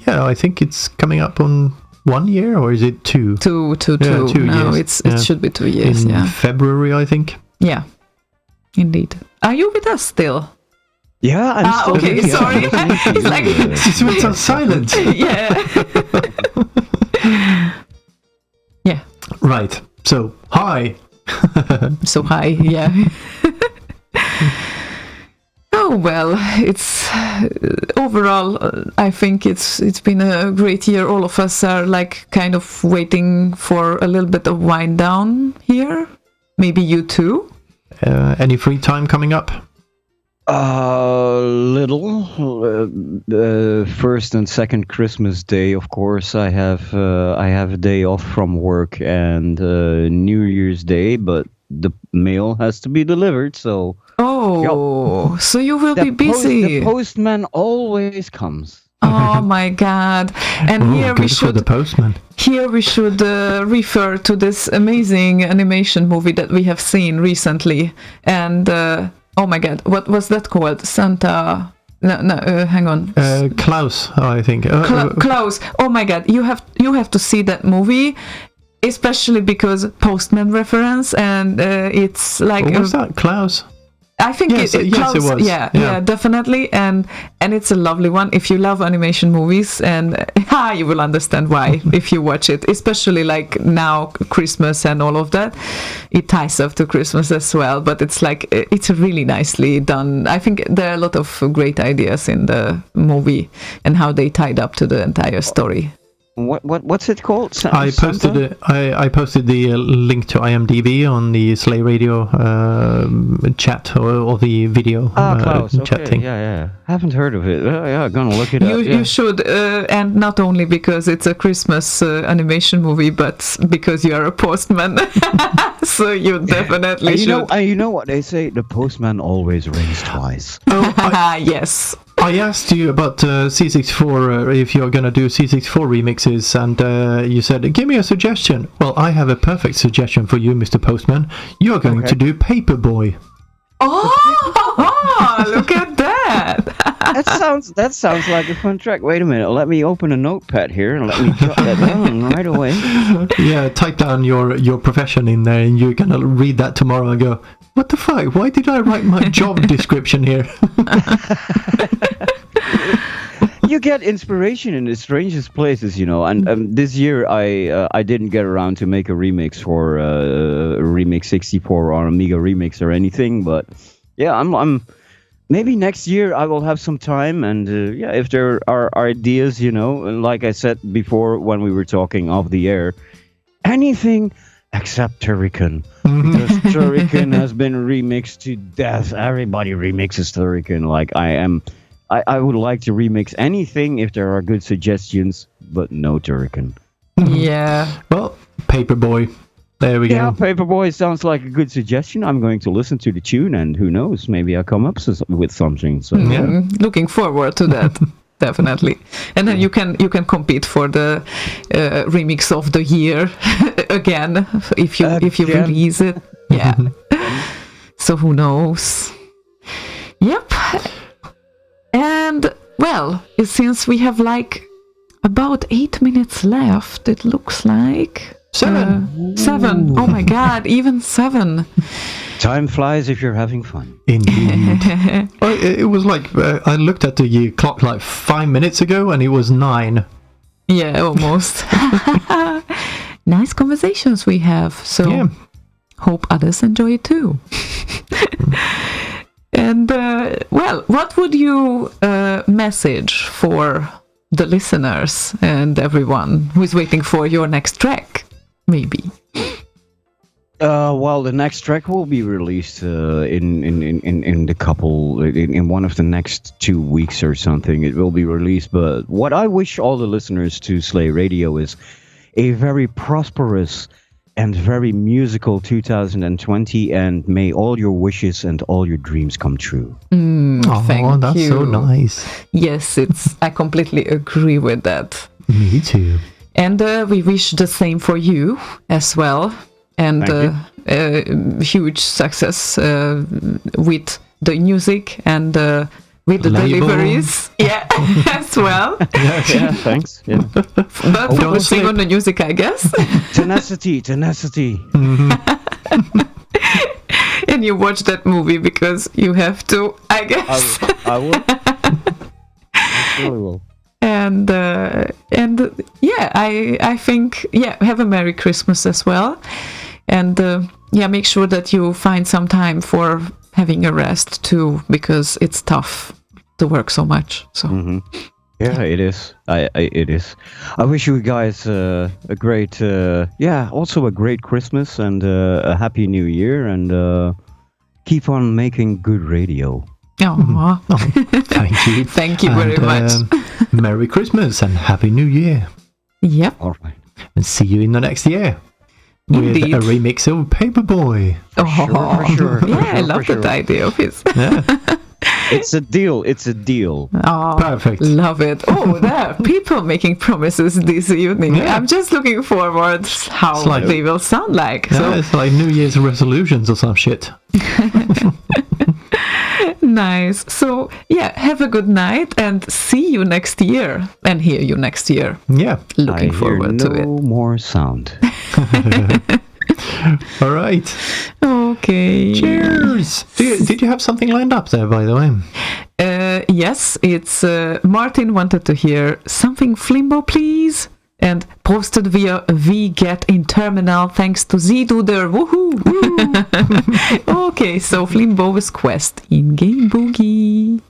I think it's coming up on 1 year, or is it two? Two. Yeah, 2 No, years. it should be 2 years. In Yeah, February, I think. yeah, indeed. Are you with us still? Yeah, I'm still Okay, here. sorry. It's like She went on silent. yeah. Yeah. Right. So, hi. So hi, yeah. Oh well, it's overall. I think it's been a great year. All of us are like kind of waiting for a little bit of wind down here. Maybe you too. Any free time coming up? Little. First and second Christmas day, of course. I have a day off from work and New Year's Day, but the mail has to be delivered, so. Oh, so you will be busy. The postman always comes. Oh my God! And here we good for the should postman. Refer to this amazing animation movie that we have seen recently. And oh my God, what was that called? Santa? No, hang on. Klaus, I think. Klaus. Oh my God, you have to see that movie. Especially because postman reference, and it's like. What was that, Klaus? I think yes, it was. Yeah, definitely, and it's a lovely one. If you love animation movies, and you will understand why if you watch it. Especially like now, Christmas and all of that, it ties up to Christmas as well. But it's like it's really nicely done. I think there are a lot of great ideas in the movie and how they tied up to the entire story. What's it called? I posted the link to IMDb on the Slay Radio chat or the video chat thing. Yeah. Haven't heard of it. Gonna look it up. You should, and not only because it's a Christmas animation movie, but because you are a postman. So you definitely should. You know what they say? The postman always rings twice. Yes. I asked you about C64, if you're going to do C64 remixes, and you said, give me a suggestion. Well, I have a perfect suggestion for you, Mr. Postman. You're going to do Paperboy. Oh, look at that. That sounds like a fun track. Wait a minute. Let me open a notepad here and let me jot that down right away. Yeah, type down your profession in there, and you're going to read that tomorrow and go, what the fuck? Why did I write my job description here? You get inspiration in the strangest places, and this year I didn't get around to make a remix for Remix 64 or Amiga Remix or anything, but yeah, I'm maybe next year I will have some time, and if there are ideas, like I said before when we were talking off the air, anything except Turrican, because Turrican has been remixed to death. Everybody remixes Turrican. Like I would like to remix anything if there are good suggestions, but no Turrican. Yeah. Well, Paperboy. There we Yeah, go. Paperboy sounds like a good suggestion. I'm going to listen to the tune, and who knows, maybe I'll come up with something. So Looking forward to that. Definitely. And then you can compete for the remix of the year again if you release it. Yeah. So who knows? Yep. And well, since we have like about 8 minutes left, it looks like 7. 7. Oh my God, even 7. time flies if you're having fun. Indeed. It was like, I looked at the clock like 5 minutes ago and it was 9. Yeah, almost. Nice conversations we have. So hope others enjoy it too. And well, what would you message for the listeners and everyone who is waiting for your next track, maybe? Well, the next track will be released in one of the next 2 weeks or something. It will be released. But what I wish all the listeners to Slay Radio is a very prosperous and very musical 2020, and may all your wishes and all your dreams come true. Thank that's you. so nice. Yes, I completely agree with that. Me too. And we wish the same for you as well. And huge success with the music and with the Label. deliveries. Yeah, as well. Yeah, thanks. Yeah. But focusing on the music, I guess. Tenacity. And you watch that movie because you have to, I guess. I will. I surely will. And yeah, I think, have a Merry Christmas as well. And make sure that you find some time for having a rest too, because it's tough to work so much. So Yeah, it is. It is. I wish you guys a great, also a great Christmas and a happy New Year, and keep on making good radio. Aw. Thank you. Thank you very much. Merry Christmas and Happy New Year. Yep. All right. And see you in the next year. Indeed. With a remix of Paperboy. For sure. Yeah, I love that idea of his. Yeah. It's a deal. Oh, Perfect. Love it. Oh, there are people making promises this evening. Yeah. I'm just looking forward how like- they will sound like. Yeah, So it's like New Year's resolutions or some shit. nice. So have a good night and see you next year and hear you next year. Yeah. Looking forward to it. No more sound. All right. Okay. Cheers. Did you have something lined up there, by the way? Yes, it's Martin wanted to hear something Flimbo, please. And posted via VGet in terminal thanks to Zduder. Woohoo! Okay, so Flimbo's Quest in Game Boogie.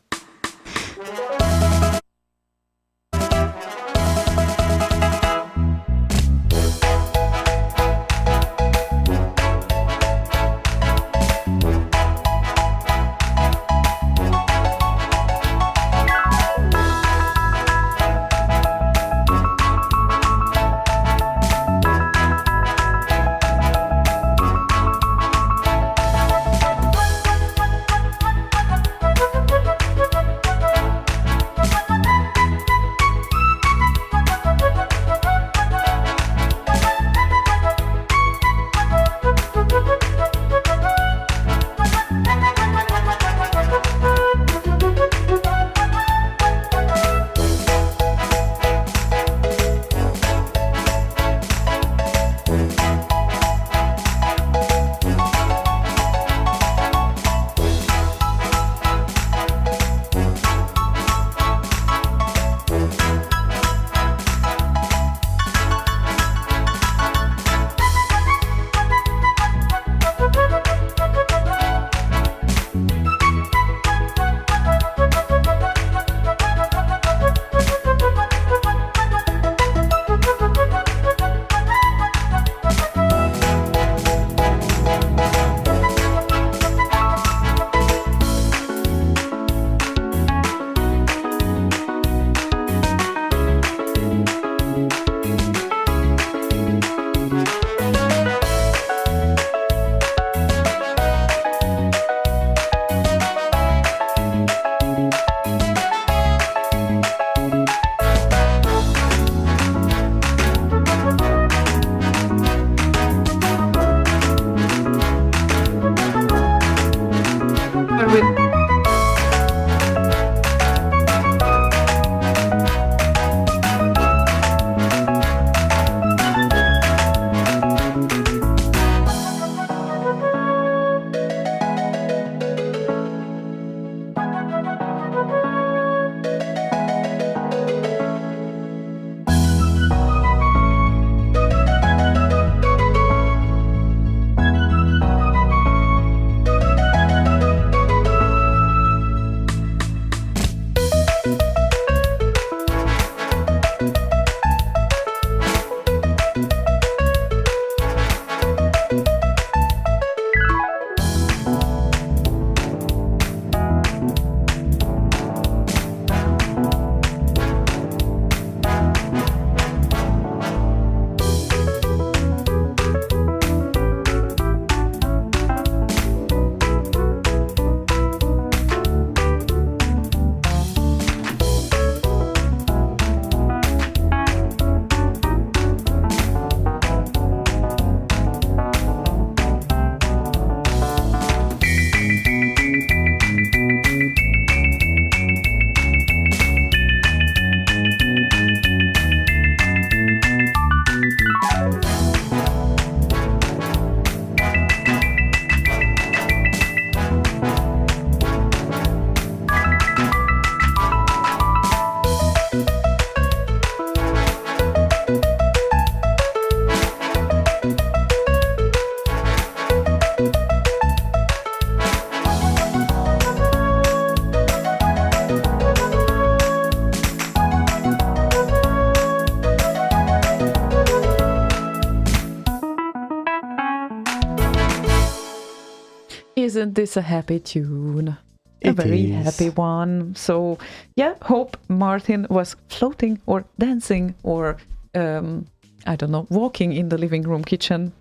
Isn't this a happy tune? A It very is. happy one. So, yeah, hope Martin was floating or dancing or, I don't know, walking in the living room kitchen.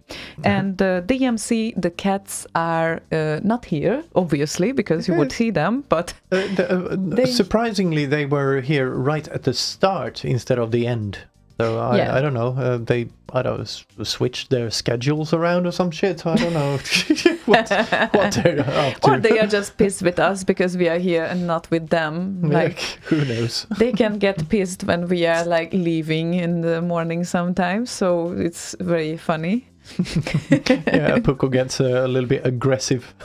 And DMC, the cats are not here, obviously, because you would see them, but Surprisingly, they were here right at the start instead of the end. So I don't know. They switched their schedules around or some shit. I don't know what they're up to. or they are just pissed with us because we are here and not with them. Like, who knows? they can get pissed when we are like leaving in the morning sometimes. So it's very funny. Yeah, Puko gets a little bit aggressive.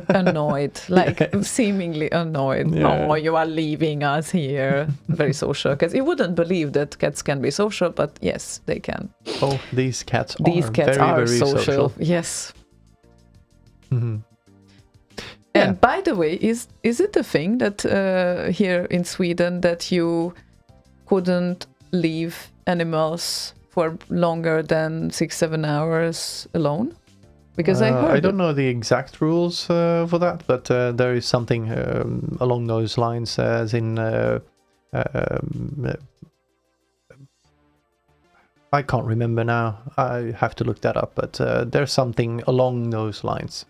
Annoyed, like seemingly annoyed. Yeah. Oh, you are leaving us here. Very social, because you wouldn't believe that cats can be social, but yes, they can. Oh, these cats Are very social. Yes. Mhm. And by the way, is it a thing that here in Sweden that you couldn't leave animals for longer than 6-7 hours alone? Because I heard I don't know the exact rules for that, but there is something along those lines, as in I can't remember now. I have to look that up, but there's something along those lines.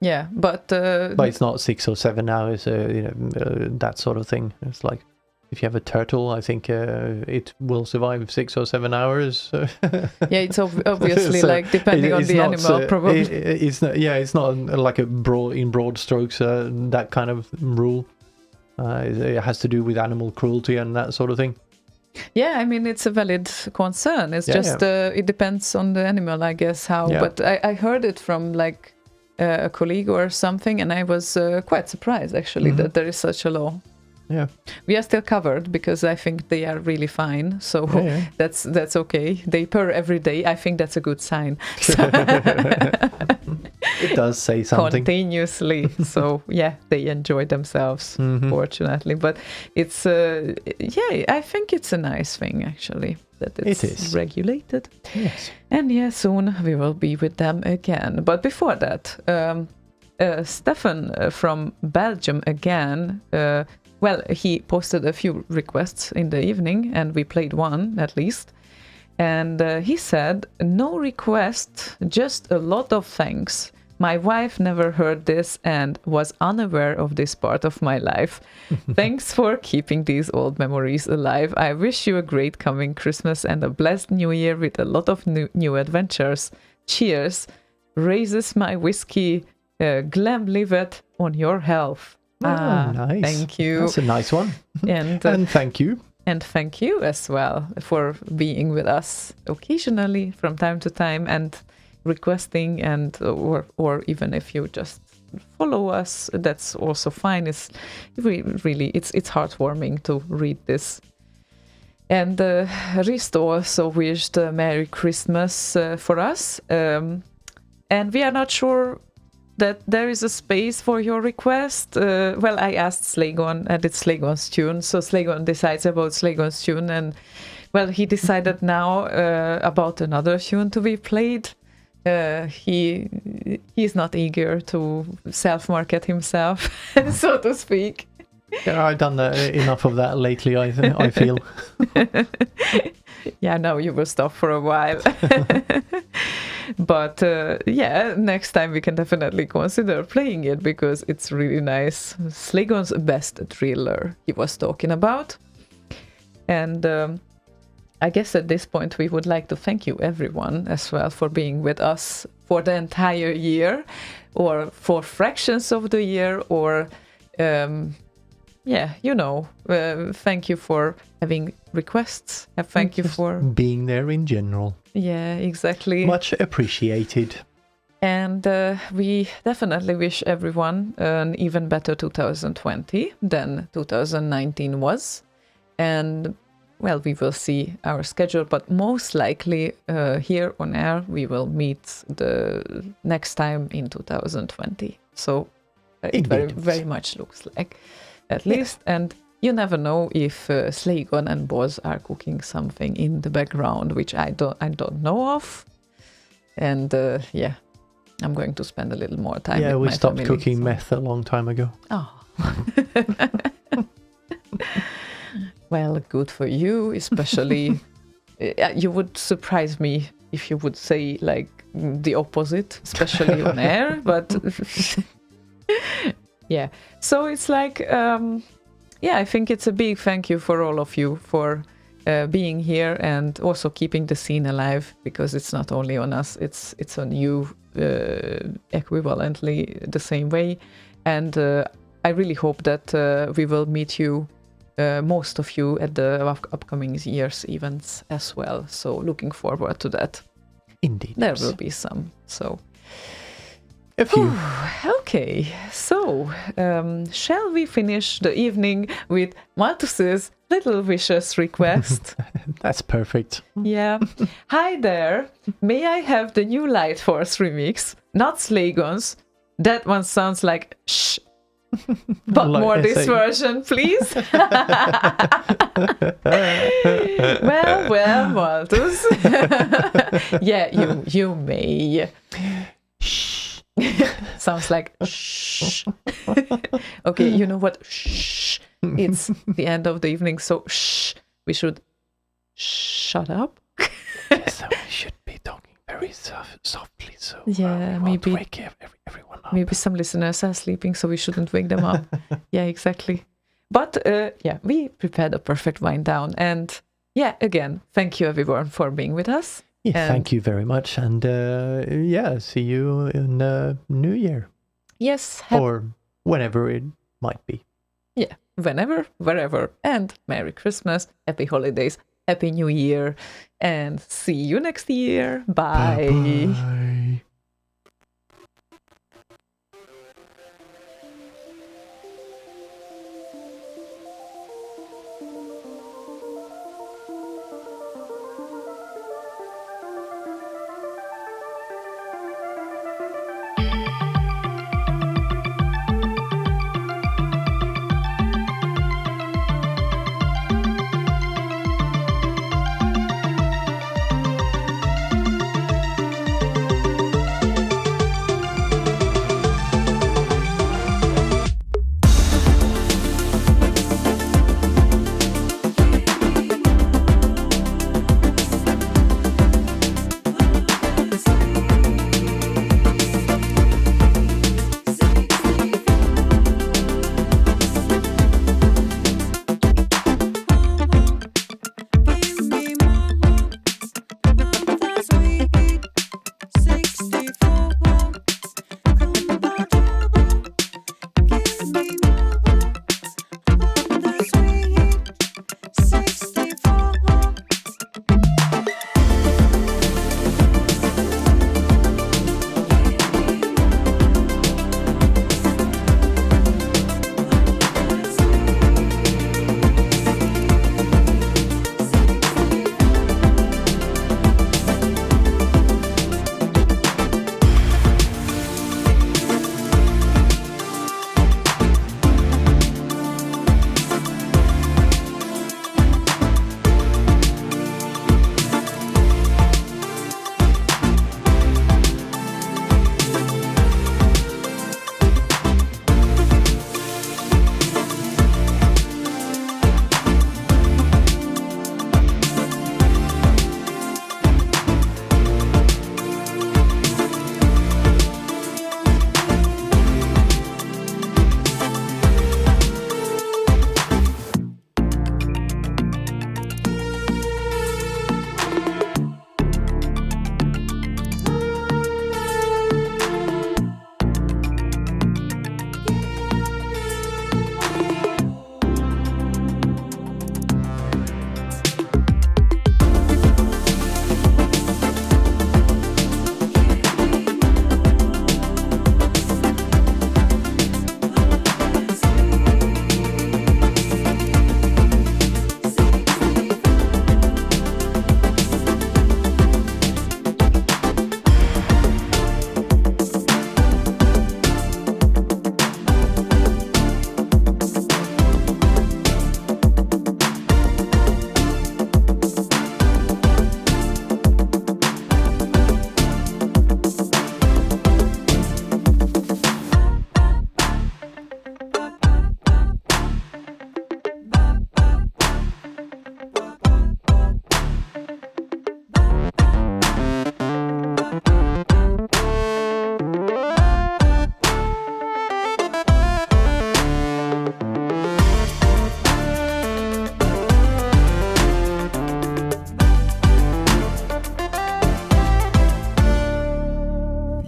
Yeah, but it's not 6 or 7 hours, that sort of thing. It's like if you have a turtle, I think it will survive 6 or 7 hours. yeah, it's obviously So like depending on it's the not, animal, probably. It's not. Yeah, it's not like a broad strokes that kind of rule. It has to do with animal cruelty and that sort of thing. Yeah, I mean, it's a valid concern. It's it depends on the animal, I guess, how. Yeah. But I heard it from like a colleague or something, and I was quite surprised actually that there is such a law. Yeah, we are still covered because I think they are really fine. So Yeah. that's okay. They purr every day. I think that's a good sign. It does say something. Continuously. So yeah, they enjoy themselves, fortunately. But it's I think it's a nice thing actually that it's It is. regulated. Yes. And yeah, soon we will be with them again. But before that, Stefan from Belgium again. He posted a few requests in the evening, and we played one at least. And he said, "No request, just a lot of thanks. My wife never heard this and was unaware of this part of my life. Thanks for keeping these old memories alive. I wish you a great coming Christmas and a blessed New Year with a lot of new adventures. Cheers. Raises my whiskey, Glenlivet, on your health." Nice. Thank you. That's a nice one. And thank you. And thank you as well for being with us occasionally from time to time and requesting, and or even if you just follow us, that's also fine. It's really it's heartwarming to read this. And Risto also wished a Merry Christmas for us, and we are not sure that there is a space for your request. I asked Slaygon, and it's Slaygon's tune, so Slaygon decides about Slaygon's tune, and he decided now about another tune to be played. He's not eager to self-market himself, so to speak. Yeah, I've done enough of that lately, I feel. Yeah, now you will stop for a while. But next time we can definitely consider playing it because it's really nice. Slaygon's best thriller he was talking about. And I guess at this point we would like to thank you everyone as well for being with us for the entire year, or for fractions of the year, or thank you for having requests. Thank you for being there in general. Yeah, exactly. Much appreciated. And we definitely wish everyone an even better 2020 than 2019 was. And we will see our schedule, but most likely here on air we will meet the next time in 2020. So it very much looks like, at least. And you never know if Slaygon and Boz are cooking something in the background, which I don't know of. And I'm going to spend a little more time. Yeah, with we my stopped family, cooking so- meth a long time ago. Oh. Well, good for you, especially. You would surprise me if you would say like the opposite, especially on air. But yeah, so it's like, I think it's a big thank you for all of you for being here and also keeping the scene alive, because it's not only on us, it's on you equivalently the same way. And I really hope that we will meet you, most of you, at the upcoming year's events as well. So looking forward to that. Indeed. There will be some. So a few. okay, so shall we finish the evening with Malthus's little vicious request? That's perfect. Yeah. Hi there. May I have the new Light Force remix? Not Slaygon's. That one sounds like shh. But Like more I this say. version, please. well, Malthus. Yeah, you may. Shh. Sounds like shh. Okay, you know what? Shh. It's the end of the evening, so shh. We should shut up. So we should be talking very softly, so Yeah, we won't maybe- wake everyone up. Maybe some listeners are sleeping, so we shouldn't wake them up. Yeah, exactly. But we prepared a perfect wind down. And yeah, again, thank you everyone for being with us. Yeah, And- thank you very much, and see you in New Year Yes, or whenever it might be. yeah, whenever, wherever. And Merry Christmas, Happy Holidays, Happy New Year, and see you next year. Bye. Bye.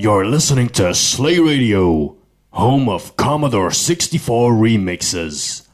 You're listening to Slay Radio, home of Commodore 64 remixes.